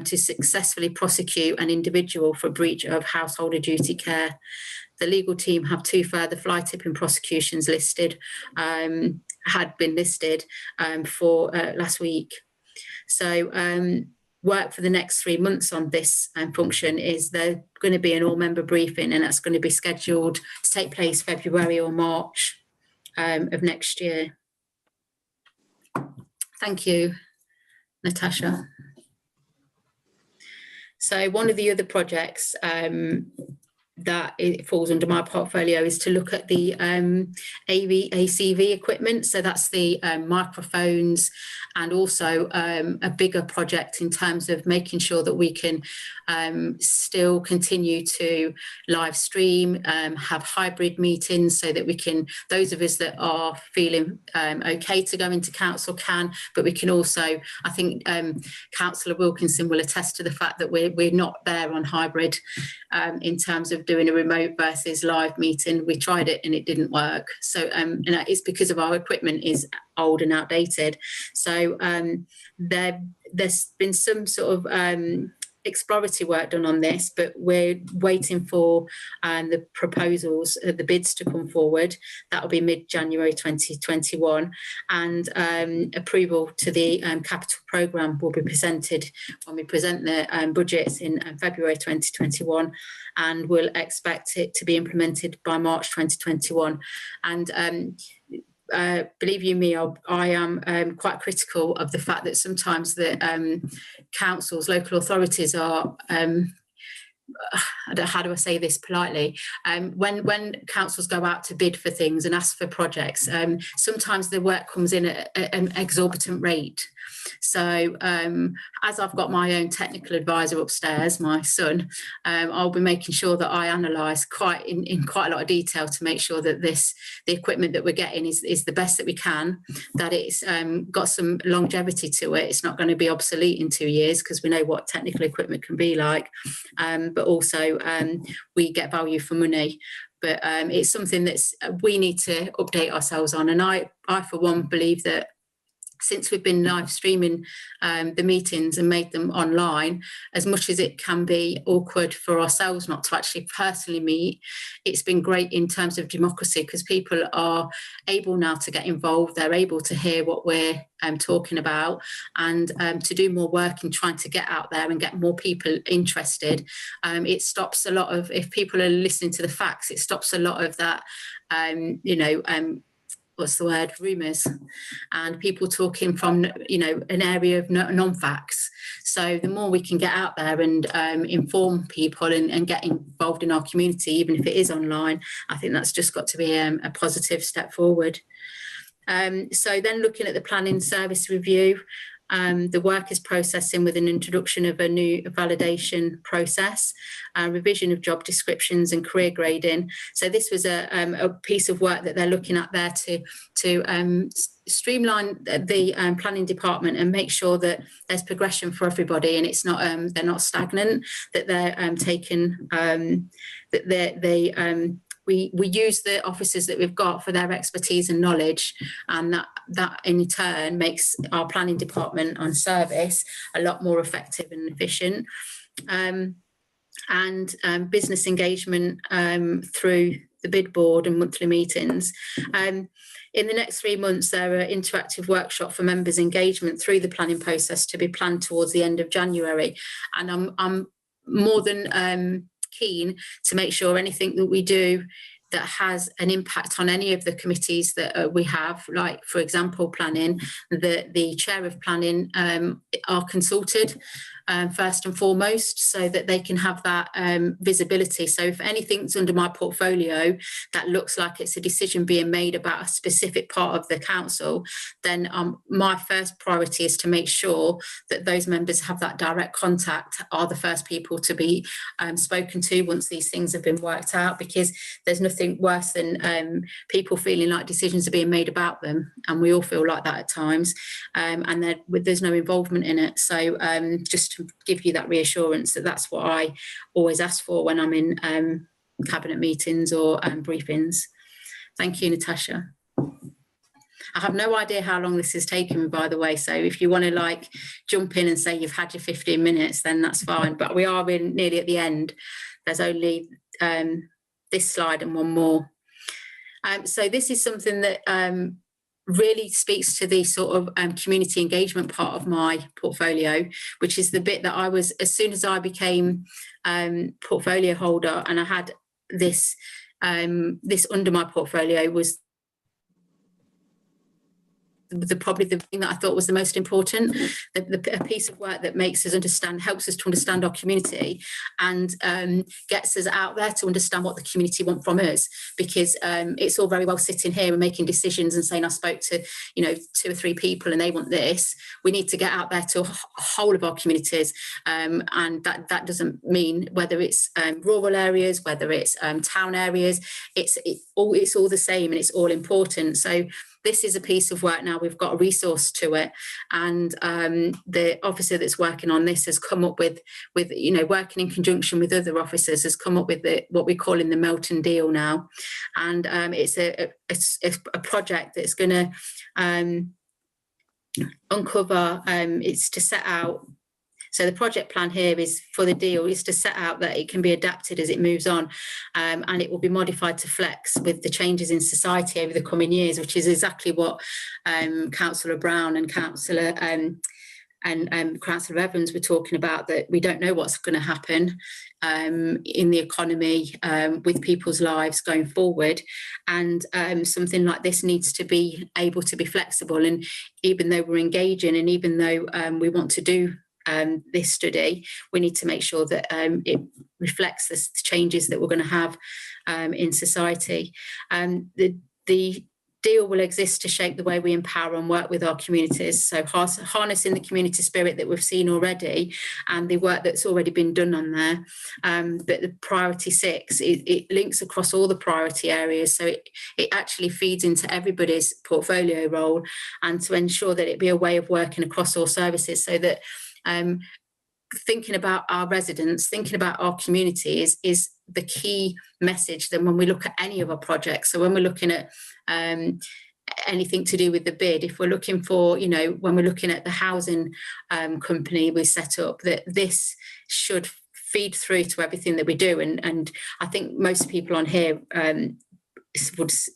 S15: to successfully prosecute an individual for breach of householder duty care. The legal team have 2 further fly tipping prosecutions listed, had been listed for last week. So work for the next 3 months on this function is there's going to be an all-member briefing, and that's going to be scheduled to take place February or March of next year. Thank you, Natasha. So one of the other projects that it falls under my portfolio is to look at the ACV equipment. So that's the microphones, and also a bigger project in terms of making sure that we can still continue to live stream, have hybrid meetings, so that we can, those of us that are feeling okay to go into council can, but we can also, I think Councillor Wilkinson will attest to the fact that we're not there on hybrid in terms of doing a remote versus live meeting. We tried it and it didn't work. So and it's because of our equipment is old and outdated. So there's been some sort of exploratory work done on this, but we're waiting for the proposals, the bids to come forward. That will be mid-January 2021, and approval to the capital programme will be presented when we present the budgets in February 2021, and we'll expect it to be implemented by March 2021. And believe you me, I am quite critical of the fact that sometimes the councils, local authorities are, how do I say this politely? When councils go out to bid for things and ask for projects, sometimes the work comes in at an exorbitant rate. So as I've got my own technical advisor upstairs, my son, I'll be making sure that I analyse in quite a lot of detail to make sure that the equipment that we're getting is the best that we can, that it's got some longevity to it. It's not going to be obsolete in 2 years, because we know what technical equipment can be like, but also we get value for money. But it's something that's we need to update ourselves on. And I for one believe that since we've been live streaming the meetings and made them online, as much as it can be awkward for ourselves not to actually personally meet, it's been great in terms of democracy, because people are able now to get involved. They're able to hear what we're talking about, and to do more work in trying to get out there and get more people interested. It stops a lot of, if people are listening to the facts, it stops a lot of that, what's the word, rumours, and people talking from, an area of non-facts. So the more we can get out there and inform people and get involved in our community, even if it is online, I think that's just got to be a positive step forward. So then looking at the planning service review, the work is processing with an introduction of a new validation process, revision of job descriptions and career grading. So this was a piece of work that they're looking at there to streamline the planning department and make sure that there's progression for everybody, and it's not they're not stagnant, that they're taking we use the officers that we've got for their expertise and knowledge, and that in turn makes our planning department on service a lot more effective and efficient. And business engagement through the bid board and monthly meetings. In the next 3 months, there are interactive workshops for members' engagement through the planning process to be planned towards the end of January. And I'm more than keen to make sure anything that we do that has an impact on any of the committees that we have, like, for example, planning, that the chair of planning are consulted first and foremost, so that they can have that visibility. So if anything's under my portfolio that looks like it's a decision being made about a specific part of the council, then my first priority is to make sure that those members have that direct contact, are the first people to be spoken to once these things have been worked out, because there's nothing worse than people feeling like decisions are being made about them, and we all feel like that at times, and there's no involvement in it. So just to give you that reassurance that that's what I always ask for when I'm in cabinet meetings or briefings. Thank you, Natasha. I have no idea how long this has taken me, by the way, so if you want to jump in and say you've had your 15 minutes, then that's fine, but we are nearly at the end. There's only this slide and one more. So this is something that really speaks to the sort of community engagement part of my portfolio, which is the bit that I was, as soon as I became portfolio holder and I had this under my portfolio, was probably the thing that I thought was the most important, a piece of work that makes us understand, helps us to understand our community, and gets us out there to understand what the community want from us. Because it's all very well sitting here and making decisions and saying, I spoke to 2 or 3 people and they want this. We need to get out there to a whole of our communities, and that doesn't mean whether it's rural areas, whether it's town areas. It's all the same, and it's all important. So this is a piece of work now, we've got a resource to it, and the officer that's working on this has come up with working in conjunction with other officers, has come up with what we're calling the Melton Deal now. And it's a project that's going to uncover, it's to set out. So the project plan here is for the deal is to set out that it can be adapted as it moves on, and it will be modified to flex with the changes in society over the coming years, which is exactly what Councillor Brown and Councillor Councillor Evans were talking about, that we don't know what's going to happen in the economy with people's lives going forward, and something like this needs to be able to be flexible. And even though we're engaging, and even though we want to do this study, we need to make sure that it reflects the changes that we're going to have in society. The deal will exist to shape the way we empower and work with our communities. So harnessing the community spirit that we've seen already and the work that's already been done on there. But the priority 6, it links across all the priority areas. So it actually feeds into everybody's portfolio role, and to ensure that it be a way of working across all services, so that thinking about our residents, thinking about our community is the key message. Then when we look at any of our projects, so when we're looking at anything to do with the bid, if we're looking for, when we're looking at the housing company we set up, that this should feed through to everything that we do. And I think most people on here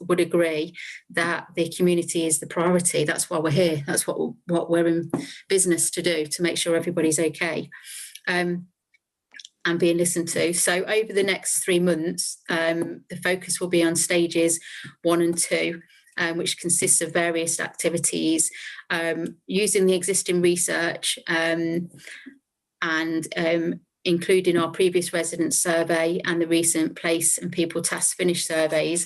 S15: would agree that the community is the priority. That's why we're here. That's what we're in business to do, to make sure everybody's okay and being listened to. So over the next 3 months, the focus will be on stages 1 and 2, which consists of various activities using the existing research and including our previous resident survey and the recent place and people task finish surveys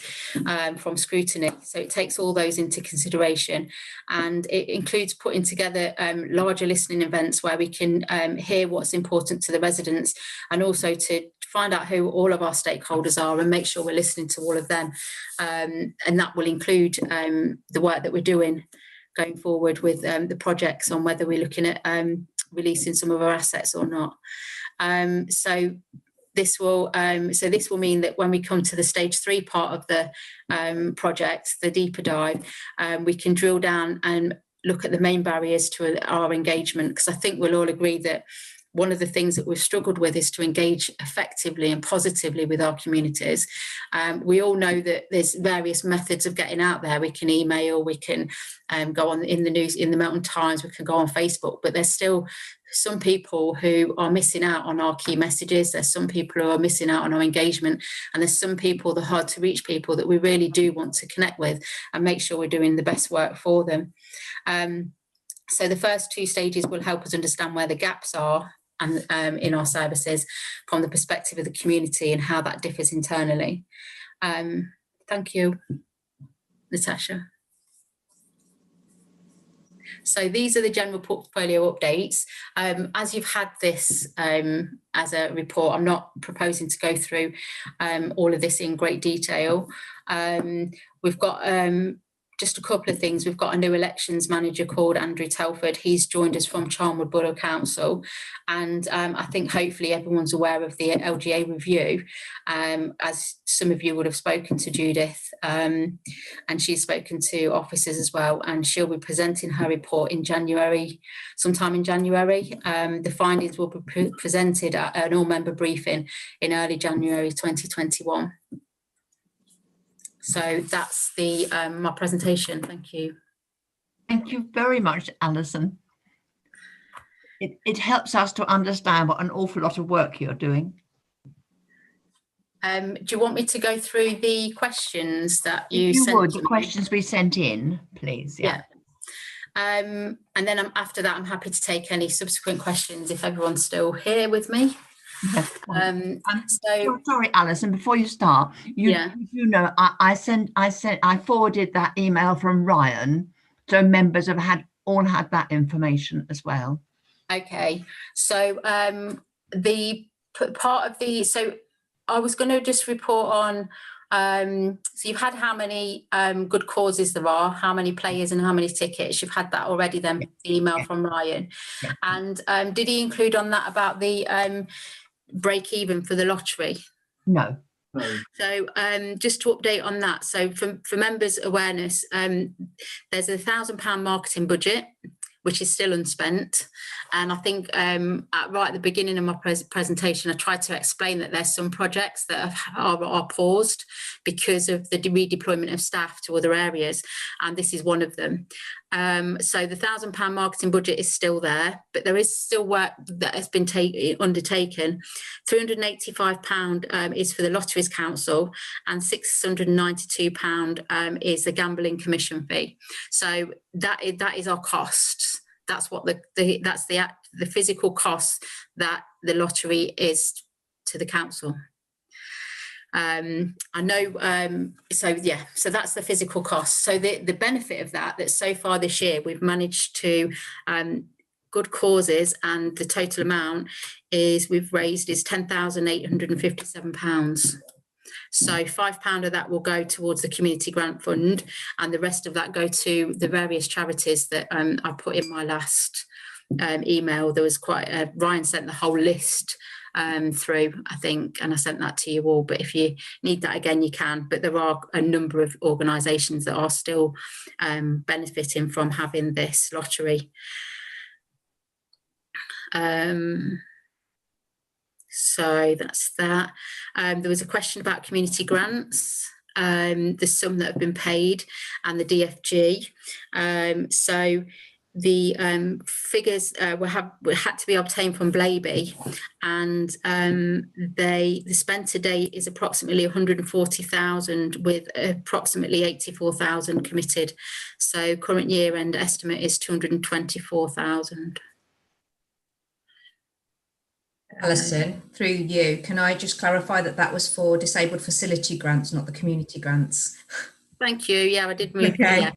S15: from Scrutiny. So it takes all those into consideration, and it includes putting together larger listening events where we can hear what's important to the residents, and also to find out who all of our stakeholders are and make sure we're listening to all of them. And that will include the work that we're doing going forward with the projects on whether we're looking at releasing some of our assets or not. So this will mean that when we come to the stage 3 part of the project, the deeper dive, we can drill down and look at the main barriers to our engagement, because I think we'll all agree that one of the things that we've struggled with is to engage effectively and positively with our communities. We all know that there's various methods of getting out there. We can email, we can go on in the news, in the Melton Times, we can go on Facebook, but there's still some people who are missing out on our key messages. There's some people who are missing out on our engagement, and there's some people, the hard to reach people, that we really do want to connect with and make sure we're doing the best work for them. So the first 2 stages will help us understand where the gaps are and in our services from the perspective of the community and how that differs internally. Thank you, Natasha. So these are the general portfolio updates. As you've had this as a report, I'm not proposing to go through all of this in great detail. We've got just a couple of things. We've got a new elections manager called Andrew Telford. He's joined us from Charnwood Borough Council, and I think hopefully everyone's aware of the LGA review, as some of you would have spoken to Judith, and she's spoken to officers as well, and she'll be presenting her report in January, sometime in January. The findings will be presented at an all-member briefing in early January 2021. So that's the my presentation. Thank you.
S1: Thank you very much, Alison. It helps us to understand what an awful lot of work you're doing.
S15: Do you want me to go through the questions that you
S1: If you
S15: sent
S1: would,
S15: to
S1: the
S15: me?
S1: questions we sent in, please. Yeah.
S15: And then after that, I'm happy to take any subsequent questions if everyone's still here with me.
S1: Yeah.
S15: So
S1: sorry, Alison, before you start, you know, I forwarded that email from Ryan, so members have all had that information as well.
S15: Okay, so the part of the, so I was going to just report on, so you've had how many good causes there are, how many players and how many tickets. You've had that already then, the email from Ryan. And did he include on that about the break even for the lottery?
S1: No.
S15: So just to update on that, so for members' awareness, there's £1,000 marketing budget, which is still unspent. And I think right at the beginning of my presentation, I tried to explain that there's some projects that are paused because of the redeployment of staff to other areas. And this is one of them. So the £1,000 marketing budget is still there, but there is still work that has been undertaken. £385 is for the Lotteries Council and £692 is the gambling commission fee. So that is our costs. That's what that's the physical cost that the lottery is to the council. I know, so that's the physical cost. So the benefit of that so far this year, we've managed to, good causes, and the total amount we've raised is £10,857. So £5 of that will go towards the community grant fund, and the rest of that go to the various charities that I put in my last email. There was Ryan sent the whole list through, I think, and I sent that to you all, but if you need that again, you can. But there are a number of organisations that are still benefiting from having this lottery. So that's that. There was a question about community grants, the sum that have been paid, and the DFG. So the figures had to be obtained from Blaby, and the spend to date is approximately 140,000 with approximately 84,000 committed. So current year end estimate is 224,000.
S9: Alison, through you, can I just clarify that was for disabled facility grants, not the community grants?
S15: Thank you. Yeah, I did move.
S9: Okay.
S15: Yeah.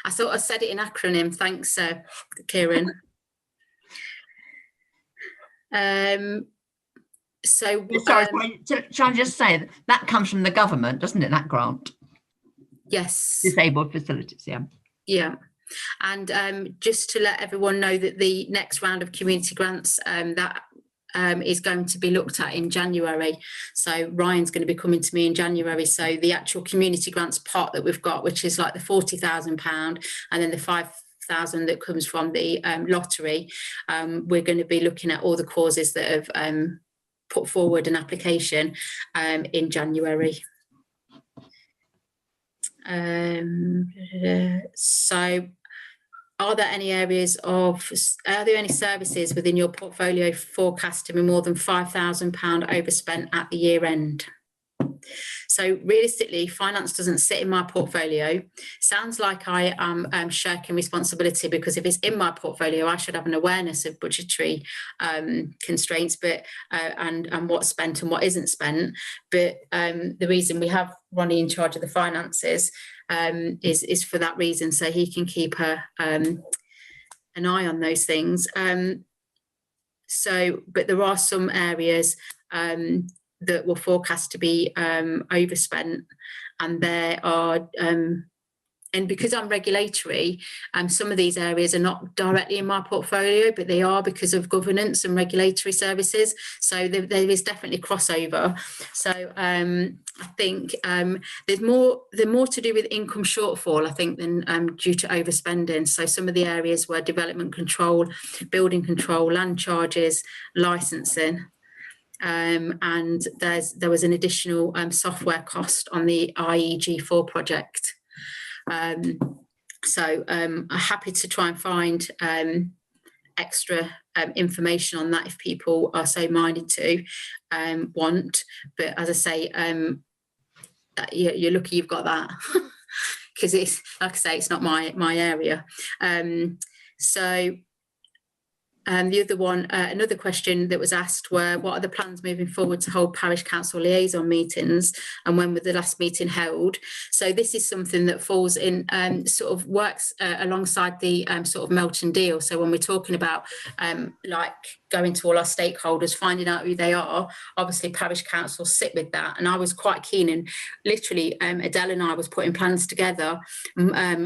S15: I thought I said it in acronym. Thanks, Kieran.
S1: Sorry, shall I just say that comes from the government, doesn't it? That grant.
S15: Yes.
S1: Disabled facilities. Yeah.
S15: Yeah. And just to let everyone know that the next round of community grants is going to be looked at in January. So Ryan's going to be coming to me in January. So the actual community grants pot that we've got, which is like the £40,000 and then the £5,000 that comes from the lottery, we're going to be looking at all the causes that have put forward an application in January. So are there any services within your portfolio forecast to be more than £5,000 overspent at the year end? So realistically, finance doesn't sit in my portfolio. Sounds like I am shirking responsibility, because if it's in my portfolio, I should have an awareness of budgetary constraints, but and what's spent and what isn't spent. But the reason we have Ronnie in charge of the finances is for that reason, so he can keep an eye on those things. But there are some areas that were forecast to be overspent, and there are and because I'm regulatory, some of these areas are not directly in my portfolio, but they are because of governance and regulatory services. So there is definitely crossover. So I think there's more to do with income shortfall, I think, than due to overspending. So some of the areas were development control, building control, land charges, licensing. And there was an additional software cost on the IEG4 project. So I'm happy to try and find extra information on that if people are so minded to want. But as I say, you're lucky you've got that, because it's, like I say, it's not my area. The other one, another question that was asked were, what are the plans moving forward to hold parish council liaison meetings, and when were the last meeting held? So this is something that falls in, sort of works alongside the sort of Melton deal. So when we're talking about like going to all our stakeholders, finding out who they are, obviously parish councils sit with that. And I was quite keen, and literally Adele and I was putting plans together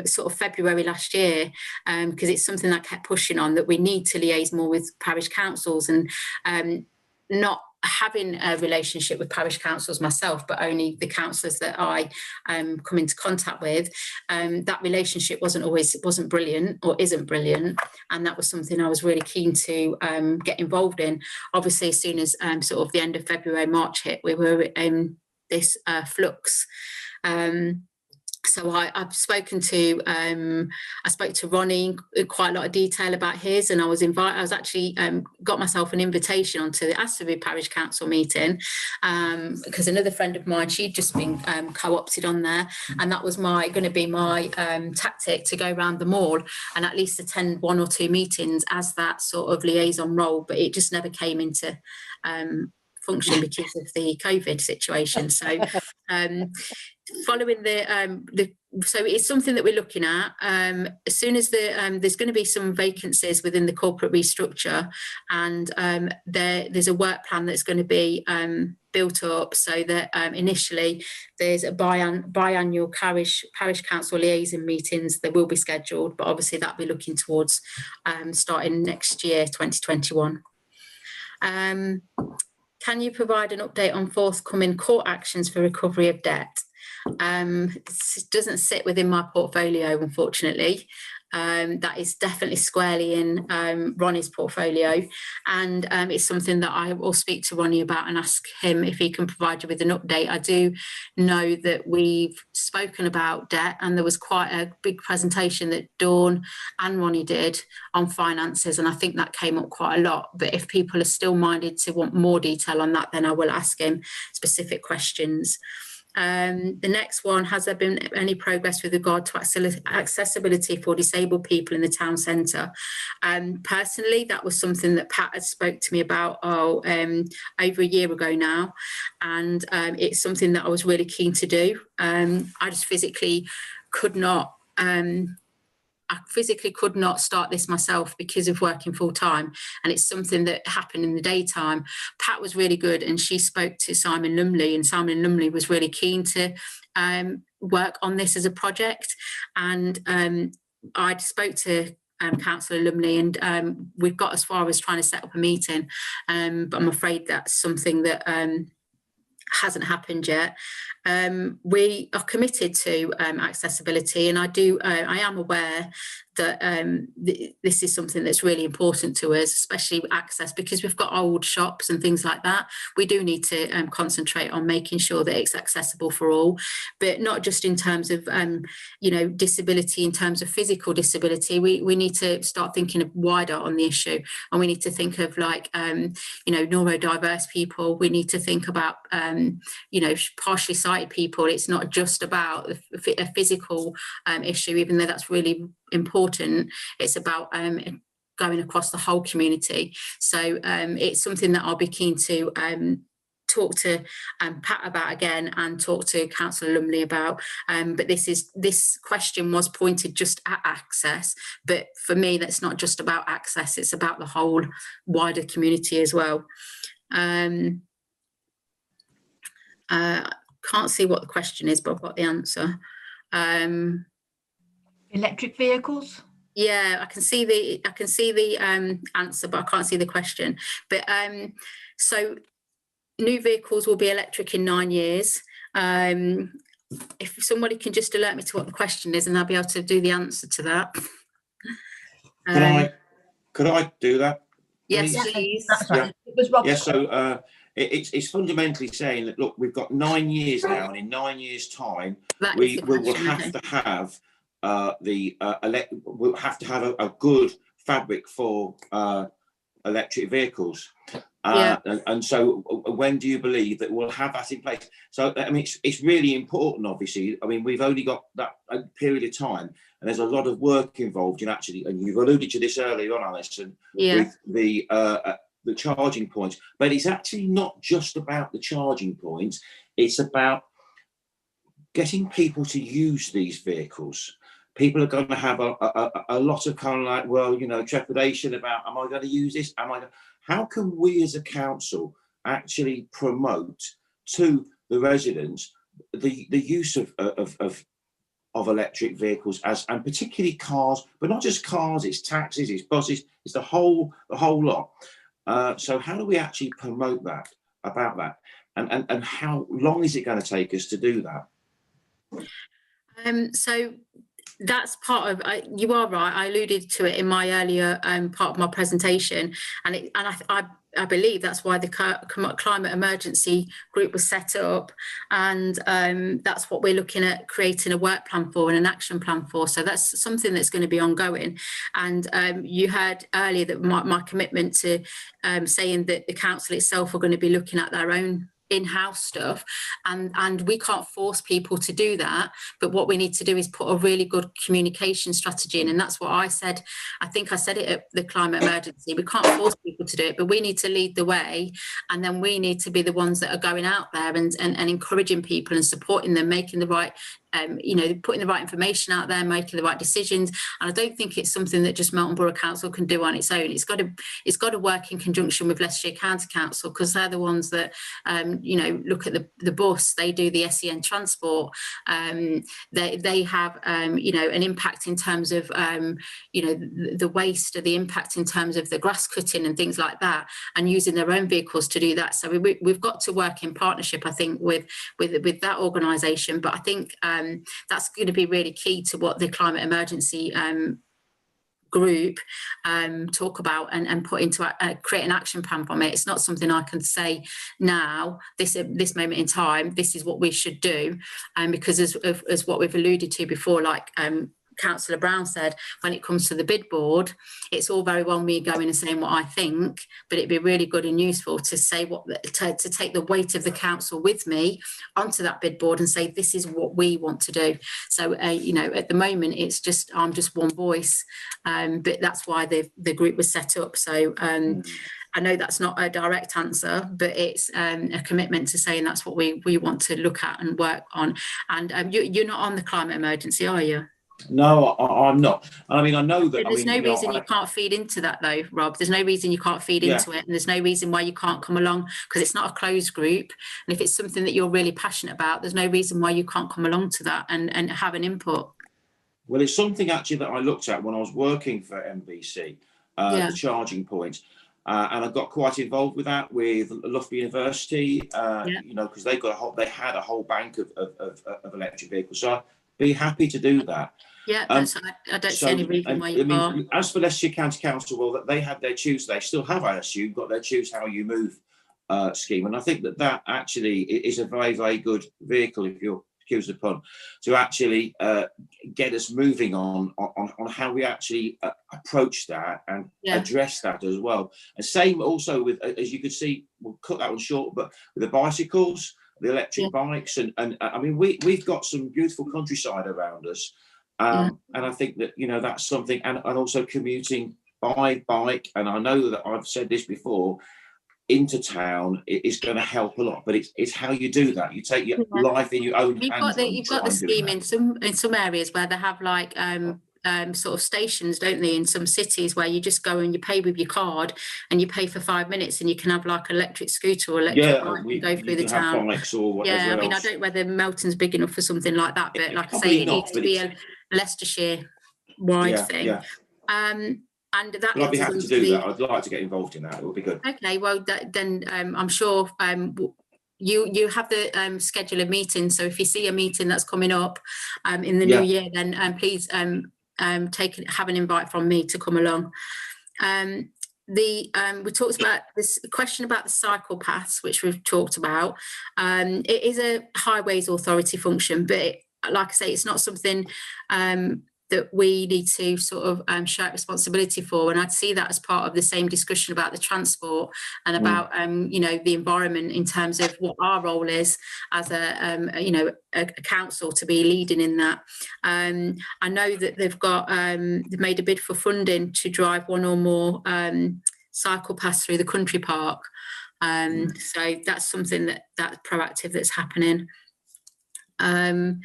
S15: sort of February last year, because it's something I kept pushing on, that we need to liaise more with parish councils, and not having a relationship with parish councils myself, but only the councillors that I come into contact with. That relationship wasn't brilliant, or isn't brilliant, and that was something I was really keen to get involved in. Obviously, as soon as sort of the end of February, March hit, we were in this flux. So I've spoken to, I spoke to Ronnie in quite a lot of detail about his, and I was actually got myself an invitation onto the Asbury Parish Council meeting, because another friend of mine, she'd just been co-opted on there, and that was going to be my tactic to go around them all and at least attend one or two meetings as that sort of liaison role, but it just never came into function because of the COVID situation. So following so it's something that we're looking at. As soon as there's going to be some vacancies within the corporate restructure, and there's a work plan that's going to be built up, so that initially there's a biannual parish council liaison meetings that will be scheduled, but obviously that'll be looking towards starting next year, 2021. Can you provide an update on forthcoming court actions for recovery of debt? It doesn't sit within my portfolio, unfortunately. That is definitely squarely in Ronnie's portfolio, and it's something that I will speak to Ronnie about and ask him if he can provide you with an update. I do know that we've spoken about debt, and there was quite a big presentation that Dawn and Ronnie did on finances, and I think that came up quite a lot. But if people are still minded to want more detail on that, then I will ask him specific questions. The next one, has there been any progress with regard to accessibility for disabled people in the town centre? Personally, that was something that Pat had spoke to me about over a year ago now, and it's something that I was really keen to do. I just physically could not start this myself because of working full time, and it's something that happened in the daytime. Pat was really good, and she spoke to Simon Lumley, and Simon Lumley was really keen to work on this as a project. And I spoke to Councillor Lumley, and we've got as far as trying to set up a meeting, but I'm afraid that's something that hasn't happened yet. We are committed to accessibility, and I am aware that this is something that's really important to us, especially access, because we've got old shops and things like that. We do need to concentrate on making sure that it's accessible for all, but not just in terms of disability, in terms of physical disability. We need to start thinking wider on the issue, and we need to think of neurodiverse people. We need to think about partially sighted people. It's not just about a physical issue, even though that's really important. It's about going across the whole community. So it's something that I'll be keen to talk to Pat about again, and talk to Councillor Lumley about. But this question was pointed just at access, but for me that's not just about access, it's about the whole wider community as well. Can't see what the question is, but I've got the answer.
S1: Electric vehicles?
S15: Yeah, I can see the answer, but I can't see the question. But so new vehicles will be electric in 9 years. If somebody can just alert me to what the question is, and I'll be able to do the answer to that.
S7: Could I do that?
S15: Yes, please.
S1: That's right. Yeah. It was Rob's.
S7: Yeah, so it's fundamentally saying that, look, we've got 9 years now, and in 9 years' time, we will have to have we'll have to have a good fabric for electric vehicles. And so when do you believe that we'll have that in place? So, I mean, it's really important, obviously. I mean, we've only got that period of time, and there's a lot of work involved in actually, and you've alluded to this earlier on, Alison, with the charging points. But it's actually not just about the charging points. It's about getting people to use these vehicles. People are going to have a lot of kind of like, well, you know, trepidation about, am I going to use this? How can we as a council actually promote to the residents the use of electric vehicles, and particularly cars, but not just cars, it's taxis, it's buses, it's the whole lot. So how do we actually promote that, about that? And how long is it going to take us to do that?
S15: So that's part of, you are right, I alluded to it in my earlier part of my presentation, and I believe that's why the climate emergency group was set up, and that's what we're looking at creating a work plan for and an action plan for. So that's something that's going to be ongoing. And you heard earlier that my commitment to saying that the council itself are going to be looking at their own in-house stuff, and we can't force people to do that, but what we need to do is put a really good communication strategy in, and that's what I said. I think I said it at the climate emergency. We can't force people to do it, but we need to lead the way, and then we need to be the ones that are going out there and encouraging people and supporting them, making the right putting the right information out there, making the right decisions. And I don't think it's something that just Melton Borough Council can do on its own. It's got to work in conjunction with Leicestershire County Council, because they're the ones that look at the bus. They do the SEN transport. They have an impact in terms of the waste, or the impact in terms of the grass cutting and things like that, and using their own vehicles to do that. So we've got to work in partnership, I think, with that organisation. But I think that's going to be really key to what the climate emergency group talk about and put into create an action plan from it. It's not something I can say now, this moment in time, this is what we should do, because as what we've alluded to before, like Councillor Brown said, when it comes to the bid board, it's all very well me going and saying what I think, but it'd be really good and useful to say to take the weight of the council with me onto that bid board and say, this is what we want to do. So at the moment I'm just one voice, but that's why the group was set up. So I know that's not a direct answer, but it's a commitment to saying that's what we want to look at and work on. And you're not on the climate emergency, are you?
S7: No, I'm not. I mean, I know that.
S15: There's no reason you can't feed into that, though, Rob. There's no reason you can't feed into it, and there's no reason why you can't come along, because it's not a closed group. And if it's something that you're really passionate about, there's no reason why you can't come along to that and have an input.
S7: Well, it's something actually that I looked at when I was working for MBC, the charging points, and I got quite involved with that with Loughborough University, because they had a whole bank of electric vehicles. So I'd be happy to do that.
S15: Yeah, I don't see any reason why you can't.
S7: As for Leicestershire County Council, well, they had their Choose, they still have, I assume, got their Choose How You Move scheme. And I think that actually is a very, very good vehicle, if you'll excuse the pun, to actually get us moving on how we actually approach that and address that as well. And same also with, as you could see, we'll cut that one short, but with the bicycles, the electric bikes, and I mean, we've got some beautiful countryside around us. And I think that, that's something, and also commuting by bike. And I know that I've said this before, into town is going to help a lot, but it's how you do that. You take your life in your own hands.
S15: You've got the scheme in some areas where they have like sort of stations, don't they, in some cities, where you just go and you pay with your card and you pay for 5 minutes and you can have like an electric scooter or electric bike and go through the town.
S7: Bikes or whatever
S15: I mean,
S7: else.
S15: I don't know whether Melton's big enough for something like that, but like I say, it needs to be a Leicestershire wide thing. And that
S7: I'd be happy to do that. I'd like to get involved in that. It would be good.
S15: Okay, well then I'm sure you have the schedule of meetings. So if you see a meeting that's coming up in the new year, then please have an invite from me to come along. We talked about this question about the cycle paths, which we've talked about. It is a highways authority function, but like I say, it's not something that we need to sort of share responsibility for. And I'd see that as part of the same discussion about the transport and about, you know, the environment in terms of what our role is as you know, a council to be leading in that. I know that they've made a bid for funding to drive one or more cycle paths through the country park. So that's something that's proactive that's happening. Melton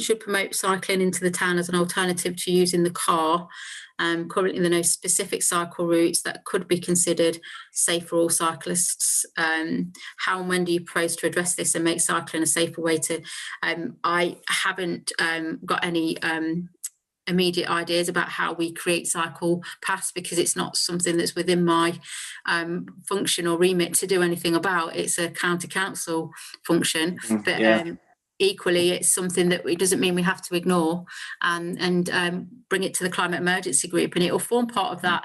S15: should promote cycling into the town as an alternative to using the car. Currently there are no specific cycle routes that could be considered safe for all cyclists. How and when do you propose to address this and make cycling a safer way to... I haven't got any immediate ideas about how we create cycle paths, because it's not something that's within my function or remit to do anything about. It's a county council function, but equally it's something that it doesn't mean we have to ignore and bring it to the climate emergency group, and it will form part of that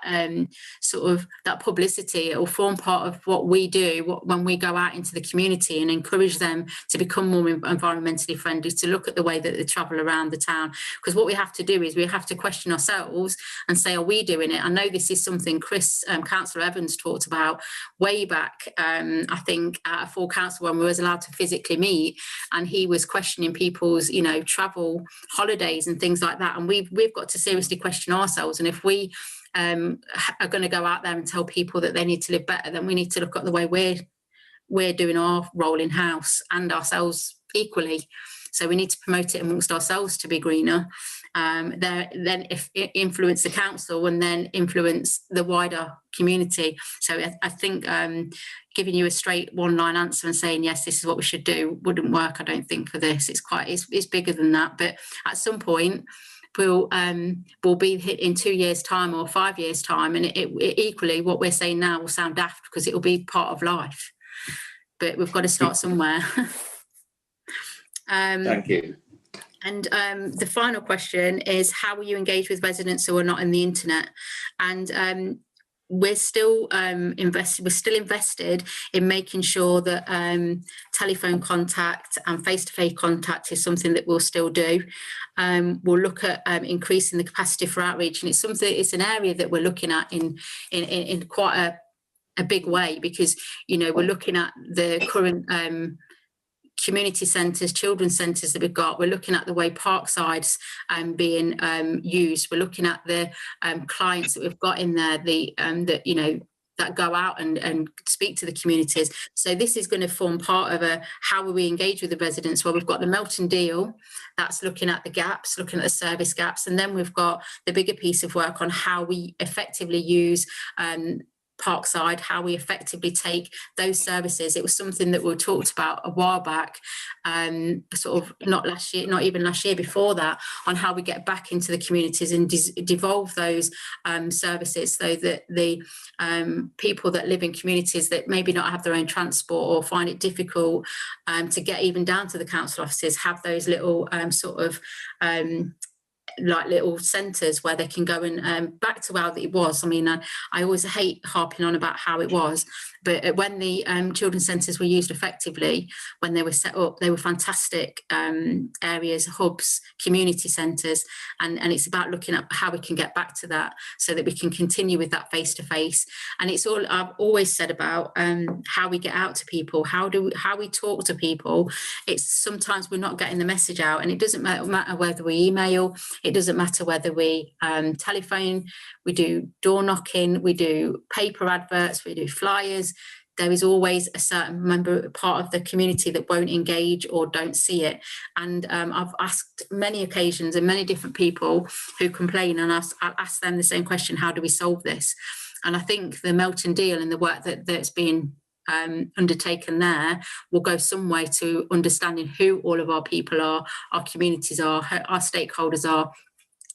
S15: sort of that publicity. It will form part of what we do when we go out into the community and encourage them to become more environmentally friendly, to look at the way that they travel around the town. Because what we have to do is we have to question ourselves and say, are we doing it? I know this is something Chris, Councillor Evans, talked about way back, I think at a full council when we was allowed to physically meet, and he was questioning people's, you know, travel holidays and things like that. And we've got to seriously question ourselves. And if we are going to go out there and tell people that they need to live better, then we need to look at the way we're doing our role in house and ourselves equally. So we need to promote it amongst ourselves to be greener. Then if it influence the council and then influence the wider community. So I think giving you a straight one-line answer and saying, yes, this is what we should do wouldn't work, I don't think, for this. It's bigger than that. But at some point, we'll be hit in 2 years' time or 5 years' time. And it equally, what we're saying now will sound daft because it will be part of life. But we've got to start somewhere.
S7: Thank you.
S15: And the final question is, how will you engage with residents who are not on the internet? And we're still invested in making sure that telephone contact and face-to-face contact is something that we'll still do. We'll look at increasing the capacity for outreach, and it's an area that we're looking at in quite a big way, because, you know, we're looking at the current community centres, children's centres that we've got. We're looking at the way parkside's being used. We're looking at the clients that we've got in there, that, you know, that go out and speak to the communities. So this is going to form part of how will we engage with the residents. Well, we've got the Melton deal that's looking at the gaps, looking at the service gaps, and then we've got the bigger piece of work on how we effectively use Parkside, how we effectively take those services. It was something that we talked about a while back, sort of not last year, not even last year, before that, on how we get back into the communities and devolve those services, so that the people that live in communities that maybe not have their own transport or find it difficult to get even down to the council offices, have those little sort of like little centres where they can go and back to how it was. I mean, I always hate harping on about how it was, but when the children's centres were used effectively, when they were set up, they were fantastic areas, hubs, community centres, and it's about looking at how we can get back to that so that we can continue with that face-to-face. And it's all I've always said about how we get out to people, how we talk to people. It's sometimes we're not getting the message out, and it doesn't matter whether we email, it doesn't matter whether we telephone, we do door knocking, we do paper adverts, we do flyers. There is always a certain part of the community that won't engage or don't see it. And I've asked many occasions and many different people who complain, and I'll ask them the same question: how do we solve this? And I think the Melton deal and the work that's been undertaken there will go some way to understanding who all of our people are, our communities are, our stakeholders are,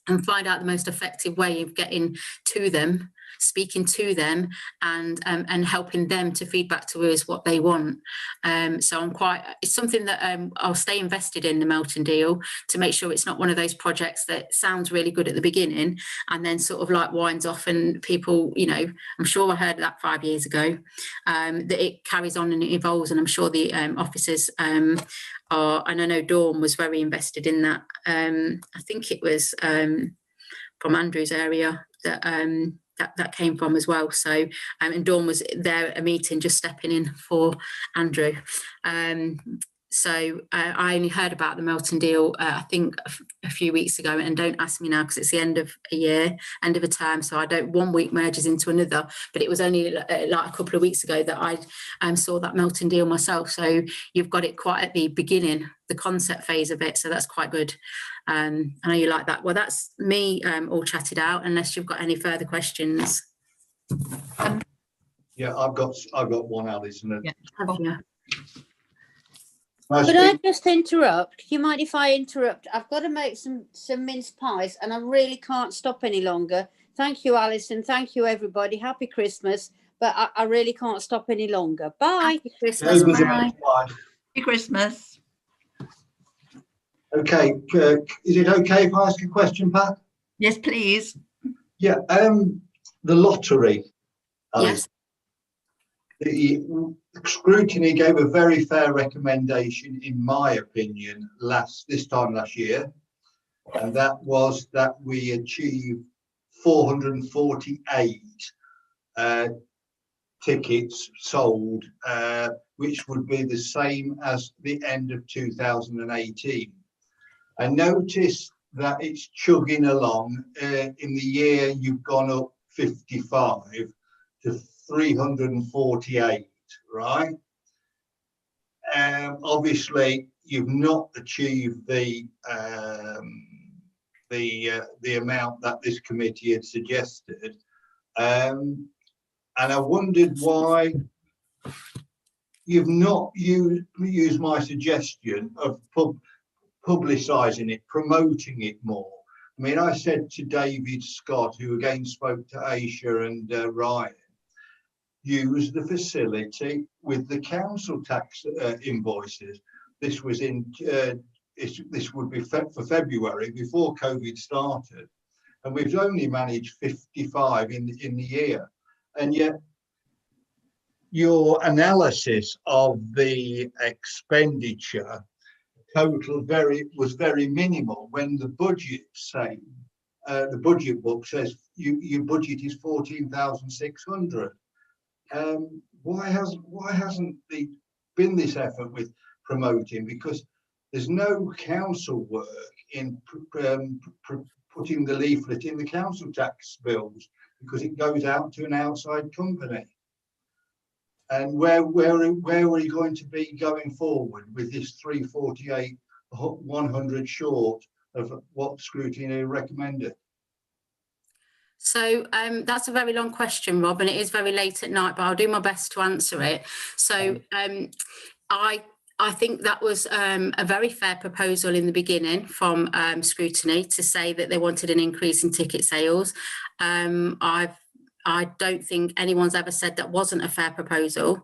S15: and find out the most effective way of getting to them speaking to them and helping them to feedback to us what they want. So it's something that I'll stay invested in, the Melton deal, to make sure it's not one of those projects that sounds really good at the beginning and then sort of like winds off and people, you know, I'm sure I heard that 5 years ago, that it carries on and it evolves, and I'm sure the officers and I know Dawn was very invested in that. I think it was from Andrew's area that that came from as well. So and Dawn was there at a meeting just stepping in for Andrew. So I only heard about the Melton deal I think a few weeks ago, and don't ask me now because it's the end of a year, end of a term, so I don't, 1 week merges into another, but it was only like a couple of weeks ago that I saw that Melton deal myself. So you've got it quite at the beginning, the concept phase of it, so that's quite good. I know you like that. Well, that's me all chatted out, unless you've got any further questions.
S5: Yeah, I've got one, Alison.
S15: Yeah.
S3: Could I just interrupt? Do you mind if I interrupt? I've got to make some mince pies and I really can't stop any longer. Thank you, Alison. Thank you, everybody. Happy Christmas. But I really can't stop any longer. Bye.
S15: Happy Christmas.
S5: Bye.
S1: Happy Christmas.
S5: Okay, is it okay if I ask a question, Pat?
S1: Yes, please.
S5: Yeah, the lottery.
S15: Yes.
S5: The Scrutiny gave a very fair recommendation, in my opinion, this time last year, and that was that we achieved 448 tickets sold, which would be the same as the end of 2018. I noticed that it's chugging along. In the year, you've gone up 55 to 348, right? Obviously, you've not achieved the amount that this committee had suggested, and I wondered why you've not used my suggestion of publicising it, promoting it more. I mean, I said to David Scott, who again spoke to Aisha and Ryan, use the facility with the council tax invoices. This was this would be for February, before COVID started, and we've only managed 55 in the year, and yet your analysis of the expenditure total was very minimal, when the budget the budget book says your budget is 14,600. Why hasn't there been this effort with promoting? Because there's no council work in putting the leaflet in the council tax bills, because it goes out to an outside company. And where are you going to be going forward with this 348, 100 short of what Scrutiny recommended?
S15: So that's a very long question, Rob, and it is very late at night, but I'll do my best to answer it. So I think that was a very fair proposal in the beginning from Scrutiny, to say that they wanted an increase in ticket sales. I don't think anyone's ever said that wasn't a fair proposal.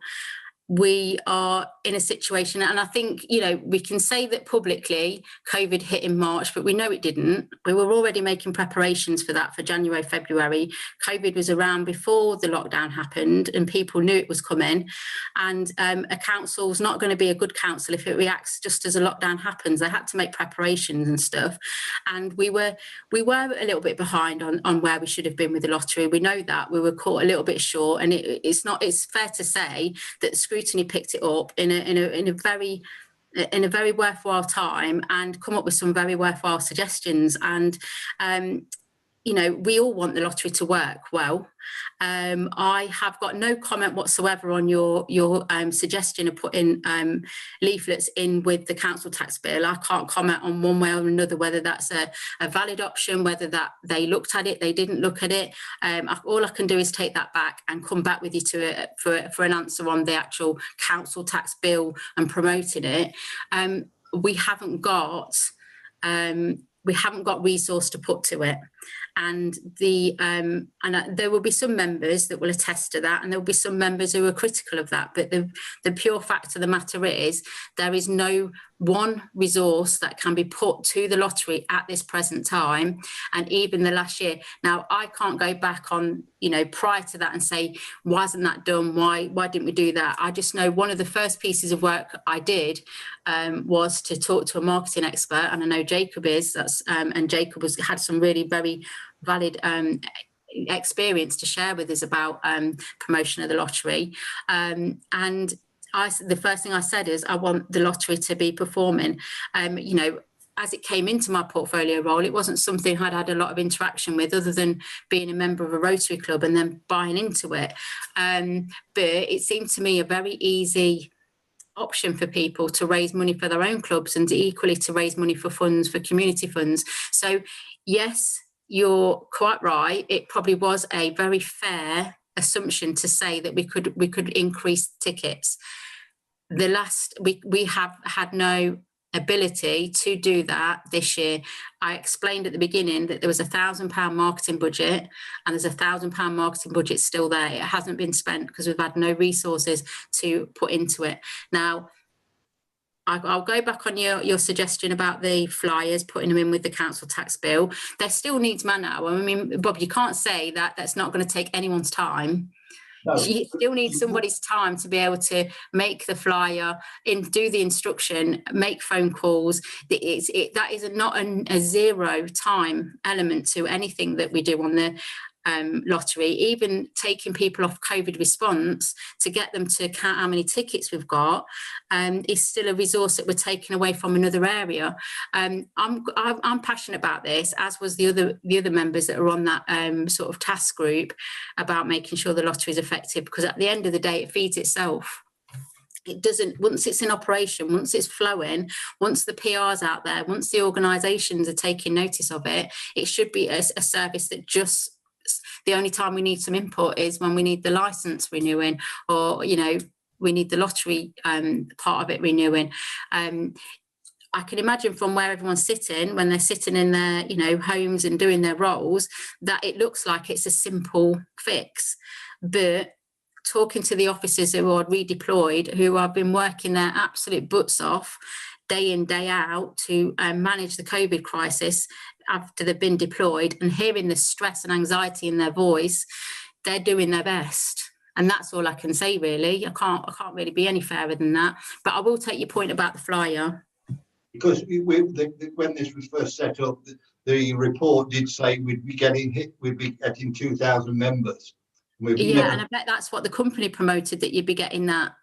S15: We are in a situation, and I think, you know, we can say that publicly COVID hit in March, but we know it didn't. We were already making preparations for that for January, February. COVID was around before the lockdown happened, and people knew it was coming. And a council's not going to be a good council if it reacts just as a lockdown happens. They had to make preparations and stuff. And we were a little bit behind on where we should have been with the lottery. We know that we were caught a little bit short, and it's fair to say that Scrutiny picked it up in a very worthwhile time and come up with some very worthwhile suggestions. And you know, we all want the lottery to work well. I have got no comment whatsoever on your suggestion of putting leaflets in with the council tax bill. I can't comment on one way or another whether that's a valid option, whether that they looked at it, they didn't look at it. All I can do is take that back and come back with you for an answer on the actual council tax bill and promoting it. We haven't got resource to put to it, and And there will be some members that will attest to that, and there will be some members who are critical of that. But the pure fact of the matter is there is no one resource that can be put to the lottery at this present time, and even the last year. Now, I can't go back on, you know, prior to that and say, why isn't that done? Why didn't we do that? I just know one of the first pieces of work I did was to talk to a marketing expert, and I know Jacob is, and Jacob had some really very valid experience to share with us about promotion of the lottery. And the first thing I said is I want the lottery to be performing. You know, as it came into my portfolio role, it wasn't something I'd had a lot of interaction with other than being a member of a Rotary Club and then buying into it. But it seemed to me a very easy option for people to raise money for their own clubs and equally to raise money for funds, for community funds. So yes, you're quite right. It probably was a very fair assumption to say that we could increase tickets. We have had no ability to do that this year. I explained at the beginning that there was £1,000 marketing budget, and there's £1,000 marketing budget still there. It hasn't been spent because we've had no resources to put into it. Now, I'll go back on your suggestion about the flyers, putting them in with the council tax bill. There still needs man-hour. I mean, Bob, you can't say that that's not going to take anyone's time. No. You still need somebody's time to be able to make the flyer, do the instruction, make phone calls. That is not a zero time element to anything that we do on the lottery. Even taking people off COVID response to get them to count how many tickets we've got is still a resource that we're taking away from another area. I'm passionate about this, as was the other members that are on that sort of task group, about making sure the lottery is effective, because at the end of the day it feeds itself. It doesn't, once it's in operation, once it's flowing, once the PR's out there, once the organisations are taking notice of it, it should be a service that just, the only time we need some input is when we need the licence renewing, or, you know, we need the lottery part of it renewing. I can imagine from where everyone's sitting, when they're sitting in their, you know, homes and doing their roles, that it looks like it's a simple fix. But talking to the officers who are redeployed, who have been working their absolute butts off day in, day out to manage the COVID crisis after they've been deployed, and hearing the stress and anxiety in their voice, they're doing their best. And that's all I can say, really. I can't really be any fairer than that. But I will take your point about the flyer. Because
S5: when this was first set up, the report did say we'd be getting 2,000 members.
S15: And I bet that's what the company promoted, that you'd be getting that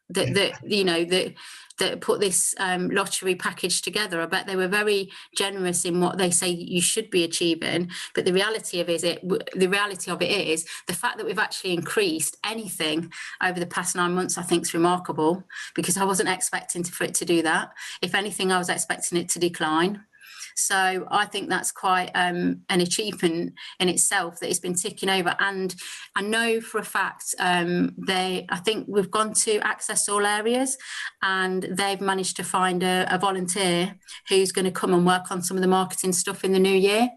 S15: you know, that put this lottery package together. I bet they were very generous in what they say you should be achieving. But the reality of it is the fact that we've actually increased anything over the past 9 months, I think, is remarkable, because I wasn't expecting for it to do that. If anything, I was expecting it to decline. So I think that's quite an achievement in itself, that it's been ticking over. And I know for a fact I think we've gone to Access All Areas, and they've managed to find a volunteer who's going to come and work on some of the marketing stuff in the new year.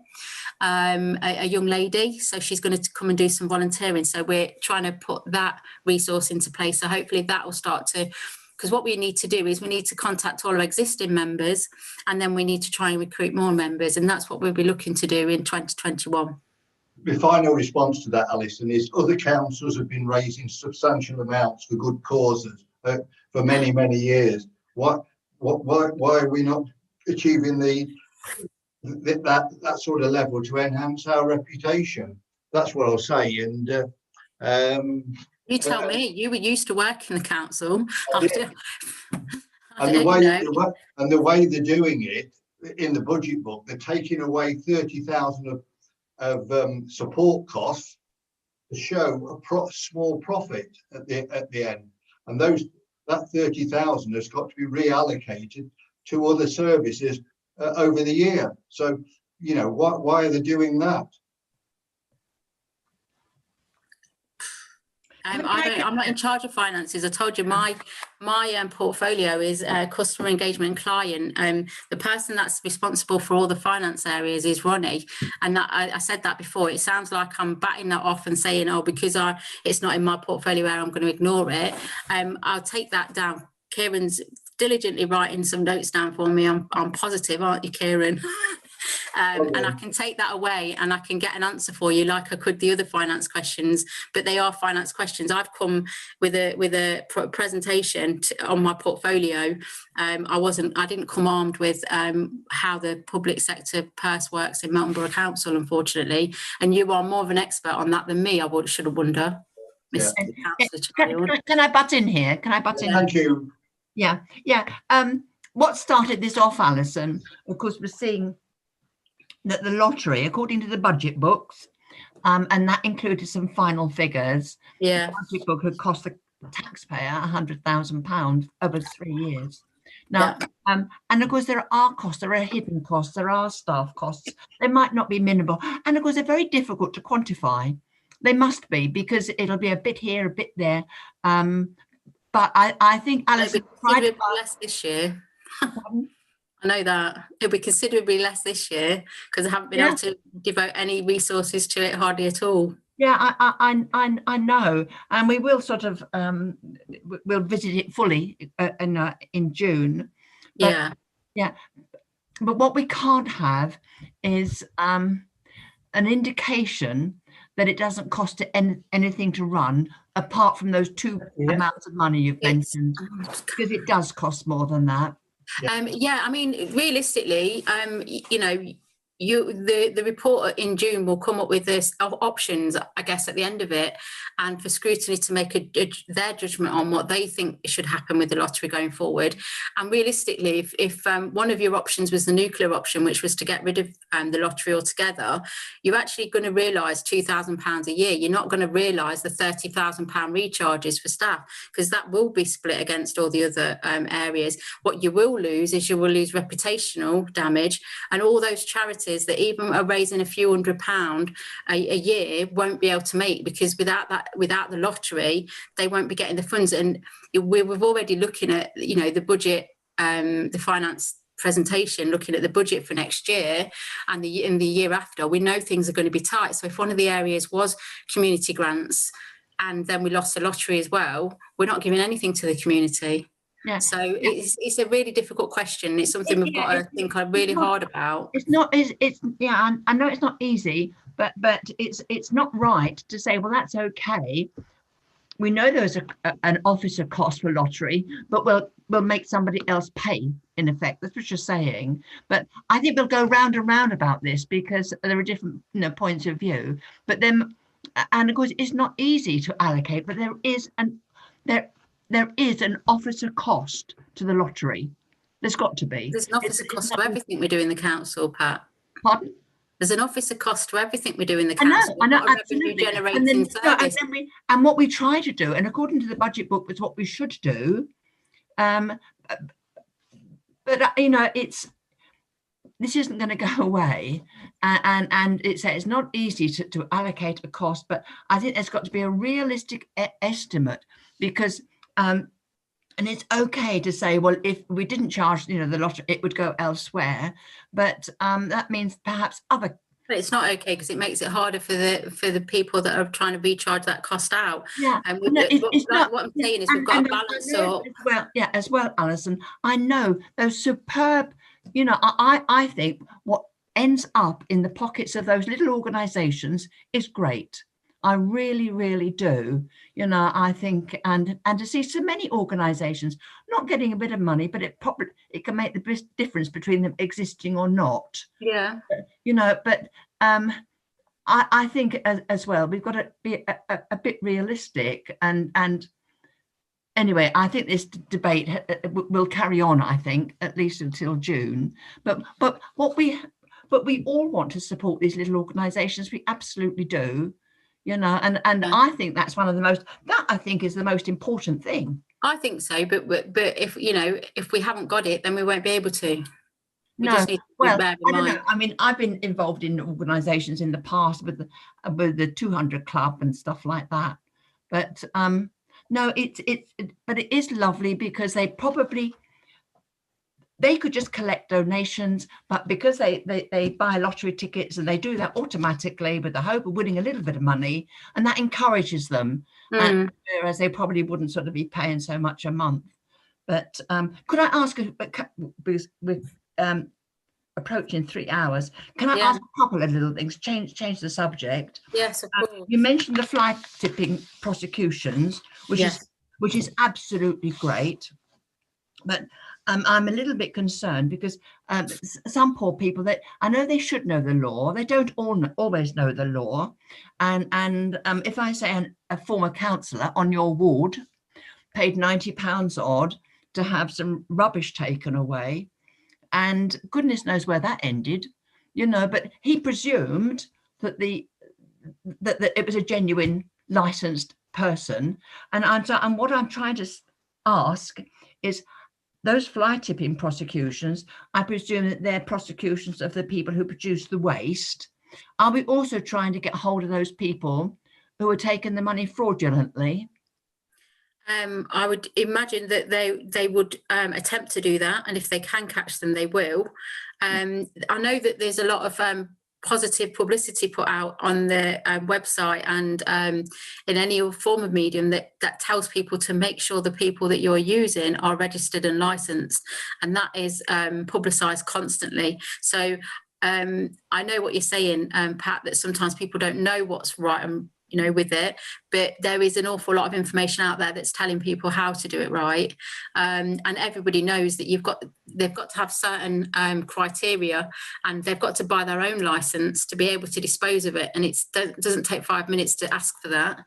S15: A young lady, so she's going to come and do some volunteering. So we're trying to put that resource into place. So hopefully that will start to, because what we need to do is we need to contact all our existing members, and then we need to try and recruit more members. And that's what we'll be looking to do in 2021.
S5: My final response to that, Alison, is other councils have been raising substantial amounts for good causes for many, many years. Why are we not achieving that sort of level to enhance our reputation? That's what I'll say. And
S15: you tell me. You were used to work in the council.
S5: And the way they're doing it in the budget book, they're taking away 30,000 of support costs to show a small profit at the end, and that 30,000 has got to be reallocated to other services over the year. So, you know, why are they doing that?
S15: I'm not in charge of finances. I told you my portfolio is customer engagement and client. The person that's responsible for all the finance areas is Ronnie, and I said that before. It sounds like I'm batting that off and saying, oh, because it's not in my portfolio, I'm going to ignore it. I'll take that down. Kieran's diligently writing some notes down for me. I'm positive, aren't you, Kieran? And I can take that away and I can get an answer for you like I could the other finance questions, but they are finance questions. I've come with a presentation on my portfolio. I didn't come armed with how the public sector purse works in Melton Borough Council, unfortunately, and you are more of an expert on that than me, I should wonder.
S1: Yeah. Can I butt in here? Can I butt in?
S5: Thank you.
S1: Yeah. What started this off, Alison, of course, was seeing that the lottery, according to the budget books, and that included some final figures, the budget book had cost the taxpayer £100,000 over 3 years. Now, and of course, there are costs, there are hidden costs, there are staff costs. They might not be minimal. And of course, they're very difficult to quantify. They must be, because it'll be a bit here, a bit there. But I think Alison
S15: tried less this year. I know that it'll be considerably less this year because I haven't been able to devote any resources to it, hardly at all.
S1: Yeah, I know, and we will sort of we'll visit it fully in June. But, but what we can't have is an indication that it doesn't cost anything to run, apart from those two amounts of money you've mentioned, because it does cost more than that.
S15: I mean, realistically, the report in June will come up with this options, I guess, at the end of it, and for Scrutiny to make their judgment on what they think should happen with the lottery going forward. And realistically, if one of your options was the nuclear option, which was to get rid of the lottery altogether, you're actually going to realise £2,000 a year. You're not going to realise the £30,000 recharges for staff, because that will be split against all the other areas. What you will lose is you will lose reputational damage, and all those charities that even are raising a few £100 a year won't be able to make, because without the lottery, they won't be getting the funds. And we're already looking at the budget, the finance presentation, looking at the budget for next year and in the year after. We know things are going to be tight. So if one of the areas was community grants and then we lost the lottery as well, we're not giving anything to the community. Yeah. So it's a really difficult question. It's something we've got to think really hard about.
S1: It's not. I know it's not easy, but it's not right to say, well, that's okay. We know there's an officer cost for lottery, but we'll make somebody else pay. In effect, that's what you're saying. But I think we'll go round and round about this, because there are different points of view. But then, and of course, it's not easy to allocate. But there is an officer cost to the lottery. There's got to be.
S15: There's an officer cost to everything we do in the council, Pat.
S1: Pardon?
S15: There's an officer cost to everything we do in the council.
S1: I know, absolutely. And what we try to do, and according to the budget book, is what we should do. But this isn't going to go away, and it's not easy to allocate a cost. But I think there's got to be a realistic estimate, because and it's okay to say, well, if we didn't charge the lottery, it would go elsewhere. But that means perhaps other.
S15: But it's not okay, because it makes it harder for the people that are trying to recharge that cost out.
S1: Yeah,
S15: and
S1: what
S15: I'm saying is we've got to balance up.
S1: As well, Alison. I know those superb. I think what ends up in the pockets of those little organisations is great. I really, really do. I think, and to see so many organisations not getting a bit of money, but it can make the difference between them existing or not.
S15: Yeah.
S1: But I think as well, we've got to be a bit realistic. And anyway, I think this debate will carry on, I think, at least until June. But we all want to support these little organisations. We absolutely do. And I think that's one of the is the most important thing.
S15: I think so, but if we haven't got it, then we won't be able to.
S1: I don't know. I mean, I've been involved in organisations in the past with the 200 Club and stuff like that. But no, but it is lovely because they could just collect donations, but because they buy lottery tickets and they do that automatically with the hope of winning a little bit of money, and that encourages them, whereas they probably wouldn't sort of be paying so much a month. But could I ask, because with approaching 3 hours, can I ask a couple of little things, change the subject?
S15: Yes, of course.
S1: You mentioned the fly tipping prosecutions, which is absolutely great, but I'm a little bit concerned because some poor people, that I know they should know the law, they don't always know the law, and if I say a former councillor on your ward paid £90 odd to have some rubbish taken away, and goodness knows where that ended, but he presumed that that it was a genuine licensed person, and what I'm trying to ask is, those fly tipping prosecutions, I presume that they're prosecutions of the people who produce the waste. Are we also trying to get hold of those people who are taking the money fraudulently?
S15: I would imagine that they would attempt to do that, and if they can catch them, they will. I know that there's a lot of positive publicity put out on the website and in any form of medium that tells people to make sure the people that you're using are registered and licensed, and that is publicised constantly. So I know what you're saying, Pat, that sometimes people don't know what's right and with it, but there is an awful lot of information out there that's telling people how to do it right, and everybody knows that they've got to have certain criteria, and they've got to buy their own license to be able to dispose of it, and it doesn't take 5 minutes to ask for that.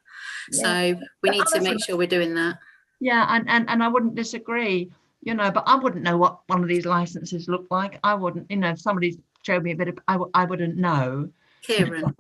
S15: So we need to make sure we're doing that.
S1: And I wouldn't disagree, but I wouldn't know what one of these licenses look like. I wouldn't, if somebody showed me a bit of, I wouldn't know.
S15: Kieran.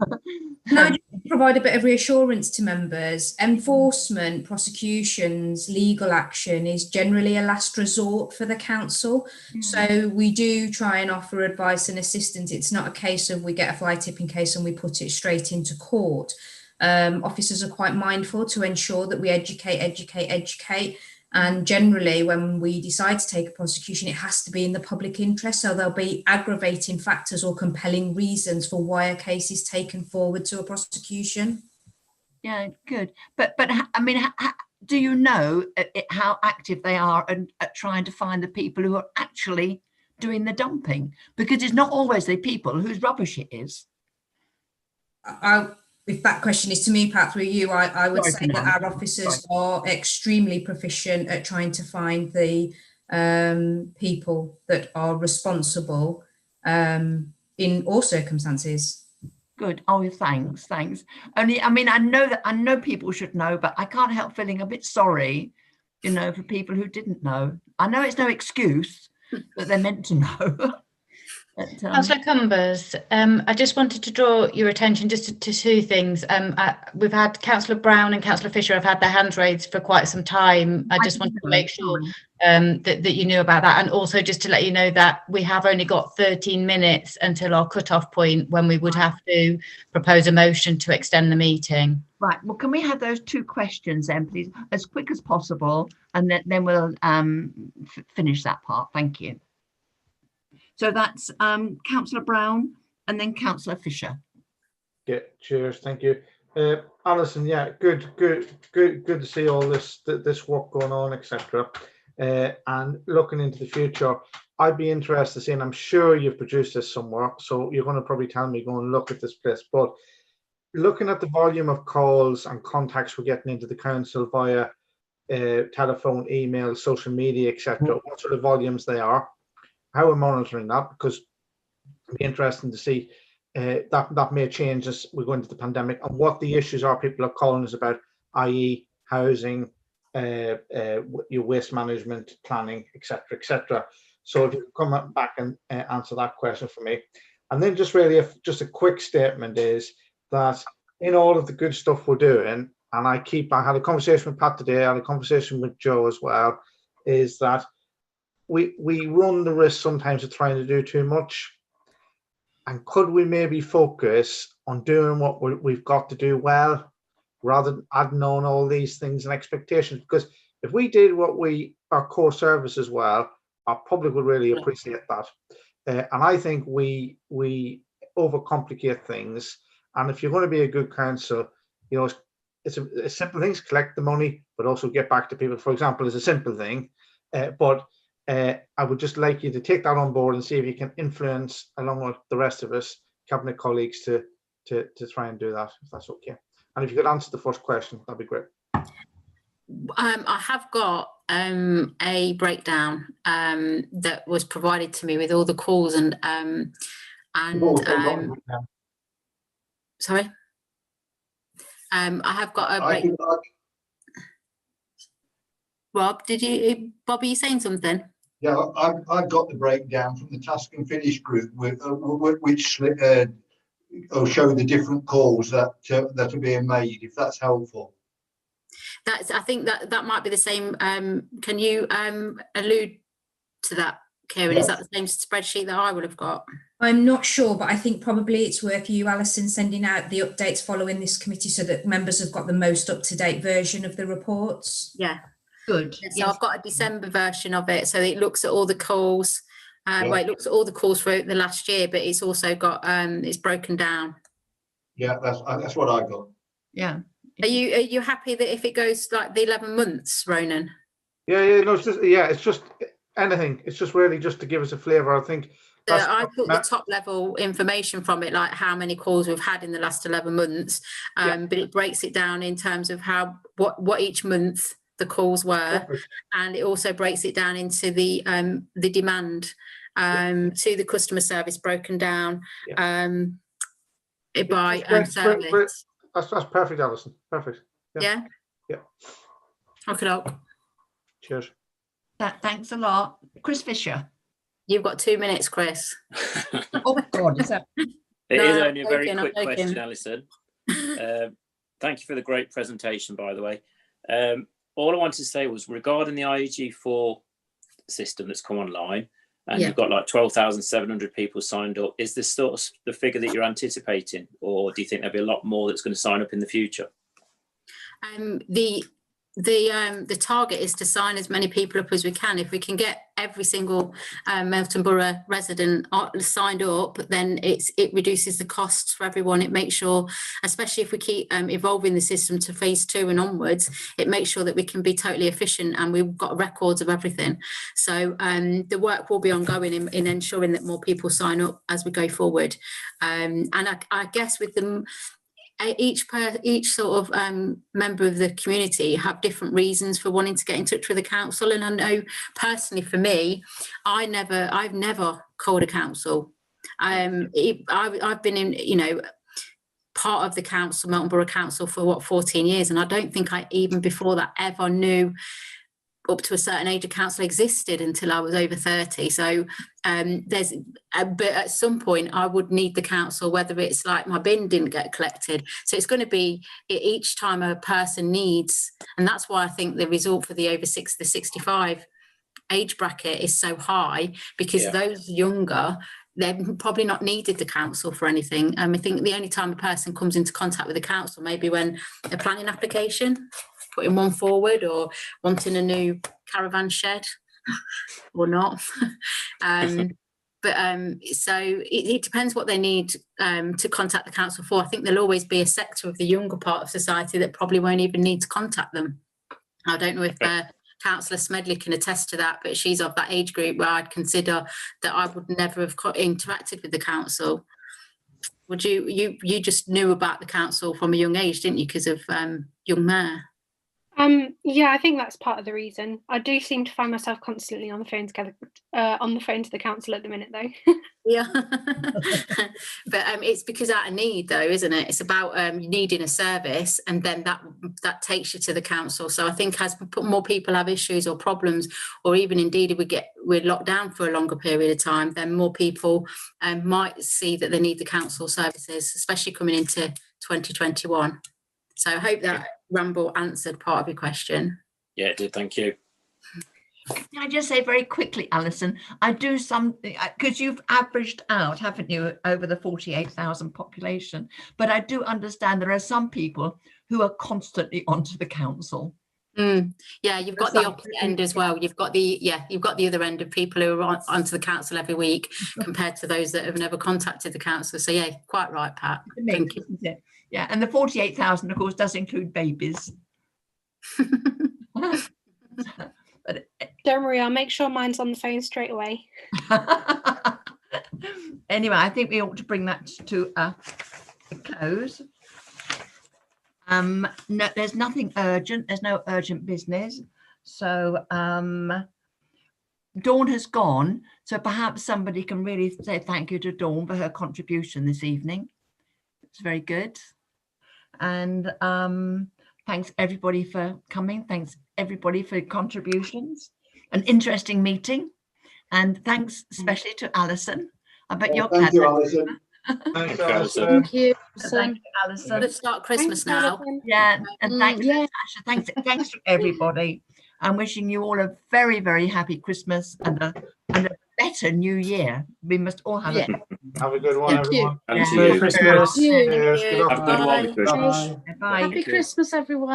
S9: Can I just provide a bit of reassurance to members? Enforcement, prosecutions, legal action is generally a last resort for the council. So we do try and offer advice and assistance. It's not a case of we get a fly tipping case and we put it straight into court. Officers are quite mindful to ensure that we educate. And generally, when we decide to take a prosecution, it has to be in the public interest. So there'll be aggravating factors or compelling reasons for why a case is taken forward to a prosecution.
S1: Yeah, good. But I mean, do you know how active they are at trying to find the people who are actually doing the dumping? Because it's not always the people whose rubbish it is.
S9: If that question is to me, Pat, through you, I would say that our officers are extremely proficient at trying to find the people that are responsible in all circumstances.
S1: Good. Oh, thanks. Only, I mean, I know people should know, but I can't help feeling a bit sorry, for people who didn't know. I know it's no excuse, but they're meant to know.
S4: Councillor Cumbers, I just wanted to draw your attention just to two things. We've had Councillor Brown and Councillor Fisher have had their hands raised for quite some time. I just wanted to make sure that you knew about that, and also just to let you know that we have only got 13 minutes until our cut-off point when we would have to propose a motion to extend the meeting.
S1: Right. Well, can we have those two questions then, please, as quick as possible, and then we'll finish that part. Thank you. So that's Councillor Brown and then Councillor Fisher.
S8: Yeah, cheers. Thank you. Alison, yeah, good to see all this work going on, etc. And looking into the future, I'd be interested to see, and I'm sure you've produced this somewhere, so you're going to probably tell me, go and look at this place, but looking at the volume of calls and contacts we're getting into the council via telephone, email, social media, etc., what sort of volumes they are, how we're monitoring that, because it'd be interesting to see that may change as we go into the pandemic, and what the issues are people are calling us about, i.e. housing, your waste management, planning, etc. So if you could come back and answer that question for me. And then just really just a quick statement is that in all of the good stuff we're doing, and I had a conversation with Pat today, I had a conversation with Joe as well, is that we run the risk sometimes of trying to do too much, and could we maybe focus on doing what we've got to do well, rather than adding on all these things and expectations. Because if we did our core service as well, our public would really appreciate that. And I think we overcomplicate things. And if you're going to be a good council, you know, it's a simple thing: collect the money, but also get back to people. For example, is a simple thing. But I would just like you to take that on board and see if you can influence, along with the rest of us, cabinet colleagues, to try and do that, if that's okay. And if you could answer the first question, that'd be great.
S15: I have got a breakdown that was provided to me with all the calls and sorry. I have got a breakdown. Rob, Bob, are you saying something?
S5: Yeah, I've got the breakdown from the task and finish group, which will show the different calls that are being made, if that's helpful.
S15: I think that might be the same. Can you allude to that, Kieran? Yes. Is that the same spreadsheet that I would have got?
S9: I'm not sure, but I think probably it's worth you, Alison, sending out the updates following this committee so that members have got the most up-to-date version of the reports.
S15: Yeah.
S1: Good.
S15: So yes. I've got a December version of it, so it looks at all the calls. Well, it looks at all the calls for the last year, but it's also got it's broken down.
S5: Yeah, that's what I got.
S15: Yeah. Are you happy that if it goes like the 11 months, Ronan?
S8: Yeah, no, it's just anything. It's just really just to give us a flavour. I think.
S15: I put the top level information from it, like how many calls we've had in the last 11 months, but it breaks it down in terms of what each month the calls were, and it also breaks it down into the demand to the customer service broken down by service.
S8: That's perfect, Alison. Perfect.
S15: Yeah. Okay.
S8: Cheers.
S1: Thanks a lot, Chris Fisher.
S15: You've got 2 minutes, Chris.
S1: Oh God, is that?
S14: It is only a very quick question, Alison. Thank you for the great presentation, by the way. All I wanted to say was regarding the IEG4 system that's come online, and you've got like 12,700 people signed up. Is this sort of the figure that you're anticipating, or do you think there'll be a lot more that's going to sign up in the future?
S15: The target is to sign as many people up as we can. If we can get every single Melton Borough resident signed up, then it reduces the costs for everyone. It makes sure, especially if we keep evolving the system to phase 2 and onwards, it makes sure that we can be totally efficient and we've got records of everything. So the work will be ongoing in ensuring that more people sign up as we go forward. And I guess with them, each sort of member of the community have different reasons for wanting to get in touch with the council. And I know personally for me, I've never called a council. I've been in, part of the council, Melton Borough Council, for 14 years. And I don't think I even before that ever knew up to a certain age of council existed until I was over 30. So but at some point I would need the council, whether it's like my bin didn't get collected. So it's going to be each time a person needs, and that's why I think the result for the over 65 age bracket is so high, because those younger, they've probably not needed the council for anything. I think the only time a person comes into contact with the council maybe when a planning application, putting one forward, or wanting a new caravan shed or not. So it depends what they need to contact the council for. I think there'll always be a sector of the younger part of society that probably won't even need to contact them. I don't know if Councillor Smedley can attest to that, but she's of that age group where I'd consider that I would never have interacted with the council. Would you just knew about the council from a young age, didn't you, because of young mayor?
S2: Yeah, I think that's part of the reason. I do seem to find myself constantly on the phone to the council at the minute, though.
S15: Yeah, but it's because out of need, though, isn't it? It's about needing a service, and then that takes you to the council. So I think as more people have issues or problems, or even indeed if we're locked down for a longer period of time, then more people might see that they need the council services, especially coming into 2021. So I hope that ramble answered part of your question.
S14: Yeah, it did. Thank you.
S1: Can I just say very quickly, Alison, I do something, because you've averaged out, haven't you, over the 48,000 population, but I do understand there are some people who are constantly onto the council.
S15: Yeah, you've got the opposite end as well. You've got the other end of people who are onto the council every week compared to those that have never contacted the council. So yeah, quite right, Pat. Thank you.
S1: Yeah, and the 48,000, of course, does include babies. But
S2: don't worry, I'll make sure mine's on the phone straight away.
S1: Anyway, I think we ought to bring that to a close. No, there's nothing urgent. There's no urgent business. So Dawn has gone. So perhaps somebody can really say thank you to Dawn for her contribution this evening. It's very good. And thanks everybody for coming. Thanks everybody for contributions. An interesting meeting. And thanks especially to Alison. I bet you're glad.
S5: Thank you, Alison.
S8: Thank you,
S5: Alison.
S12: Thank you.
S1: Thank you, Alison.
S15: Let's start Christmas now.
S1: Yeah, and thanks, Natasha. Thanks to everybody. I'm wishing you all a very, very happy Christmas and a better New Year. We must all have
S8: Have a good one, everyone.
S14: And to
S13: Merry
S14: you.
S13: Christmas.
S8: Cheers. Good
S14: Have a good one.
S8: afternoon.
S1: Bye.
S12: Happy Christmas, everyone.